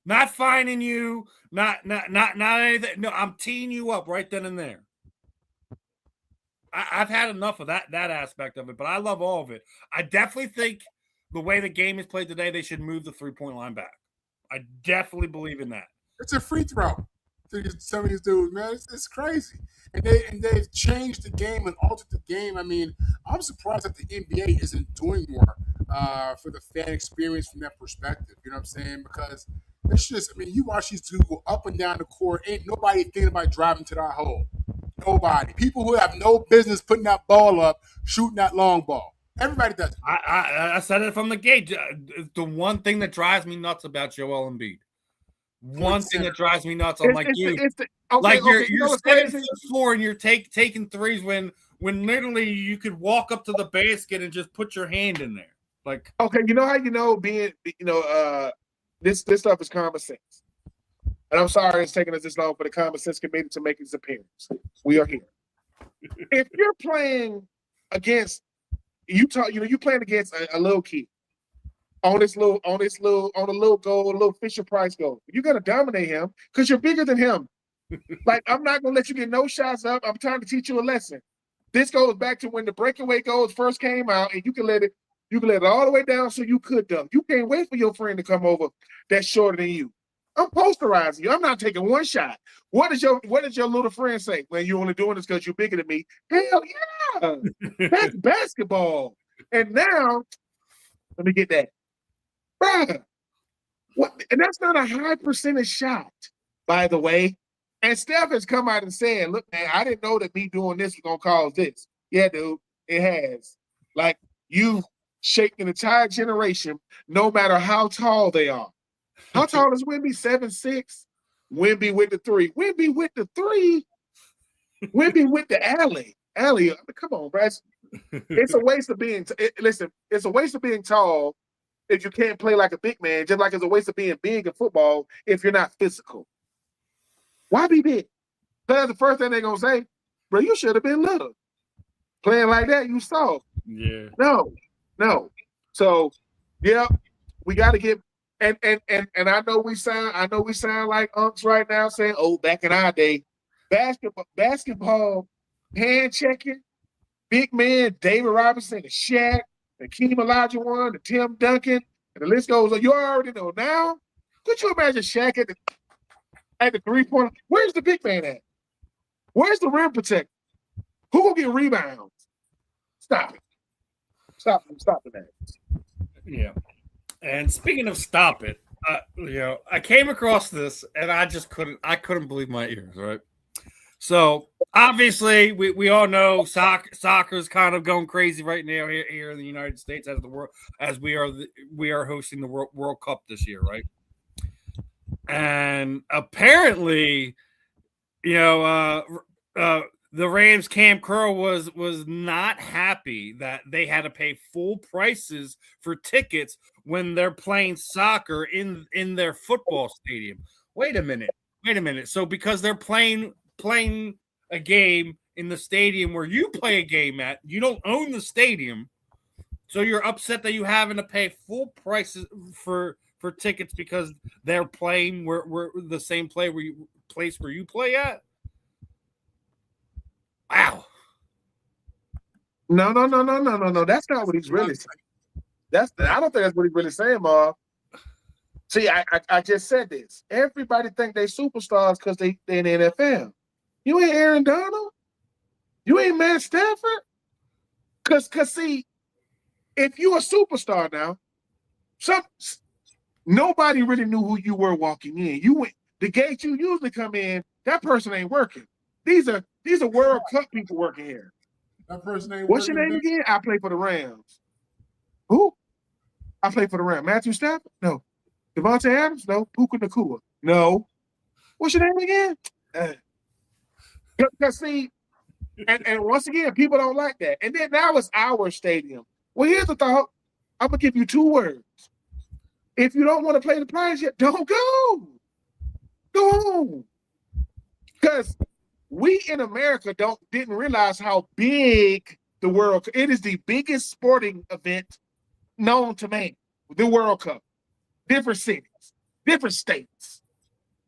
Not fining you, not anything. No, I'm teeing you up right then and there. I've had enough of that aspect of it, but I love all of it. I definitely think the way the game is played today, they should move the three-point line back. I definitely believe in that. It's a free throw to some of these dudes, man. It's crazy. And they've changed the game and altered the game. I mean, I'm surprised that the NBA isn't doing more for the fan experience from that perspective. You know what I'm saying? Because it's just, I mean, you watch these two go up and down the court. Ain't nobody thinking about driving to that hole. Nobody. People who have no business putting that ball up, shooting that long ball. Everybody does it. I said it from the gate. The one thing that drives me nuts about Joel Embiid. One thing that drives me nuts. I'm like, dude, you're 7'4" and you're taking threes when literally you could walk up to the basket and just put your hand in there. Like, okay, you know how this stuff is common sense. And I'm sorry it's taking us this long for the common sense committee to make its appearance. We are here. If you're playing against Utah, you're playing against a little kid on a little goal, a little Fisher Price goal. You're gonna dominate him because you're bigger than him. Like, I'm not gonna let you get no shots up. I'm trying to teach you a lesson. This goes back to when the breakaway goals first came out, and you can let it all the way down so you could dunk. You can't wait for your friend to come over that's shorter than you. I'm posterizing you. I'm not taking one shot. What does your little friend say? Well, you're only doing this because you're bigger than me. Hell yeah. That's basketball. And now, let me get that. Bruh. What? And that's not a high percentage shot, by the way. And Steph has come out and said, look, man, I didn't know that me doing this was going to cause this. Yeah, dude, it has. Like, you shake an entire generation, no matter how tall they are. How tall is Wemby? 7'6". Wemby with the three. Wemby with the three. Wemby with the alley. Alley. I mean, come on, bro. It's a waste of being. Listen, it's a waste of being tall if you can't play like a big man. Just like it's a waste of being big in football if you're not physical. Why be big? Because the first thing they're gonna say, bro, you should have been little. Playing like that, you soft. Yeah. No. So, yeah, we got to get. And I know we sound like unks right now saying, oh, back in our day, basketball hand checking, big man, David Robinson, the Shaq, the Hakeem Olajuwon, the Tim Duncan, and the list goes on. You already know. Now, could you imagine Shaq at the three-point? Where's the big man at? Where's the rim protector? Who gonna get rebounds? Stop it. Stop it. Yeah. And speaking of stop it, I came across this and I couldn't believe my ears, right? So obviously we all know soccer is kind of going crazy right now here in the United States as we are hosting the World Cup this year, right? And apparently, the Rams camp Curl was not happy that they had to pay full prices for tickets when they're playing soccer in their football stadium. Wait a minute. So because they're playing a game in the stadium where you play a game at, you don't own the stadium. So you're upset that you having to pay full prices for tickets because they're playing where the same place where you play at? Wow. No. That's not what he's really saying. I don't think that's what he's really saying, Marv. See, I just said this. Everybody think they superstars because they in the NFL. You ain't Aaron Donald. You ain't Matt Stafford. Cause see, if you a superstar now, nobody really knew who you were walking in. You went the gate you usually come in. That person ain't working. These are World Cup people working here. That person ain't What's working. your name again? I play for the Rams. Who? I play for the Rams. Matthew Stafford? No. Devontae Adams? No. Puka Nacua? No. What's your name again? Because see, and once again, people don't like that. And then now it's our stadium. Well, here's the thought. I'm gonna give you 2 words. If you don't want to play the prize yet, don't go. Go home. Because we in America didn't realize how big the World Cup. It is the biggest sporting event known to man. The World Cup. Different cities, different states.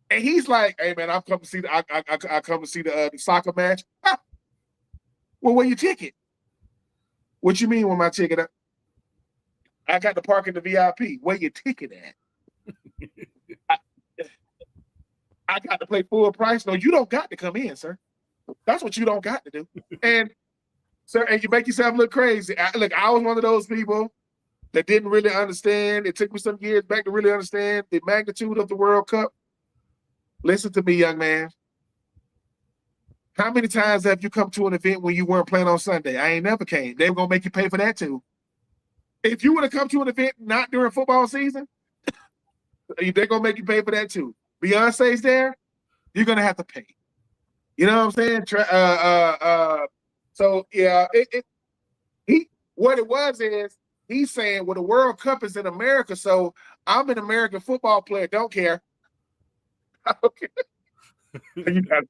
And he's like, "Hey man, I come to see the soccer match." Ah. Well, where your ticket? What you mean with my ticket? I got to park in the VIP. Where your ticket at? I got to play full price. No, you don't got to come in, sir. That's what you don't got to do. And sir, and you make yourself look crazy. I was one of those people that didn't really understand. It took me some years back to really understand the magnitude of the World Cup. Listen to me, young man. How many times have you come to an event when you weren't playing on Sunday? I ain't never came. They were going to make you pay for that too. If you would have come to an event not during football season, they're going to make you pay for that too. Beyonce's there, you're going to have to pay. You know what I'm saying? So, yeah, what it was is he's saying, well, the World Cup is in America, so I'm an American football player. Don't care. Okay. You got it.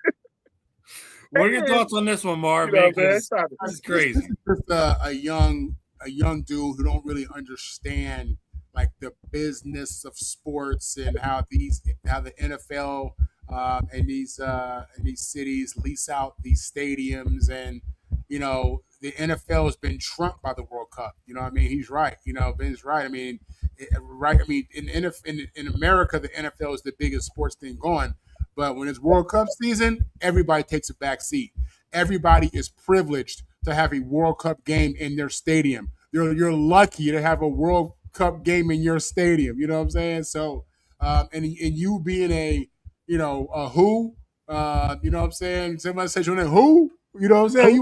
What are your thoughts on this one, Marvin? This is crazy. This is a young dude who don't really understand like the business of sports and how the NFL and these cities lease out these stadiums, and the NFL has been trumped by the World Cup. You know what I mean? He's right. Ben's right. I mean, in America, the NFL is the biggest sports thing going. But when it's World Cup season, everybody takes a back seat. Everybody is privileged to have a World Cup game in their stadium. You're lucky to have a World Cup game in your stadium. You know what I'm saying? So, and you being a who, you know what I'm saying? Somebody says your name, who? You know what I'm saying?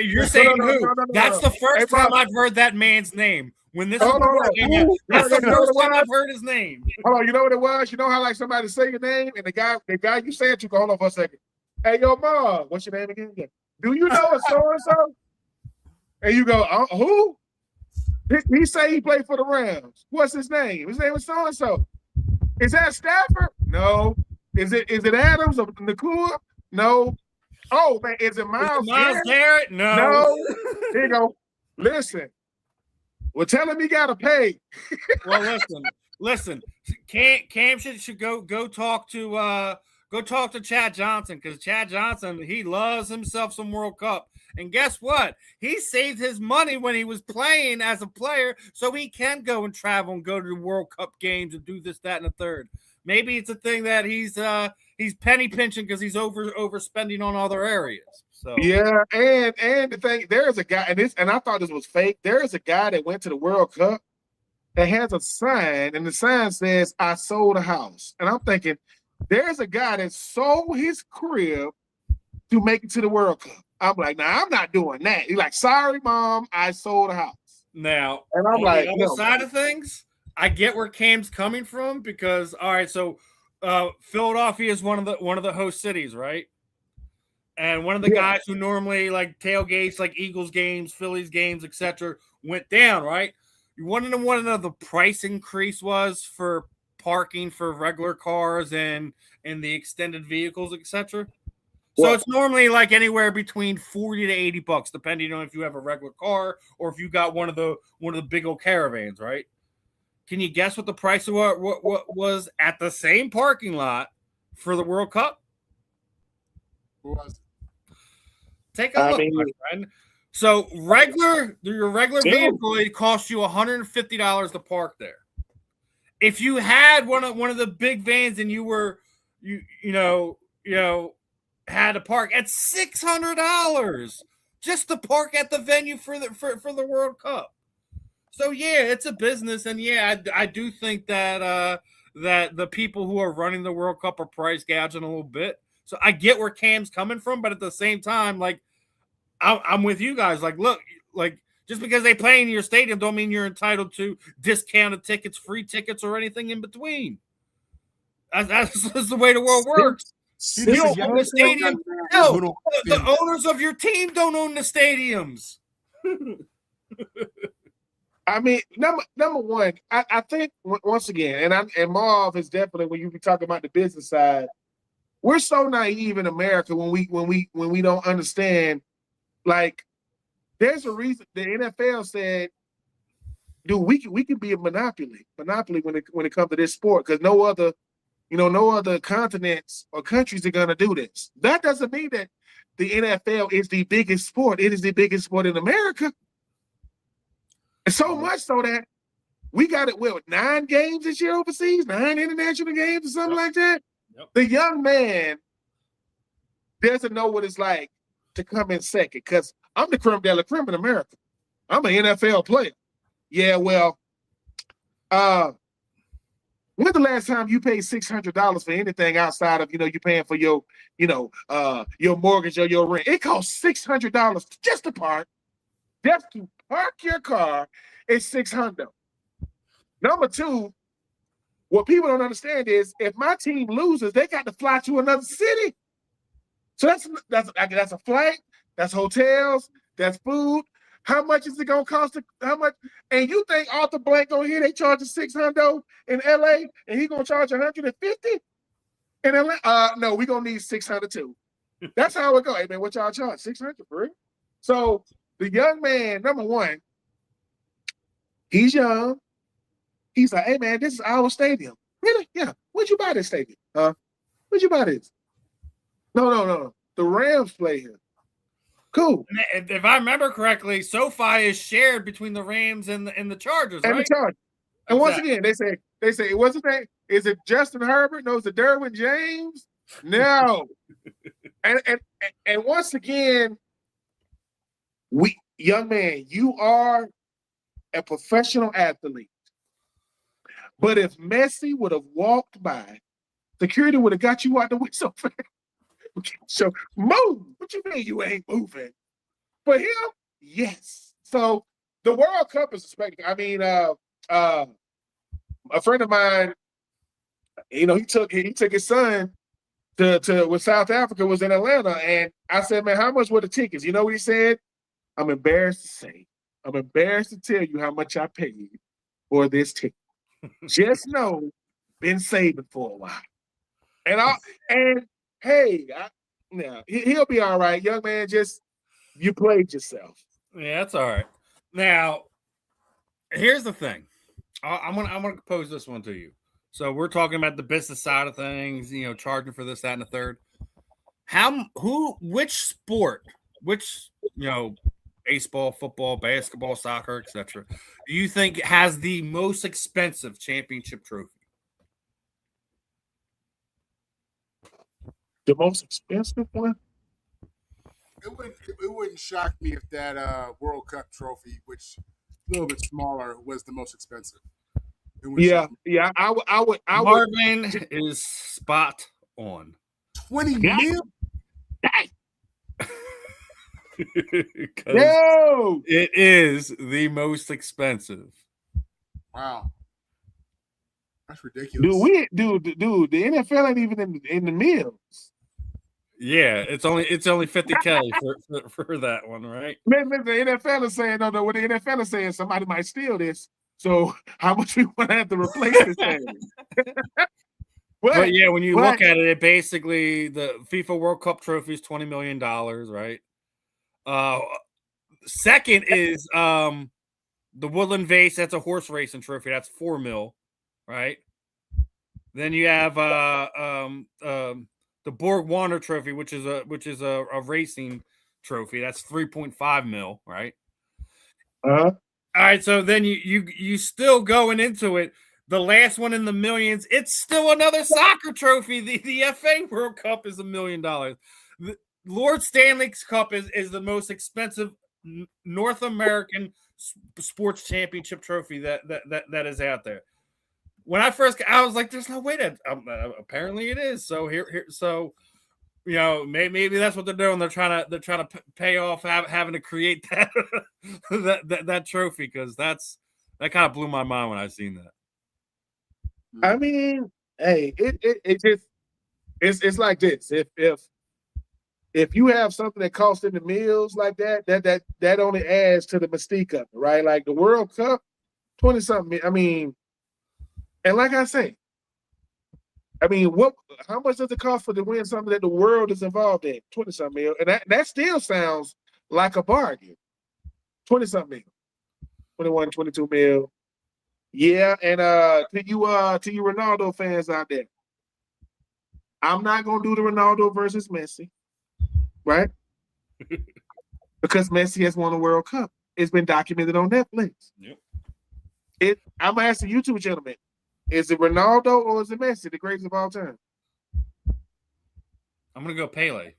You're saying who? That's the first time I've heard that man's name. When this is that's the first time I've heard his name. Hold on, you know what it was? You know how like somebody say your name and the guy you say it to, hold on for a second. Hey, yo, Mom, what's your name again? Do you know a so-and-so? And you go, who? He say he played for the Rams. What's his name? His name is so-and-so. Is that Stafford? No. Is it Adams or Nacua? No. Oh, man, is it Miles Garrett? No. Here you go. Listen. Well, tell him he got to pay. Well, listen. Cam should go talk to Chad Johnson, because Chad Johnson, he loves himself some World Cup. And guess what? He saved his money when he was playing as a player, so he can go and travel and go to the World Cup games and do this, that, and the third. Maybe it's a thing that he's penny pinching because he's overspending on other areas. So yeah, and the thing, there is a guy, and I thought this was fake. There is a guy that went to the World Cup that has a sign, and the sign says, "I sold a house." And I'm thinking, there's a guy that sold his crib to make it to the World Cup. I'm like, nah, I'm not doing that. He's like, sorry, Mom, I sold a house. Now, and I'm on like, the other side of things, I get where Cam's coming from, because all right, so Philadelphia is one of the host cities, right? And one of the guys who normally like tailgates like Eagles games, Phillies games, etc., went down, right? You want to know what the price increase was for parking for regular cars and the extended vehicles, etc.? So it's normally like anywhere between $40 to $80, depending on if you have a regular car or if you got one of the big old caravans, right? Can you guess what the price of what was at the same parking lot for the World Cup? What was it? Take a look, my friend. So your regular vehicle, it costs you $150 to park there. If you had one of the big vans and you had to park at $600 just to park at the venue for the World Cup. So yeah, it's a business, and yeah, I do think that that the people who are running the World Cup are price gouging a little bit. So I get where Cam's coming from, but at the same time, like I'm with you guys. Like, look, like just because they play in your stadium don't mean you're entitled to discounted tickets, free tickets, or anything in between. That's the way the world works. You don't own the stadium. No, the owners of your team don't own the stadiums. I mean, number one, I think once again, and Marv is definitely when you be talking about the business side, we're so naive in America when we don't understand. Like, there's a reason the NFL said, dude, we can be a monopoly when it comes to this sport, because no other continents or countries are gonna do this. That doesn't mean that the NFL is the biggest sport. It is the biggest sport in America. And so much so that we got it 9 games this year overseas, 9 international games or something like that. Yep. The young man doesn't know what it's like to come in second, because I'm the creme de la creme in America. I'm an NFL player. Yeah, well, when's the last time you paid $600 for anything outside of, you paying for your mortgage or your rent? It costs $600 just to park. Just to park your car is $600. Number two, what people don't understand is if my team loses, they got to fly to another city. So that's a flight, that's hotels, that's food. How much is it gonna cost? How much? And you think Arthur Blank on here they charge $600 in LA, and he gonna charge $150 in LA? No, we gonna need $600 too. That's how it go. Hey man, what y'all charge? $600 for it? So the young man, number one, he's young. He's like, hey man, this is our stadium. Really? Yeah. Where'd you buy this stadium? Where'd you buy this? No. The Rams play here. Cool. If I remember correctly, SoFi is shared between the Rams and the Chargers, and right? The Chargers. And once again, they say, what's his name? Is it Justin Herbert? No, is it Derwin James? No. and once again, young man, you are a professional athlete. But if Messi would have walked by, security would have got you out the way so fast. So move. What you mean you ain't moving? For him, yes. So the World Cup is a spectacle. I mean, a friend of mine, he took his son to when South Africa was in Atlanta, and I said, man, how much were the tickets? You know what he said? I'm embarrassed to say. I'm embarrassed to tell you how much I paid for this ticket. Just know, been saving for a while. And hey, he'll be all right, young man. Just you played yourself. Yeah, that's all right. Now, here's the thing. I'm gonna pose this one to you. So we're talking about the business side of things, charging for this, that, and the third. Which sport, baseball, football, basketball, soccer, etc., do you think has the most expensive championship trophy? The most expensive one? It wouldn't shock me if that World Cup trophy, which is a little bit smaller, was the most expensive. Yeah. I would. Marvin is spot on. 20 mil? No, it is the most expensive. Wow, that's ridiculous. Dude, the NFL ain't even in the mills. Yeah, it's only $50K for that one, right? Man, the NFL is saying no. What the NFL is saying, somebody might steal this. So how much we want to have to replace this thing? But yeah, when you look at it, it basically the FIFA World Cup trophy is $20 million, right? Second is the Woodland Vase. That's a horse racing trophy. That's $4 million, right? Then you have the Borg Wander trophy, which is a racing trophy. That's 3.5 mil, right? Uh-huh. All right, so then you still going into it. The last one in the millions, it's still another soccer trophy. The FA World Cup is $1 million. The Lord Stanley's Cup is the most expensive North American sports championship trophy that is out there. When I first, I was like, "There's no way that." Apparently, it is. So so maybe that's what they're doing. They're trying to pay off having to create that that trophy, because that kind of blew my mind when I seen that. I mean, hey, it's like this. If you have something that costs in the mills like that only adds to the mystique of it, right? Like the World Cup, 20-something. I mean, and like I say, I mean, how much does it cost to win something that the world is involved in? 20-something mil. And that still sounds like a bargain. 20-something mil. 21, 22 mil. Yeah, and to you Ronaldo fans out there, I'm not gonna do the Ronaldo versus Messi, right? Because Messi has won a World Cup. It's been documented on Netflix. Yep. I'm gonna ask the YouTube gentleman, is it Ronaldo or is it Messi, the greatest of all time? I'm gonna go Pele.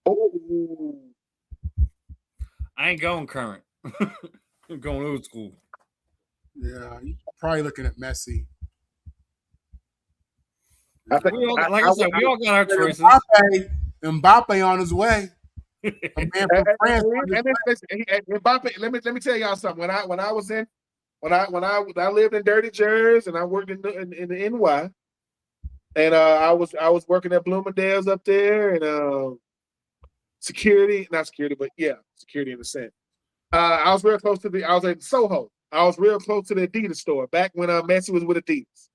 Oh, I ain't going current. I'm going old school. Yeah, you're probably looking at Messi. I think, we all got our choices. Mbappe on his way. A man from France. Mbappe, let me tell y'all something. When I lived in Dirty Jersey and I worked in the NY, and I was working at Bloomingdale's up there, and security in a sense. I was real close I was at Soho. I was real close to the Adidas store back when Messi was with Adidas.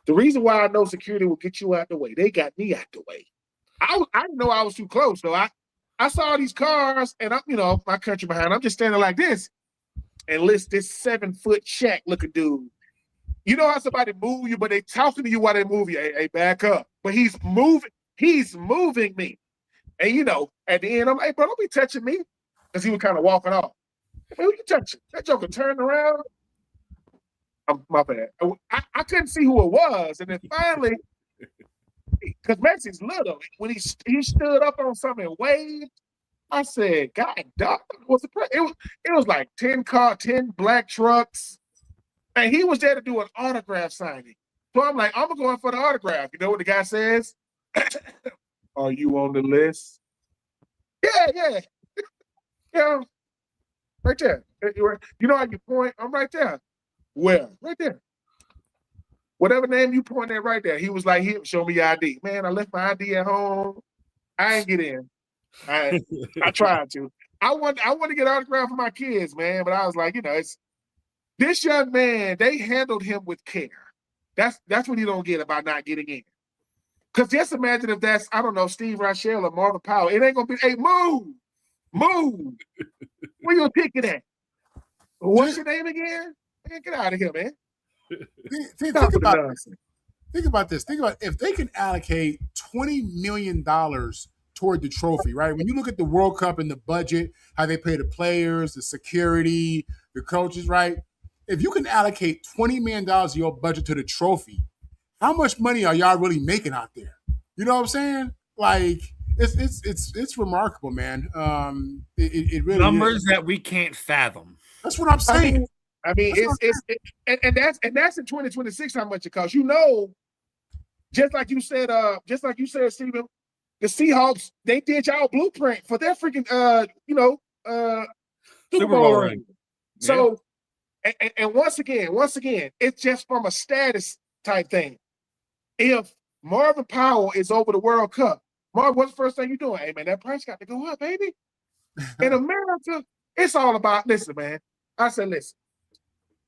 The reason why I know security will get you out the way, they got me out the way. I didn't know I was too close, though. I saw these cars, and my country behind. I'm just standing like this, and this 7-foot shack looking dude. You know how somebody move you, but they talking to you while they move you. Hey, back up. But he's moving me. And at the end, I'm like, hey, bro, don't be touching me. Because he was kind of walking off. Hey, who you touching? That joker turned around. My bad. I couldn't see who it was. And then finally, because Messi's little, when he stood up on something and waved, I said, God, dog, it was like 10 black trucks. And he was there to do an autograph signing. So I'm like, I'm going for the autograph. You know what the guy says? Are you on the list? Yeah. Yeah. Right there. You know how you point? I'm right there. Where? Right there. Whatever name you point at right there. He was like, show me your ID. Man, I left my ID at home. I ain't get in. I tried to. I want to get autograph for my kids, man. But I was like, it's this young man, they handled him with care. That's what you don't get about not getting in. Because just imagine if that's, I don't know, Steven Rychel or Marvin Powell. It ain't going to be, hey, move. Where your ticket at? What's your name again? Man, get out of here, man. Think about this. Think about if they can allocate $20 million toward the trophy, right? When you look at the World Cup and the budget, how they pay the players, the security, the coaches, right? If you can allocate $20 million of your budget to the trophy, how much money are y'all really making out there? You know what I'm saying? Like, it's remarkable, man. It really numbers is. that we can't fathom. That's what I'm saying. I mean, that's in 2026 how much it costs. Just like you said, Steven, the Seahawks, they did y'all blueprint for their freaking Super Bowl ring. So, and once again, it's just from a status type thing. If Marvin Powell is over the World Cup, Marvin, what's the first thing you're doing? Hey, man, that price got to go up, baby. In America, it's all about, listen, man. I said, listen,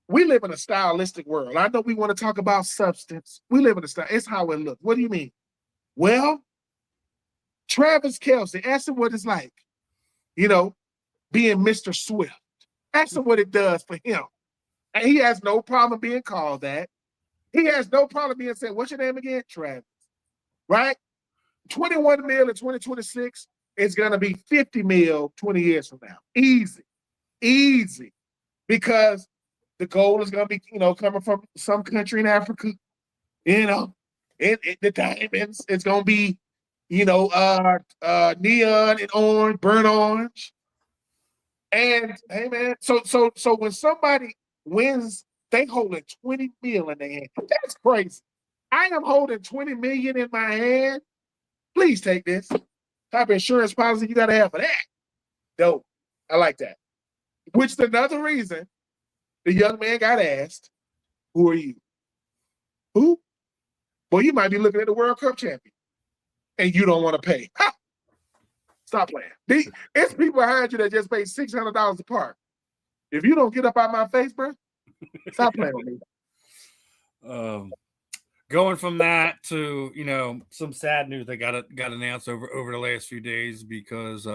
we live in a stylistic world. I know we want to talk about substance. We live in a style. It's how it looks. What do you mean? Well, Travis Kelce, ask him what it's like, being Mr. Swift. Ask him what it does for him. And he has no problem being called that. He has no problem being said, what's your name again? Travis. Right? 21 mil in 2026. it's gonna be 50 mil 20 years from now. Easy. Because the gold is gonna be, coming from some country in Africa, the diamonds, it's gonna be, neon and orange, burnt orange. And hey man, so when somebody wins, they holding 20 mil in their hand. That's crazy. I am holding 20 million in my hand. Please take this. Type of insurance policy you gotta have for that. Dope. I like that. Which is another reason the young man got asked, "Who are you?" Who? Well, you might be looking at the World Cup champion, and you don't want to pay. Ha! Stop playing. It's people behind you that just paid $600 a part. If you don't get up out my face, bro, stop playing with me. Going from that to some sad news that got announced over the last few days because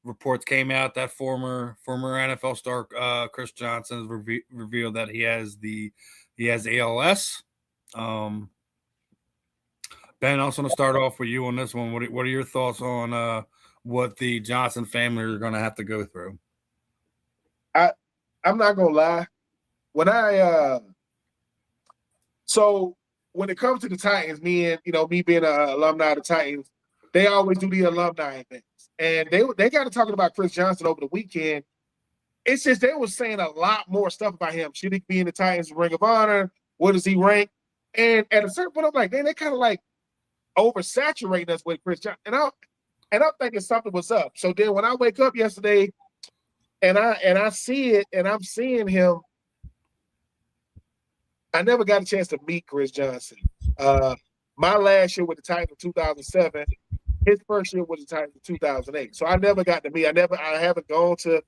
reports came out that former NFL star Chris Johnson has revealed that he has ALS. Ben, I also want to start off with you on this one. What are your thoughts on what the Johnson family are going to have to go through? I'm not gonna lie. When it comes to the Titans, me being an alumni of the Titans, they always do the alumni events, and they got to talking about Chris Johnson over the weekend. It's just they were saying a lot more stuff about him. Should he be in the Titans Ring of Honor? What does he rank? And at a certain point, I'm like, man, they kind of like oversaturating us with Chris Johnson, and I'm thinking something was up. So then when I wake up yesterday, and I see it, and I'm seeing him. I never got a chance to meet Chris Johnson. My last year with the Titans in 2007, his first year with the Titans in 2008. So I never got to meet. I haven't gone to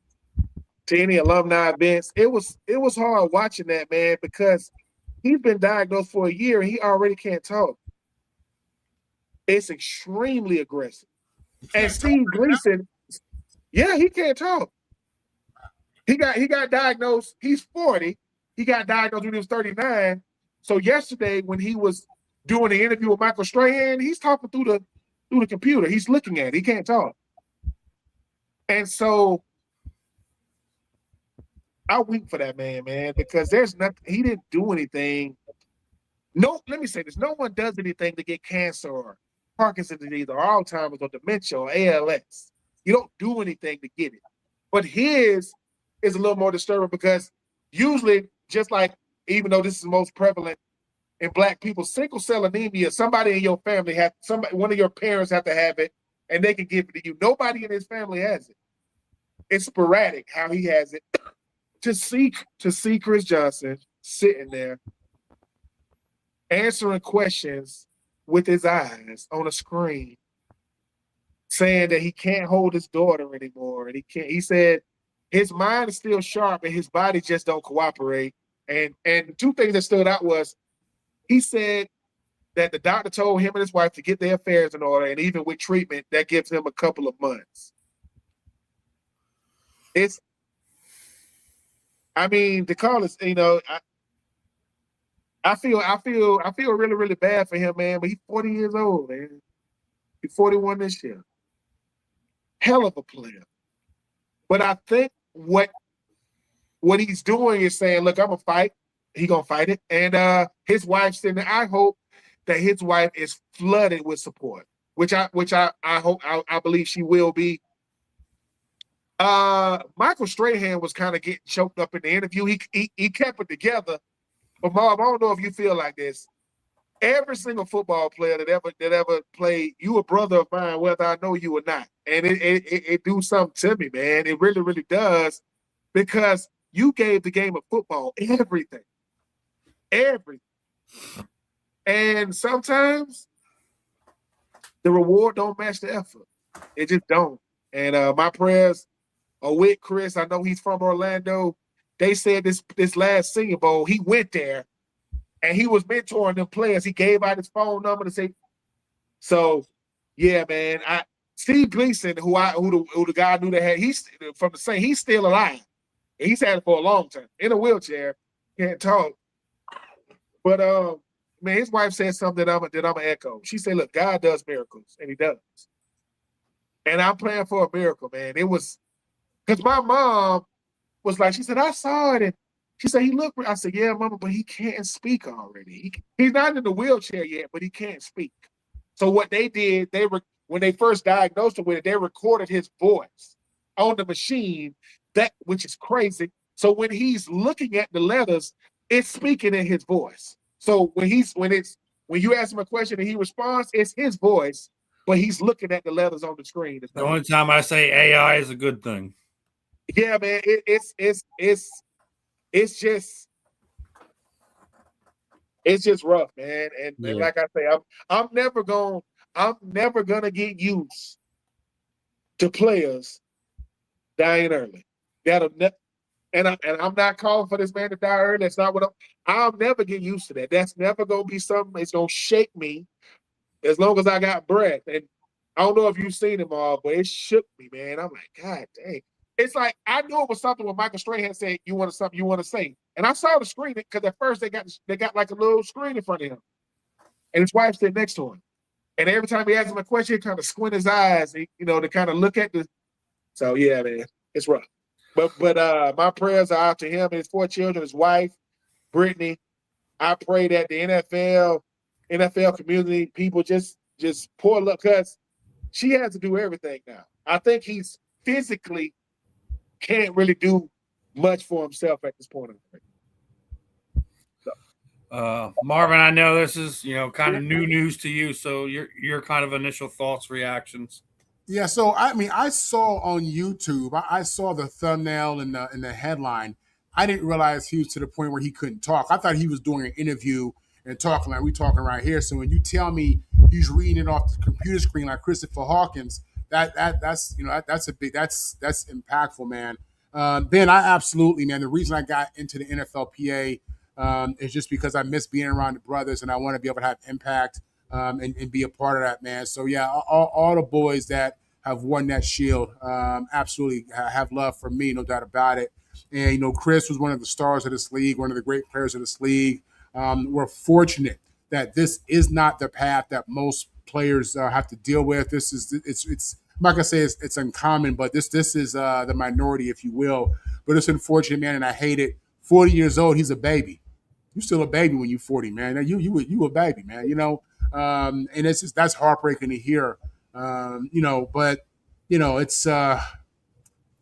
any alumni events. It was hard watching that, man, because he's been diagnosed for a year and he already can't talk. It's extremely aggressive. And Steve Gleason, yeah, he can't talk. He got diagnosed. He's 40. He got diagnosed when he was 39. So yesterday, when he was doing the interview with Michael Strahan, he's talking through the computer. He's looking at it. He can't talk. And so I weep for that man, because there's nothing. He didn't do anything. No, let me say this. No one does anything to get cancer or Parkinson's disease or Alzheimer's or dementia or ALS. You don't do anything to get it. But his is a little more disturbing because usually, just like, even though this is most prevalent in Black people, sickle cell anemia, somebody in your family one of your parents have to have it, and they can give it to you. Nobody in his family has it. It's sporadic how he has it. To see Chris Johnson sitting there answering questions with his eyes on a screen, saying that he can't hold his daughter anymore, and he said his mind is still sharp and his body just don't cooperate. And the two things that stood out was he said that the doctor told him and his wife to get their affairs in order, and even with treatment, that gives him a couple of months. The call is, I feel really, really bad for him, man. But he's 40 years old, man. He's 41 this year. Hell of a player. But I think what he's doing is saying, look, I'm gonna fight. He gonna fight it. And his wife's sitting there. I hope that his wife is flooded with support, which I hope, I believe she will be. Michael Strahan was kind of getting choked up in the interview. He kept it together. But Marv, I don't know if you feel like this. Every single football player that ever played, you a brother of mine, whether I know you or not. And it do something to me, man. It really, really does. Because you gave the game of football everything. Everything. And sometimes the reward don't match the effort. It just don't. And my prayers are with Chris. I know he's from Orlando. They said this last Senior Bowl, he went there and he was mentoring them players. He gave out his phone number to say. So, yeah, man. Steve Gleason, who the guy knew that had, he's from the same. He's still alive. He's had it for a long time in a wheelchair, can't talk. But man, his wife said something that I'm gonna echo. She said, "Look, God does miracles, and He does." And I'm praying for a miracle, man. It was because my mom was like, she said, I saw it. And she said, he looked. I said, yeah, mama, but he can't speak already. He's not in the wheelchair yet, but he can't speak. So what they did, when they first diagnosed him with it, they recorded his voice on the machine, which is crazy. So when he's looking at the letters, it's speaking in his voice. So when you ask him a question and he responds, it's his voice, but he's looking at the letters on the screen. The only time I say AI is a good thing. Yeah, man, it's just rough, man. And like I say, I'm never gonna get used to players dying early. And I'm not calling for this man to die early. That's not what I'll never get used to that. That's never gonna be something that's gonna shake me as long as I got breath. And I don't know if you've seen him all, but it shook me, man. I'm like, God dang. It's like I knew it was something when Michael Strahan said, "You want something you want to say," and I saw the screen because at first they got like a little screen in front of him, and his wife stood next to him, and every time he asked him a question, he kind of squint his eyes, to kind of look at the. So yeah, man, it's rough. But my prayers are out to him and his 4 children, his wife, Brittany. I pray that the NFL community, people just pour love because she has to do everything now. I think he's physically can't really do much for himself at this point. Marvin, I know this is kind of new news to you, so your kind of initial thoughts, reactions. Yeah, so I saw on YouTube, I saw the thumbnail and the headline. I didn't realize he was to the point where he couldn't talk. I thought he was doing an interview and talking like we talking right here. So when you tell me he's reading it off the computer screen like Christopher Hawkins, that's impactful, man. Ben, I absolutely, man. The reason I got into the NFLPA is just because I miss being around the brothers and I want to be able to have impact. And be a part of that, man. So, yeah, all the boys that have won that shield absolutely have love for me, no doubt about it. And, Chris was one of the stars of this league, one of the great players of this league. We're fortunate that this is not the path that most players have to deal with. It's I'm not going to say it's uncommon, but this is the minority, if you will. But it's unfortunate, man, and I hate it. 40 years old, he's a baby. You're still a baby when you're 40, man. You a baby, man, and it's just, that's heartbreaking to hear, but it's man,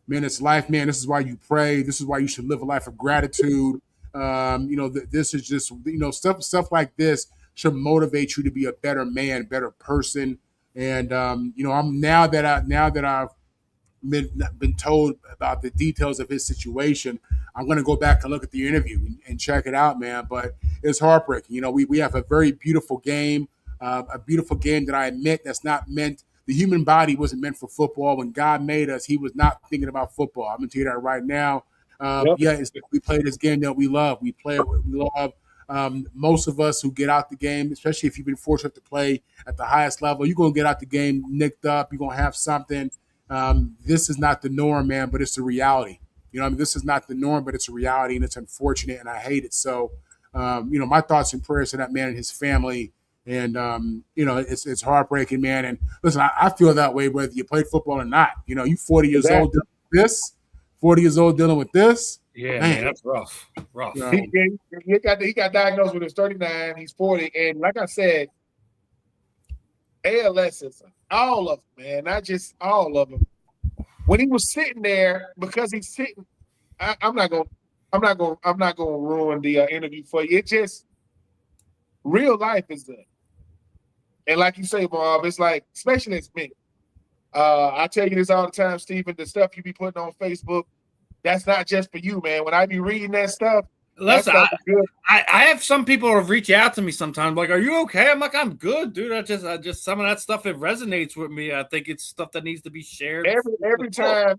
it's life, man. This is why you pray. This is why you should live a life of gratitude. This is just, stuff like this should motivate you to be a better man, better person. And I'm now that I've been told about the details of his situation, I'm going to go back and look at the interview and check it out, man. But it's heartbreaking. We have a very beautiful game, a beautiful game that I admit that's not meant. The human body wasn't meant for football. When God made us, he was not thinking about football. I'm going to tell you that right now. We play this game that we love. We play it we love. Most of us who get out the game, especially if you've been fortunate to play at the highest level, you're going to get out the game nicked up. You're going to have something. This is not the norm, man, but it's the reality. This is not the norm, but it's a reality, and it's unfortunate, and I hate it. So, my thoughts and prayers to that man and his family. And, it's heartbreaking, man. And listen, I feel that way whether you played football or not. You 40 years old dealing with this, 40 years old dealing with this. Yeah, man, that's rough. He got diagnosed when he was 39. He's 40. And like I said, ALS is all of them, man, not just all of them. When he was sitting there, because he's sitting, I'm not gonna ruin the interview for you. It just real life is good, and like you say, Bob, it's like, especially as me. I tell you this all the time, Steven. The stuff you be putting on Facebook, that's not just for you, man. When I be reading that stuff. Listen, I have some people who have reached out to me sometimes, like, "Are you okay?" I'm like, "I'm good, dude. I just some of that stuff, it resonates with me. I think it's stuff that needs to be shared." Every time,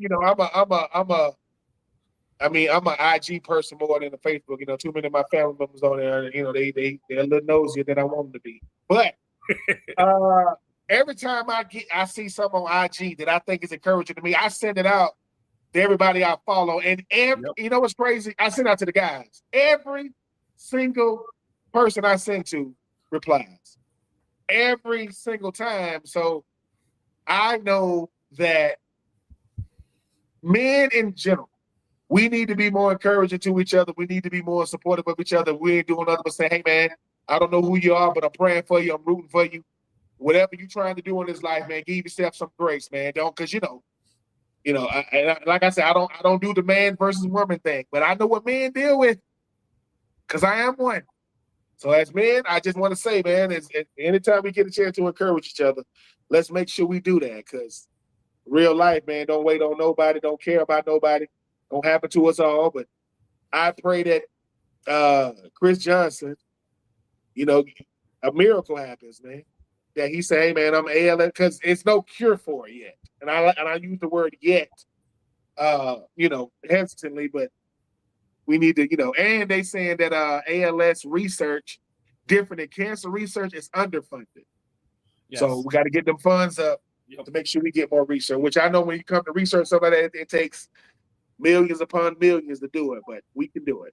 I'm an IG person more than a Facebook. Too many of my family members on there, they're a little nosier than I want them to be. But every time I see something on IG that I think is encouraging to me, I send it out to everybody I follow. And you know what's crazy? I send out to the guys. Every single person I send to replies. Every single time. So I know that men in general, we need to be more encouraging to each other. We need to be more supportive of each other. We ain't doing nothing but say, hey, man, I don't know who you are, but I'm praying for you. I'm rooting for you. Whatever you're trying to do in this life, man, give yourself some grace, man. Don't, because like I said, I don't do the man versus woman thing, but I know what men deal with because I am one. So as men, I just want to say, man, anytime we get a chance to encourage each other, let's make sure we do that, because real life, man, don't wait on nobody, don't care about nobody. Don't happen to us all, but I pray that Chris Johnson, a miracle happens, man. That he say, hey, man, I'm ALS, because it's no cure for it yet. And I use the word yet, hesitantly, but we need to, and they saying that ALS research, different than cancer research, is underfunded. Yes. So we got to get them funds up to make sure we get more research, which I know when you come to research something like that, it takes millions upon millions to do it, but we can do it.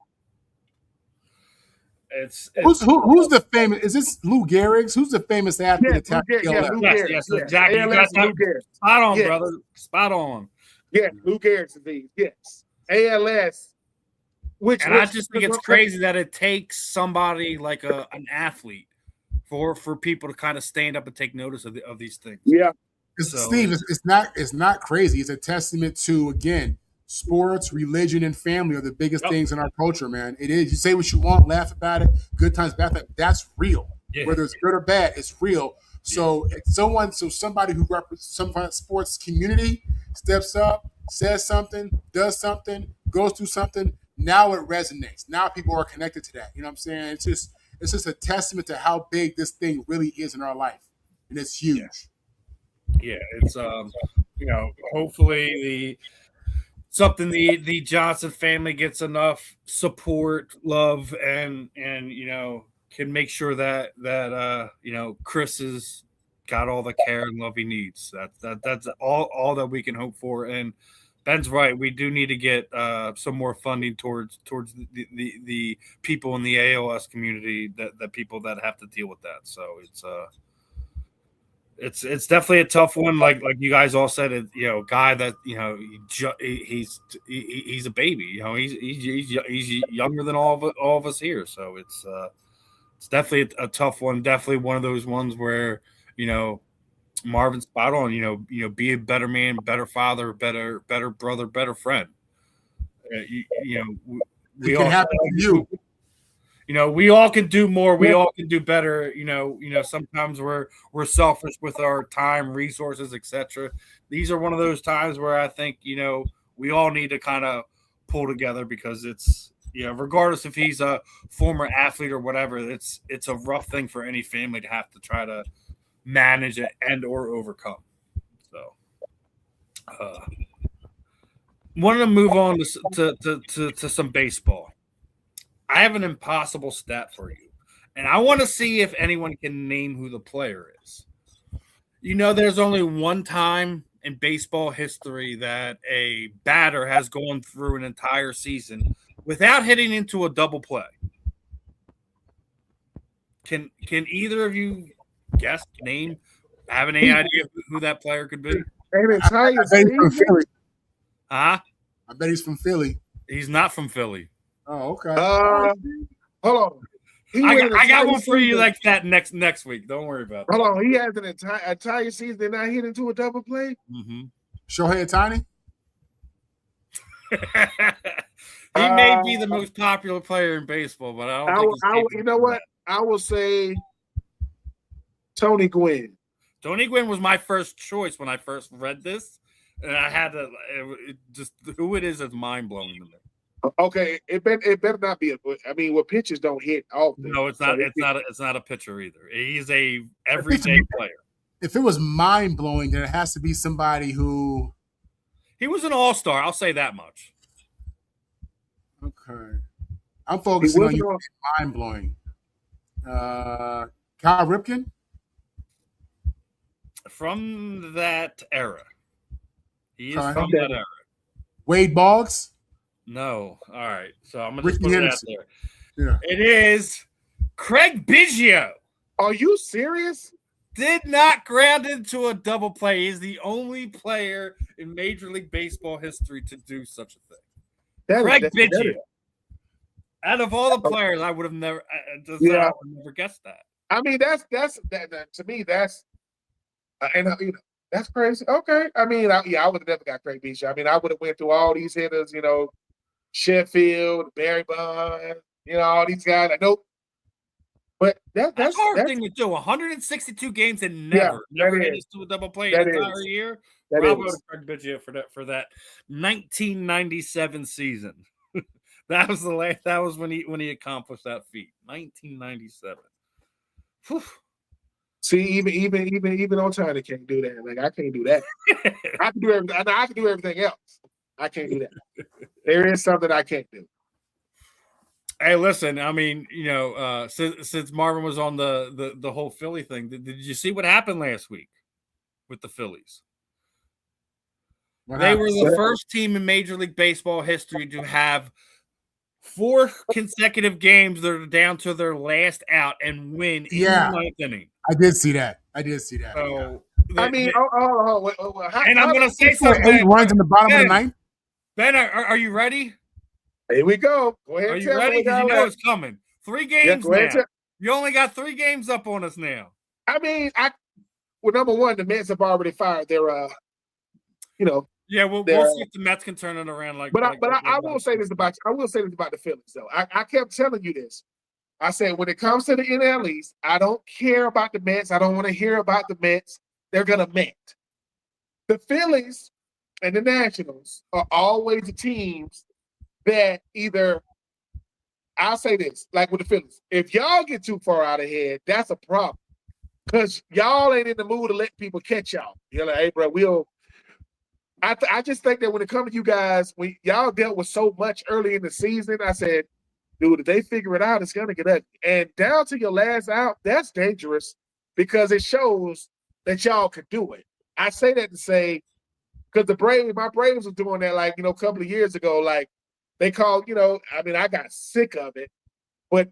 Who's the famous? Is this Lou Gehrig's? Who's the famous athlete? Lou Gehrig. Yes, Jackie, you got that spot on, brother. Spot on. Yeah, Lou Gehrig's disease. Yes, ALS. I just think it's crazy that it takes somebody like an athlete for people to kind of stand up and take notice of these things. Yeah, Steve, it's not crazy. It's a testament to, again, sports, religion, and family are the biggest things in our culture, man. It is. You say what you want, laugh about it, good times, bad times. That's real. Yeah. Whether it's good or bad, it's real. So somebody who represents some kind of sports community steps up, says something, does something, goes through something. Now it resonates. Now people are connected to that. You know what I'm saying? It's just a testament to how big this thing really is in our life, and it's huge. Yeah, it's hopefully the Johnson family gets enough support, love, and can make sure that Chris has got all the care and love he needs. That's all that we can hope for. And Ben's right. We do need to get some more funding towards the people in the ALS community, that people that have to deal with that. So it's definitely a tough one. Like you guys all said, guy that he's a baby. He's younger than all of us here. So it's definitely a tough one. Definitely one of those ones where Marvin's spot on. Be a better man, better father, better brother, better friend. We all happen to you. We all can do more. We all can do better. Sometimes we're selfish with our time, resources, etc. These are one of those times where I think we all need to kind of pull together, because it's regardless if he's a former athlete or whatever, it's a rough thing for any family to have to try to manage it and or overcome. So wanted to move on to some baseball. I have an impossible stat for you, and I want to see if anyone can name who the player is. There's only one time in baseball history that a batter has gone through an entire season without hitting into a double play. Can either of you guess, name, have any idea who that player could be? I bet he's from Philly. Huh? I bet he's from Philly. He's not from Philly. Oh, okay. Hold on. I got one for you like that next week. Don't worry about it. Hold on. He has an entire season and not hit into a double play? Mm-hmm. Shohei Ohtani? He may be the most popular player in baseball, but I don't think you know what? I will say Tony Gwynn. Tony Gwynn was my first choice when I first read this, and I had to just who it is mind-blowing to me. Okay, it better not be what pitchers don't hit often. No, it's not. So it's not a pitcher either. He's a everyday player. If it was mind blowing, then it has to be somebody who. He was an all-star. I'll say that much. Okay, I'm focusing on you. Mind blowing. Kyle Ripken. From that era. He is from that era. Wade Boggs. No. All right. So I'm going to put it out there. Yeah. It is Craig Biggio. Are you serious? did not ground into a double play. He's the only player in Major League Baseball history to do such a thing. Craig Biggio. Out of all the players, I would have never, never guessed that. I mean, that's to me, that's that's crazy. Okay, I mean, I would have never got Craig Biggio. I mean, I would have went through all these hitters, Sheffield, Barry Bonds, all these guys. Like, nope. But that's a hard thing to do. 162 games and never hit us to a double play an entire year. Bravo to Craig Biggio for that 1997 season. That was that was when he accomplished that feat. 1997. Whew. See, even on China can't do that. Like, I can't do that. I can do everything. I can do everything else. I can't do that. There is something I can't do. Hey, listen. I mean, since Marvin was on the whole Philly thing, did you see what happened last week with the Phillies? They were the first team in Major League Baseball history to have 4 consecutive games that are down to their last out and win in the 9th inning. I did see that. So, I mean, and I'm going to say something. 8 runs in the bottom of the 9th. Ben, are you ready? Here we go. Go ahead. Are you ready? Because you know it's coming. 3 games now. You only got 3 games up on us now. I mean, number one, the Mets have already fired their, Yeah, we'll see if the Mets can turn it around. But I will say this about the Phillies, though. I kept telling you this. I said, when it comes to the NL East, I don't care about the Mets. I don't want to hear about the Mets. They're gonna Met. The Phillies and the Nationals are always the teams that either, I'll say this, like with the Phillies, if y'all get too far out ahead, that's a problem. Because y'all ain't in the mood to let people catch y'all. You're like, hey, bro, I just think that when it comes to you guys, when y'all dealt with so much early in the season, I said, dude, if they figure it out, it's going to get ugly. And down to your last out, that's dangerous because it shows that y'all could do it. I say that to say, because my Braves was doing that, like, a couple of years ago, like, they called, I got sick of it. But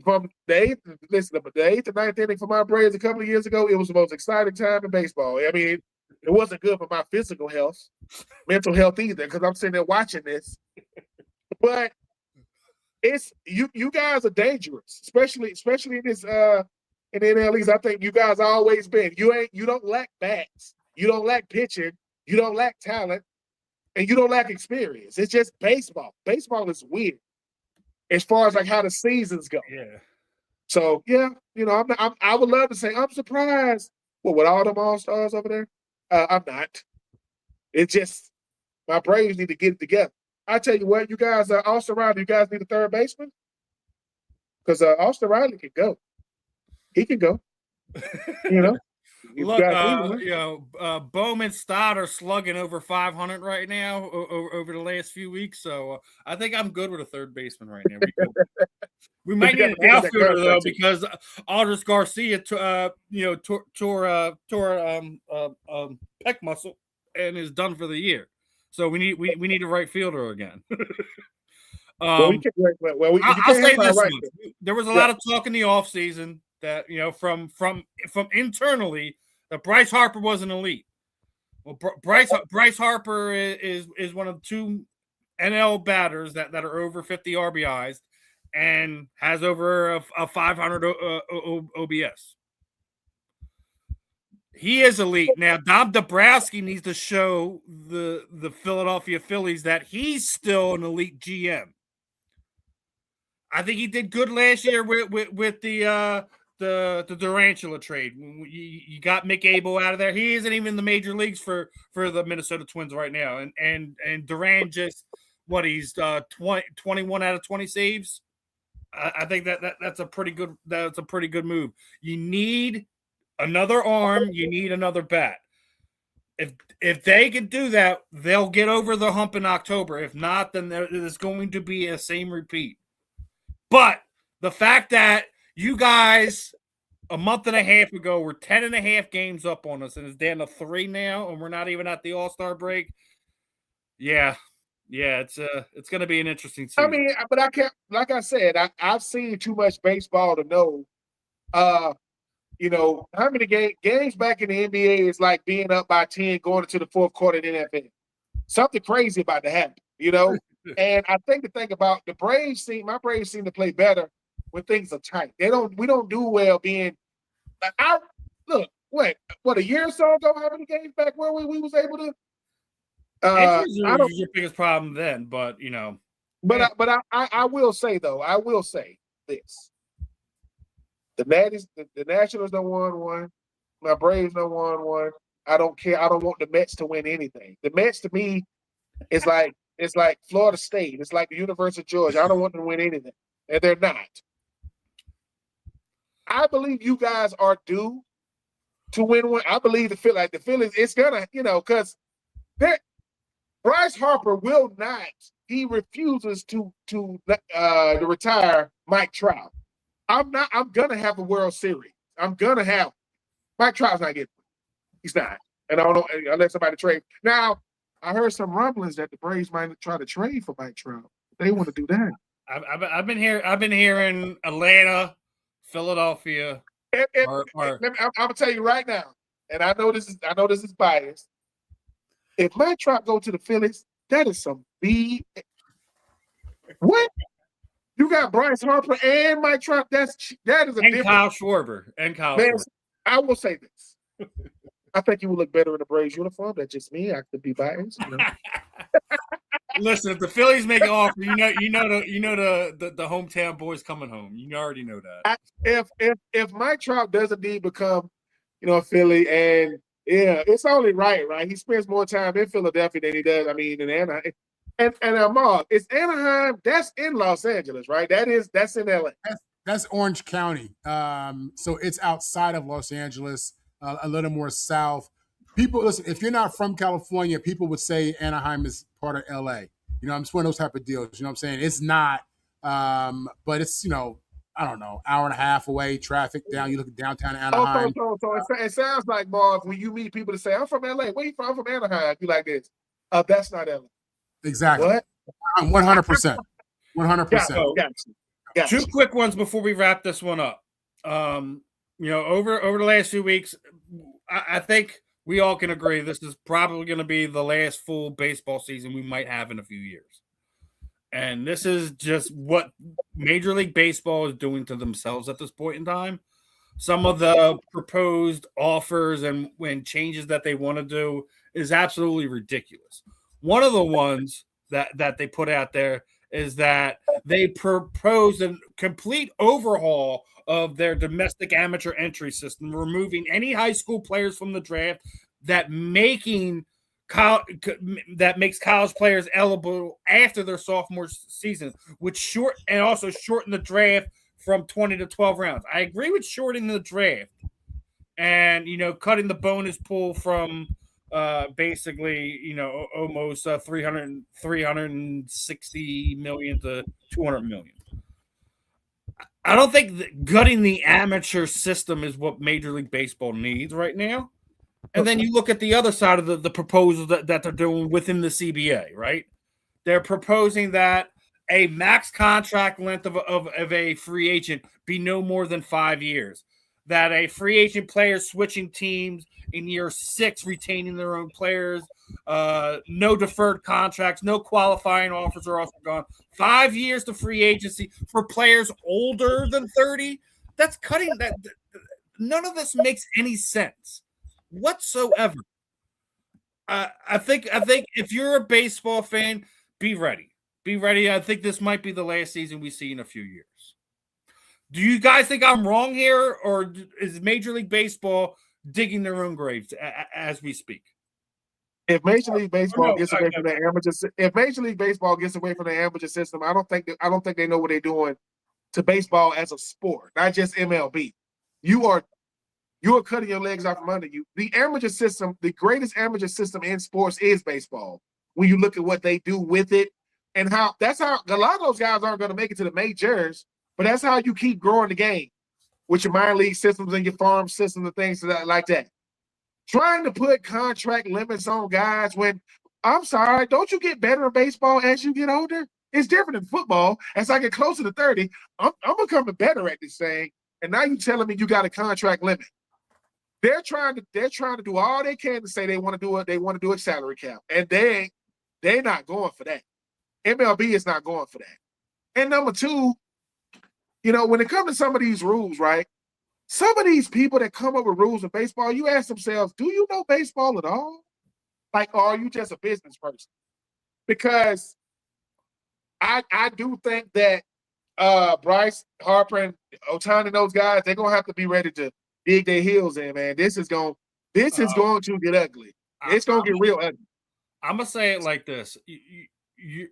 from the 8th to 9th inning for my Braves a couple of years ago, it was the most exciting time in baseball. I mean, it wasn't good for my physical health, mental health either, because I'm sitting there watching this. But it's you guys are dangerous, especially in this in the NL East. I think you guys always been. You don't lack bats, you don't lack pitching, you don't lack talent, and you don't lack experience. It's just baseball. Baseball is weird as far as like how the seasons go. Yeah. So yeah, I would love to say I'm surprised. Well, with all them all-stars over there, I'm not. It's just my Braves need to get it together. I tell you what, you guys, Austin Riley, you guys need a third baseman? Because Austin Riley can go. He can go. Look, Bowman Stott are slugging over 500 right now over the last few weeks. So I think I'm good with a third baseman right now. We might need an outfielder though, because Aldris Garcia, tore pec muscle and is done for the year. So we need a right fielder again. I'll say this: there was a lot of talk in the offseason that from internally that Bryce Harper was an elite. Well, Bryce Harper is one of 2 NL batters that are over 50 RBIs and has over a 500 OBS. He is elite. Now, Dom Dombrowski needs to show the Philadelphia Phillies that he's still an elite GM. I think he did good last year with the Durantula trade. You got Mick Abel out of there. He isn't even in the major leagues for the Minnesota Twins right now. And Durant just he's 21 out of 20 saves. I think that's a pretty good move. You need another arm, you need another bat. If they can do that, they'll get over the hump in October. If not, then there's going to be a same repeat. But the fact that you guys a month and a half ago were 10.5 games up on us and it's down to 3 now, and we're not even at the All-Star break. Yeah, it's going to be an interesting season. I mean, but I can't. Like I said, I've seen too much baseball to know. how many games back in the NBA is like being up by 10 going into the fourth quarter in the NFL. Something crazy about to happen, And I think the thing about the Braves my Braves seem to play better when things are tight. We don't do well being like what a year or so ago, how many games back where we was able to injuries were your biggest problem then, but I will say this. The Nationals don't won one. My Braves don't won one. I don't care. I don't want the Mets to win anything. The Mets to me is like Florida State. It's like the University of Georgia. I don't want them to win anything, and they're not. I believe you guys are due to win one. I believe the Phillies. It's gonna, because Bryce Harper will not. He refuses to retire Mike Trout. I'm gonna have a World Series. I'm gonna have Mike Trout's not getting it. He's not. And I don't know unless somebody trade. Now, I heard some rumblings that the Braves might try to trade for Mike Trout. They want to do that. I've been hearing Atlanta, Philadelphia. I'm gonna tell you right now, and I know this is biased. If Mike Trout go to the Phillies, that is some B. What? You got Bryce Harper and Mike Trout. That is a different. Kyle Schwarber. Schwarber. I will say this. I think you will look better in a Braves uniform. That's just me. I could be biased. Listen, if the Phillies make an offer, you know the hometown boys coming home. You already know that. If Mike Trout does indeed become, a Philly, and it's only right. He spends more time in Philadelphia than he does. In Anaheim. And Marv, it's Anaheim. That's in Los Angeles, right? That's in LA. That's Orange County. So it's outside of Los Angeles, a little more south. People, listen, if you're not from California, people would say Anaheim is part of LA. It's one of those type of deals. You know what I'm saying? It's not, but it's, I don't know, hour and a half away, traffic down. You look at downtown Anaheim. So it sounds like, Marv, when you meet people that say, I'm from LA, where you from? I'm from Anaheim. You like this. That's not LA. Exactly. What? 100%. 100%. Gotcha. Two quick ones before we wrap this one up. Over the last few weeks, I think we all can agree this is probably going to be the last full baseball season we might have in a few years. And this is just what Major League Baseball is doing to themselves at this point in time. Some of the proposed offers and changes that they want to do is absolutely ridiculous. One of the ones that they put out there is that they propose a complete overhaul of their domestic amateur entry system, removing any high school players from the draft that makes college players eligible after their sophomore season, which shorten the draft from 20 to 12 rounds. I agree with shortening the draft and, cutting the bonus pool from basically, almost 360 million to 200 million. I don't think gutting the amateur system is what Major League Baseball needs right now. And then you look at the other side of the proposals that they're doing within the CBA, right? They're proposing that a max contract length of a free agent be no more than 5 years. That a free agent player switching teams in year 6, retaining their own players, no deferred contracts, no qualifying offers are also gone. 5 years to free agency for players older than 30. That's cutting that. None of this makes any sense whatsoever. I think if you're a baseball fan, be ready. Be ready. I think this might be the last season we see in a few years. Do you guys think I'm wrong here, or is Major League Baseball digging their own graves as we speak? If Major League Baseball gets away from the amateur system, I don't think they know what they're doing to baseball as a sport, not just MLB. You are cutting your legs out from under you. The amateur system, the greatest amateur system in sports is baseball. When you look at what they do with it, and that's how a lot of those guys aren't going to make it to the majors, but that's how you keep growing the game with your minor league systems and your farm systems and things like that. Trying to put contract limits on guys when, I'm sorry, don't you get better in baseball as you get older? It's different in football. As I get closer to 30, I'm becoming better at this thing. and now you telling me you got a contract limit. They're trying to do all they can to say they want to do it. They want to do a salary cap, and they're not going for that. MLB is not going for that. And number two, when it comes to some of these rules, right? Some of these people that come up with rules in baseball, you ask themselves, do you know baseball at all? Like, or are you just a business person? Because I do think that Bryce, Harper, and Ohtani, those guys, they're gonna have to be ready to dig their heels in, man. This is going to get ugly. It's gonna get real ugly. I'm gonna say it like this: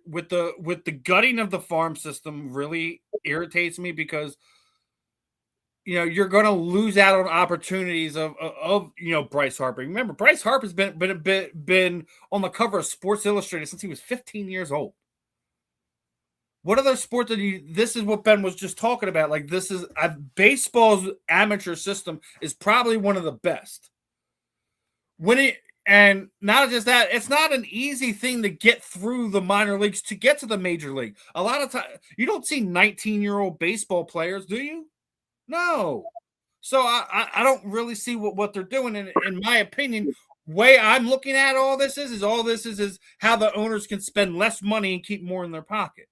with the gutting of the farm system really irritates me because you're going to lose out on opportunities of Bryce Harper. Remember, Bryce Harper's been on the cover of Sports Illustrated since he was 15 years old. What other sport this is what Ben was just talking about. Like, this is baseball's amateur system is probably one of the best. And not just that, it's not an easy thing to get through the minor leagues to get to the major league. A lot of times, you don't see 19-year-old baseball players, do you? No. So I don't really see what they're doing. And in my opinion, way I'm looking at all this is how the owners can spend less money and keep more in their pocket.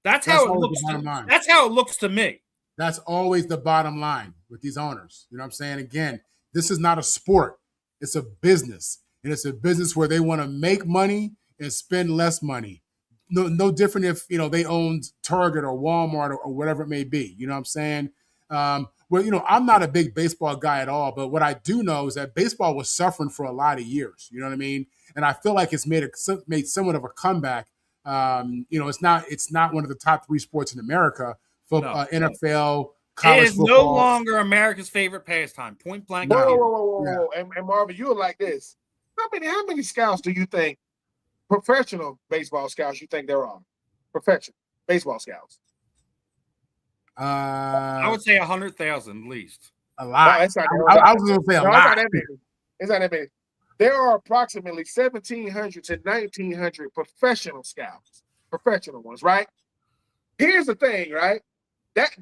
That's how it looks. That's how it looks to me. That's always the bottom line with these owners. You know what I'm saying? Again, this is not a sport. It's a business. And it's a business where they want to make money and spend less money. No different if, they owned Target or Walmart or whatever it may be. You know what I'm saying? I'm not a big baseball guy at all, but what I do know is that baseball was suffering for a lot of years. You know what I mean? And I feel like it's made somewhat of a comeback. It's not one of the top 3 sports in America for NFL, college football. It is no longer America's favorite pastime. Point blank. Whoa. And Marvin, you're like this. How many scouts do you think, professional baseball scouts, you think there are? Professional baseball scouts. I would say 100,000 at least. A lot. I was going to say a lot. It's not that many. There are approximately 1,700 to 1,900 professional scouts, professional ones, right? Here's the thing, right? That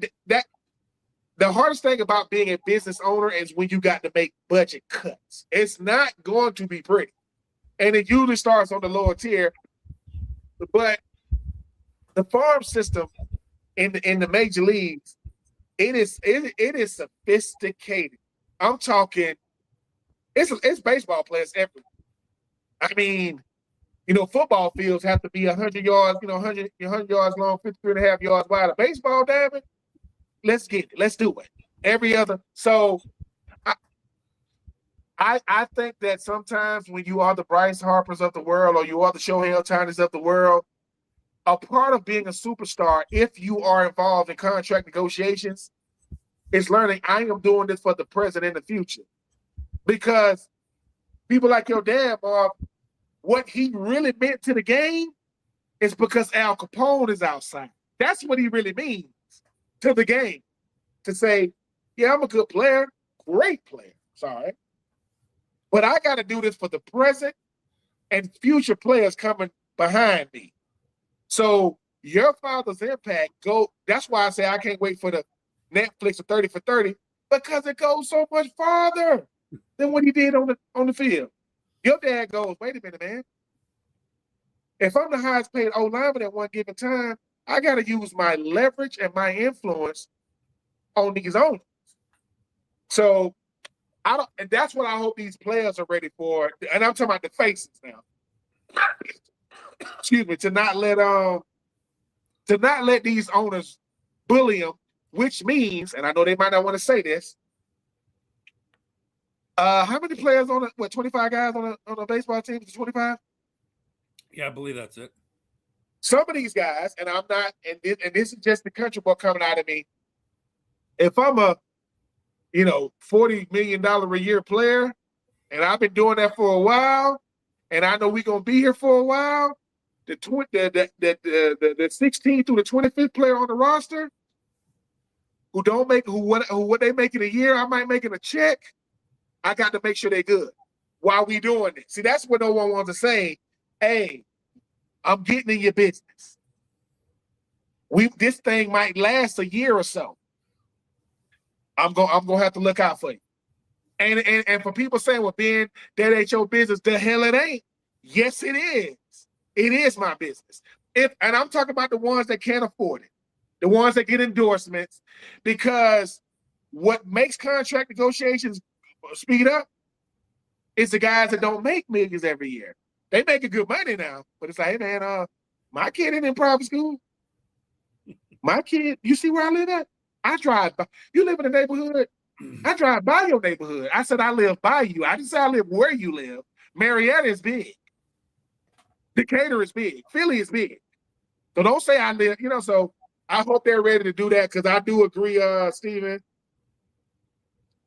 the hardest thing about being a business owner is when you got to make budget cuts. It's not going to be pretty, and it usually starts on the lower tier. But the farm system in the major leagues, it is sophisticated. I'm talking, it's baseball players everywhere. I mean, football fields have to be 100 yards, 100 yards long, 53.5 yards wide. A baseball diamond, let's get it. Let's do it. Every other. So I think that sometimes when you are the Bryce Harpers of the world or you are the Shohei Ohtanis of the world, a part of being a superstar, if you are involved in contract negotiations, is learning I am doing this for the present and the future. Because people like your dad, Bob, what he really meant to the game is because Al Capone is outside. That's what he really means to the game. To say, yeah, I'm a good player, great player, sorry. But I got to do this for the present and future players coming behind me. So your father's impact that's why I say I can't wait for the Netflix of 30 for 30, because it goes so much farther than what he did on the field. Your dad goes, wait a minute, man. If I'm the highest paid O-lineman at one given time, I got to use my leverage and my influence on these owners. So and that's what I hope these players are ready for. And I'm talking about the faces now. Excuse me, to not let these owners bully them, which means, and I know they might not want to say this, how many players 25 guys on a baseball team? Is it 25? Yeah, I believe that's it. Some of these guys, and I'm not, and this is just the country boy coming out of me. If I'm a, $40 million a year player, and I've been doing that for a while, and I know we're gonna be here for a while, the 16th through the 25th player on the roster, what they make in a year, I might make in a check. I got to make sure they're good while we doing it. See, that's what no one wants to say. Hey, I'm getting in your business. This thing might last a year or so. I'm gonna have to look out for you. And for people saying, well, Ben, that ain't your business, the hell it ain't. Yes, it is. It is my business. And I'm talking about the ones that can't afford it, the ones that get endorsements, because what makes contract negotiations speed up is the guys that don't make millions every year. They making good money now, but it's like, hey man, my kid ain't in private school. My kid, you see where I live at? I drive by. You live in a neighborhood. I drive by your neighborhood. I said I live by you. I didn't say I live where you live. Marietta is big. Decatur is big. Philly is big. So don't say I live, so I hope they're ready to do that, because I do agree, Steven.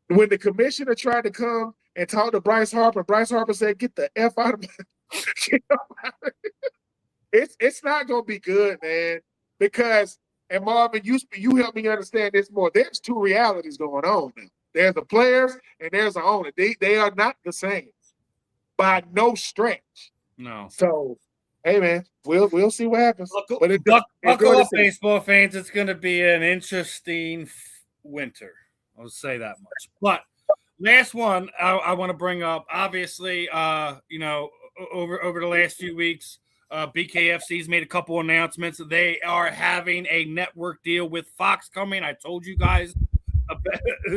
When the commissioner tried to come and talk to Bryce Harper said, get the F out of my it's not gonna be good, man. Because, and Marvin, you help me understand this more. There's two realities going on now. There's the players and there's the owner. They are not the same by no stretch. No. So, hey man, we'll see what happens. Buckle up, baseball fans. It's going to be an interesting winter. I'll say that much. But last one I want to bring up. Obviously, over the last few weeks, BKFC's made a couple announcements. They are having a network deal with Fox coming. I told you guys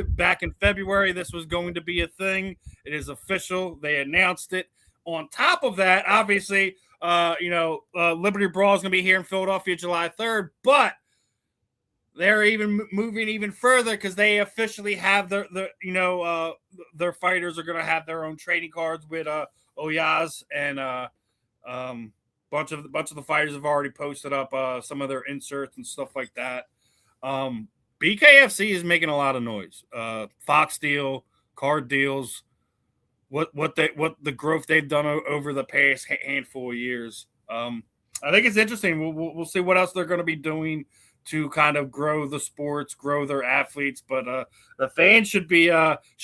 back in February this was going to be a thing. It is official. They announced it. On top of that, obviously, Liberty Brawl is going to be here in Philadelphia July 3rd, but they're even moving even further because they officially have their fighters are going to have their own trading cards with Oyaz, and bunch of the fighters have already posted up some of their inserts and stuff like that. BKFC is making a lot of noise. Fox deal, card deals, what the growth they've done over the past handful of years. I think it's interesting. We'll see what else they're going to be doing to kind of grow the sports, grow their athletes. But the fans should be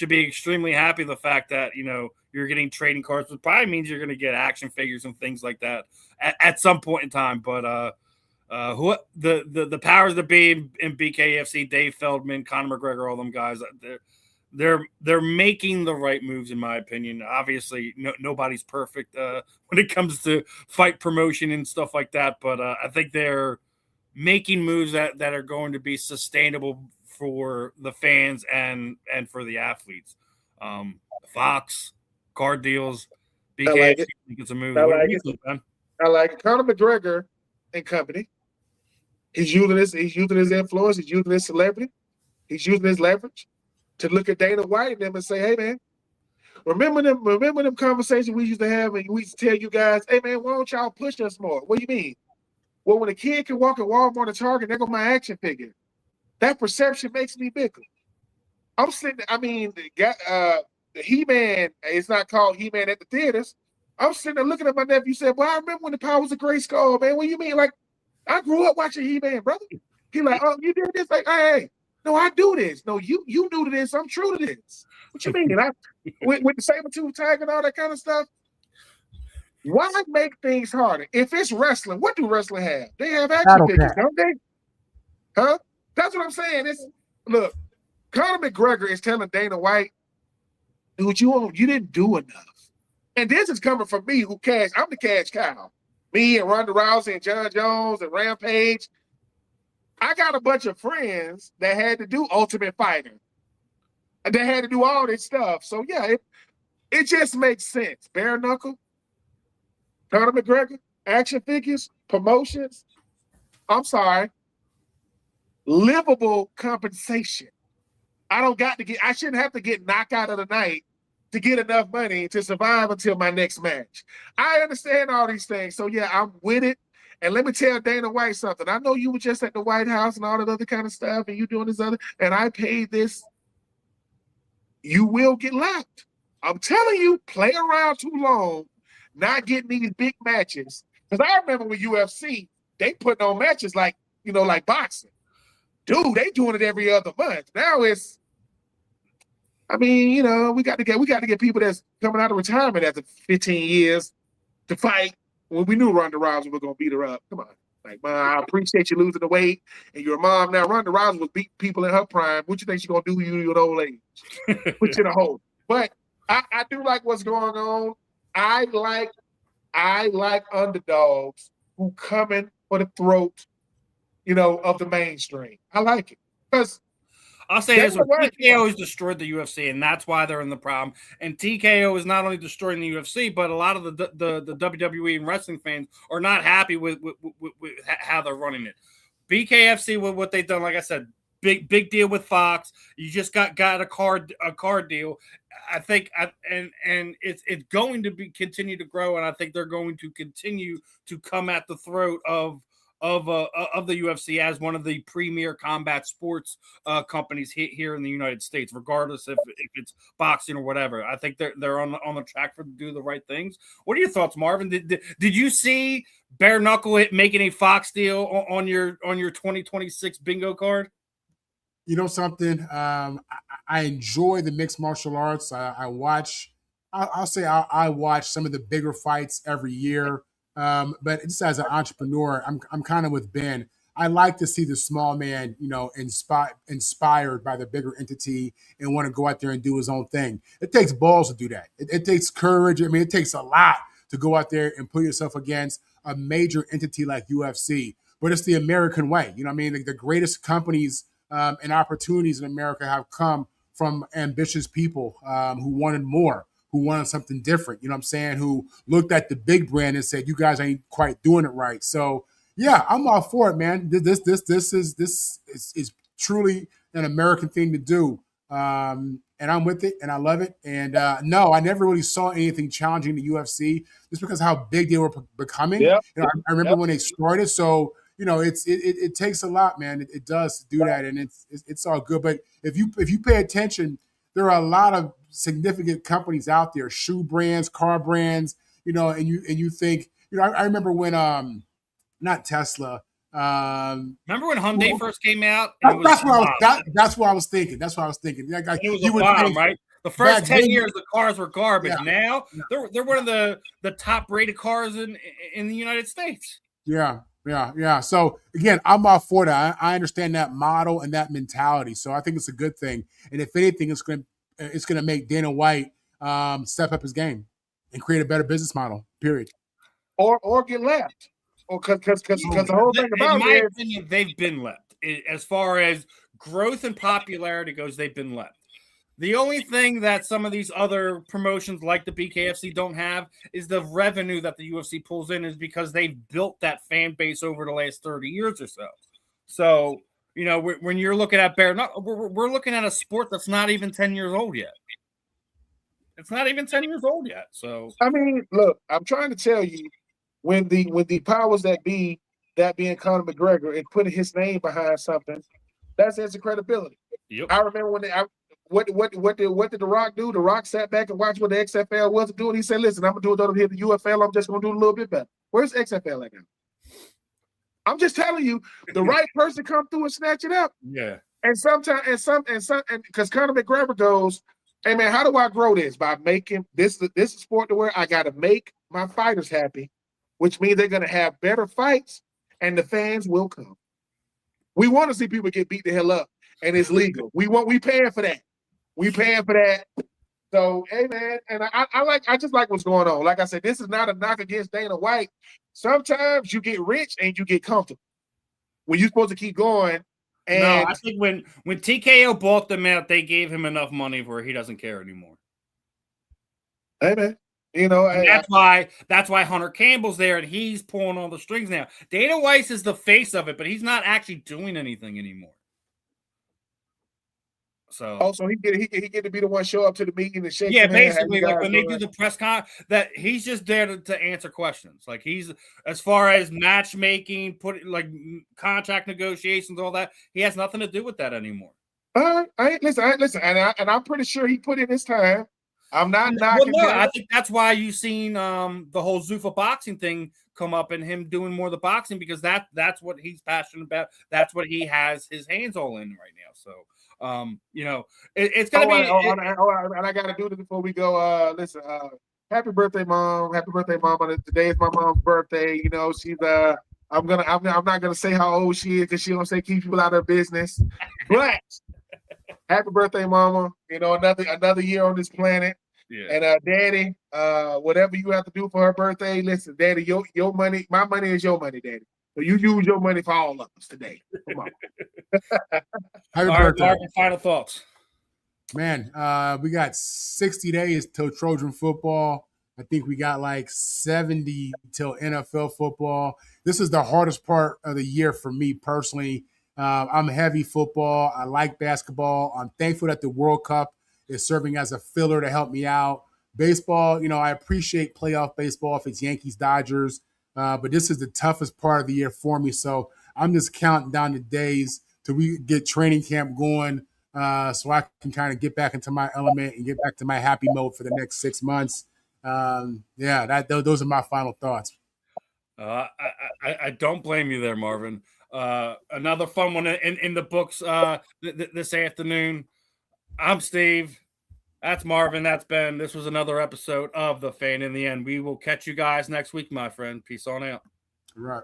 extremely happy the fact that you're getting trading cards, which probably means you're going to get action figures and things like that at some point in time. But the powers that be in BKFC, Dave Feldman, Conor McGregor, all them guys, they're making the right moves, in my opinion. Obviously, nobody's perfect when it comes to fight promotion and stuff like that, but I think they're making moves that are going to be sustainable for the fans and for the athletes. Fox, card deals, BKFC, I like it. It's a move. I like it. Conor McGregor and company. He's using his influence. He's using his celebrity. He's using his leverage to look at Dana White and them and say, hey, man, remember them conversations we used to have, and we used to tell you guys, hey, man, why don't y'all push us more? What do you mean? Well, when a kid can walk in Walmart or Target, there go my action figure. That perception makes me bigger. I'm sitting, the He-Man, it's not called He-Man at the theaters. I'm sitting there looking at my nephew and said, well, I remember when the Power was a great skull, man. What do you mean? Like, I grew up watching He-Man, brother. He like, oh, you did this? Like, hey, no, I do this. No, you new to this. I'm true to this. What you mean? With the saber-tooth tiger and all that kind of stuff. Why make things harder? If it's wrestling, what do wrestling have? They have action figures, don't they? Huh? That's what I'm saying. Look, Conor McGregor is telling Dana White, dude, you didn't do enough. And this is coming from me, I'm the cash cow. Me and Ronda Rousey and John Jones and Rampage. I got a bunch of friends that had to do Ultimate Fighter. And they had to do all this stuff. So, yeah, it just makes sense. Bare knuckle, Conor McGregor, action figures, promotions. I'm sorry. Livable compensation. I shouldn't have to get knocked out of the night to get enough money to survive until my next match. I understand all these things. So, yeah, I'm with it. And let me tell Dana White something. I know you were just at the White House and all that other kind of stuff, and you doing this other, and I paid this. You will get lapped. I'm telling you, play around too long, not getting these big matches. Because I remember with UFC, they putting on matches like boxing. Dude, they doing it every other month. Now it's, we got to get people that's coming out of retirement after 15 years to fight when we knew Ronda Rousey was going to beat her up. Come on. Like, man, I appreciate you losing the weight, and your mom now, Ronda Rousey was beating people in her prime. What you think she gonna do to you at old age? Put you in a hole. But I do like what's going on. I like underdogs who coming for the throat, of the mainstream. I like it because I'll say this: TKO has destroyed the UFC, and that's why they're in the problem. And TKO is not only destroying the UFC, but a lot of the WWE and wrestling fans are not happy with how they're running it. BKFC with what they've done, like I said, big deal with Fox. You just got a card deal. I think, and it's going to continue to grow, and I think they're going to continue to come at the throat of the UFC as one of the premier combat sports companies here in the United States, regardless if it's boxing or whatever. I think they're on the track to do the right things. What are your thoughts, Marvin? Did you see bare knuckle making a Fox deal on your 2026 bingo card? You know something? I enjoy the mixed martial arts. I watch. I'll say I watch some of the bigger fights every year. But just as an entrepreneur, I'm kind of with Ben. I like to see the small man, inspired by the bigger entity and want to go out there and do his own thing. It takes balls to do that. It takes courage. I mean, it takes a lot to go out there and put yourself against a major entity like UFC. But it's the American way. You know what I mean? Like the greatest companies and opportunities in America have come from ambitious people who wanted more, who wanted something different, you know what I'm saying, who looked at the big brand and said, you guys ain't quite doing it right. So, yeah, I'm all for it, man. This is truly an American thing to do. And I'm with it, and I love it. And no, I never really saw anything challenging the UFC just because of how big they were becoming. Yep. I remember when they started. So, it takes a lot, man. It does to do that, and it's all good. But if you pay attention, there are a lot of significant companies out there, shoe brands, car brands, and you think, I remember when not Tesla. Remember when Hyundai first came out? That's what I was thinking. That's what I was thinking. It was a bomb, right? The first 10 years, the cars were garbage. Yeah. Now they're one of the top rated cars in the United States. Yeah. So again, I'm all for that. I understand that model and that mentality. So I think it's a good thing. And if anything, it's going to make Dana White step up his game and create a better business model. Period. Or get left. Or because the whole thing about it, in my opinion, they've been left. As far as growth and popularity goes, they've been left. The only thing that some of these other promotions like the BKFC don't have is the revenue that the UFC pulls in, is because they've built that fan base over the last 30 years or so. So, when you're looking at we're looking at a sport that's not even 10 years old yet. It's not even 10 years old yet. So, I mean, look, I'm trying to tell you, when the powers that be, that being Conor McGregor, and putting his name behind something, that's a credibility. Yep. I remember when what did The Rock do? The Rock sat back and watched what the XFL was doing. He said, "Listen, I'm gonna do it over here the UFL. I'm just gonna do it a little bit better." Where's XFL at now? I'm just telling you, the right person come through and snatch it up. Yeah. And sometimes, and because Conor McGregor goes, "Hey man, how do I grow this? By making this sport to where I got to make my fighters happy, which means they're gonna have better fights, and the fans will come. We want to see people get beat the hell up, and it's legal. We paying for that. We paying for that. So, hey man, and I just like what's going on. Like I said, this is not a knock against Dana White. Sometimes you get rich and you get comfortable when you're supposed to keep going. And no, I think when TKO bought them out, they gave him enough money where he doesn't care anymore. Hey man, that's why Hunter Campbell's there and he's pulling all the strings now. Dana White is the face of it, but he's not actually doing anything anymore. So he get to be the one show up to the meeting and shake. Yeah, basically, like when they do the press con, that he's just there to answer questions. Like he's, as far as matchmaking, contract negotiations, all that, he has nothing to do with that anymore. Listen, and I'm pretty sure he put in his time. I'm not knocking. Well, no, I think that's why you've seen the whole Zuffa boxing thing come up and him doing more of the boxing, because that's what he's passionate about. That's what he has his hands all in right now. So. It's gonna be. And I gotta do this before we go. Listen, happy birthday, mom! Happy birthday, mom! Today is my mom's birthday. She's I'm not gonna say how old she is because she don't say keep people out of her business. But happy birthday, Mama! You know, another year on this planet. Yeah. And Daddy, whatever you have to do for her birthday, listen, Daddy, your money, my money is your money, Daddy. So you use your money for all of us today. Come on. Happy All birthday. right, Marvin, final thoughts. Man, we got 60 days till Trojan football. I think we got like 70 till NFL football. This is the hardest part of the year for me personally. I'm heavy football. I like basketball. I'm thankful that the World Cup is serving as a filler to help me out. Baseball, you know, I appreciate playoff baseball if it's Yankees, Dodgers, but this is the toughest part of the year for me. So I'm just counting down the days till we get training camp going. So I can kind of get back into my element and get back to my happy mode for the next 6 months. Those are my final thoughts. I don't blame you there, Marvin. Another fun one in the books this afternoon. I'm Steve. That's Marvin. That's Ben. This was another episode of The Fan in the End. We will catch you guys next week, my friend. Peace on out. All right.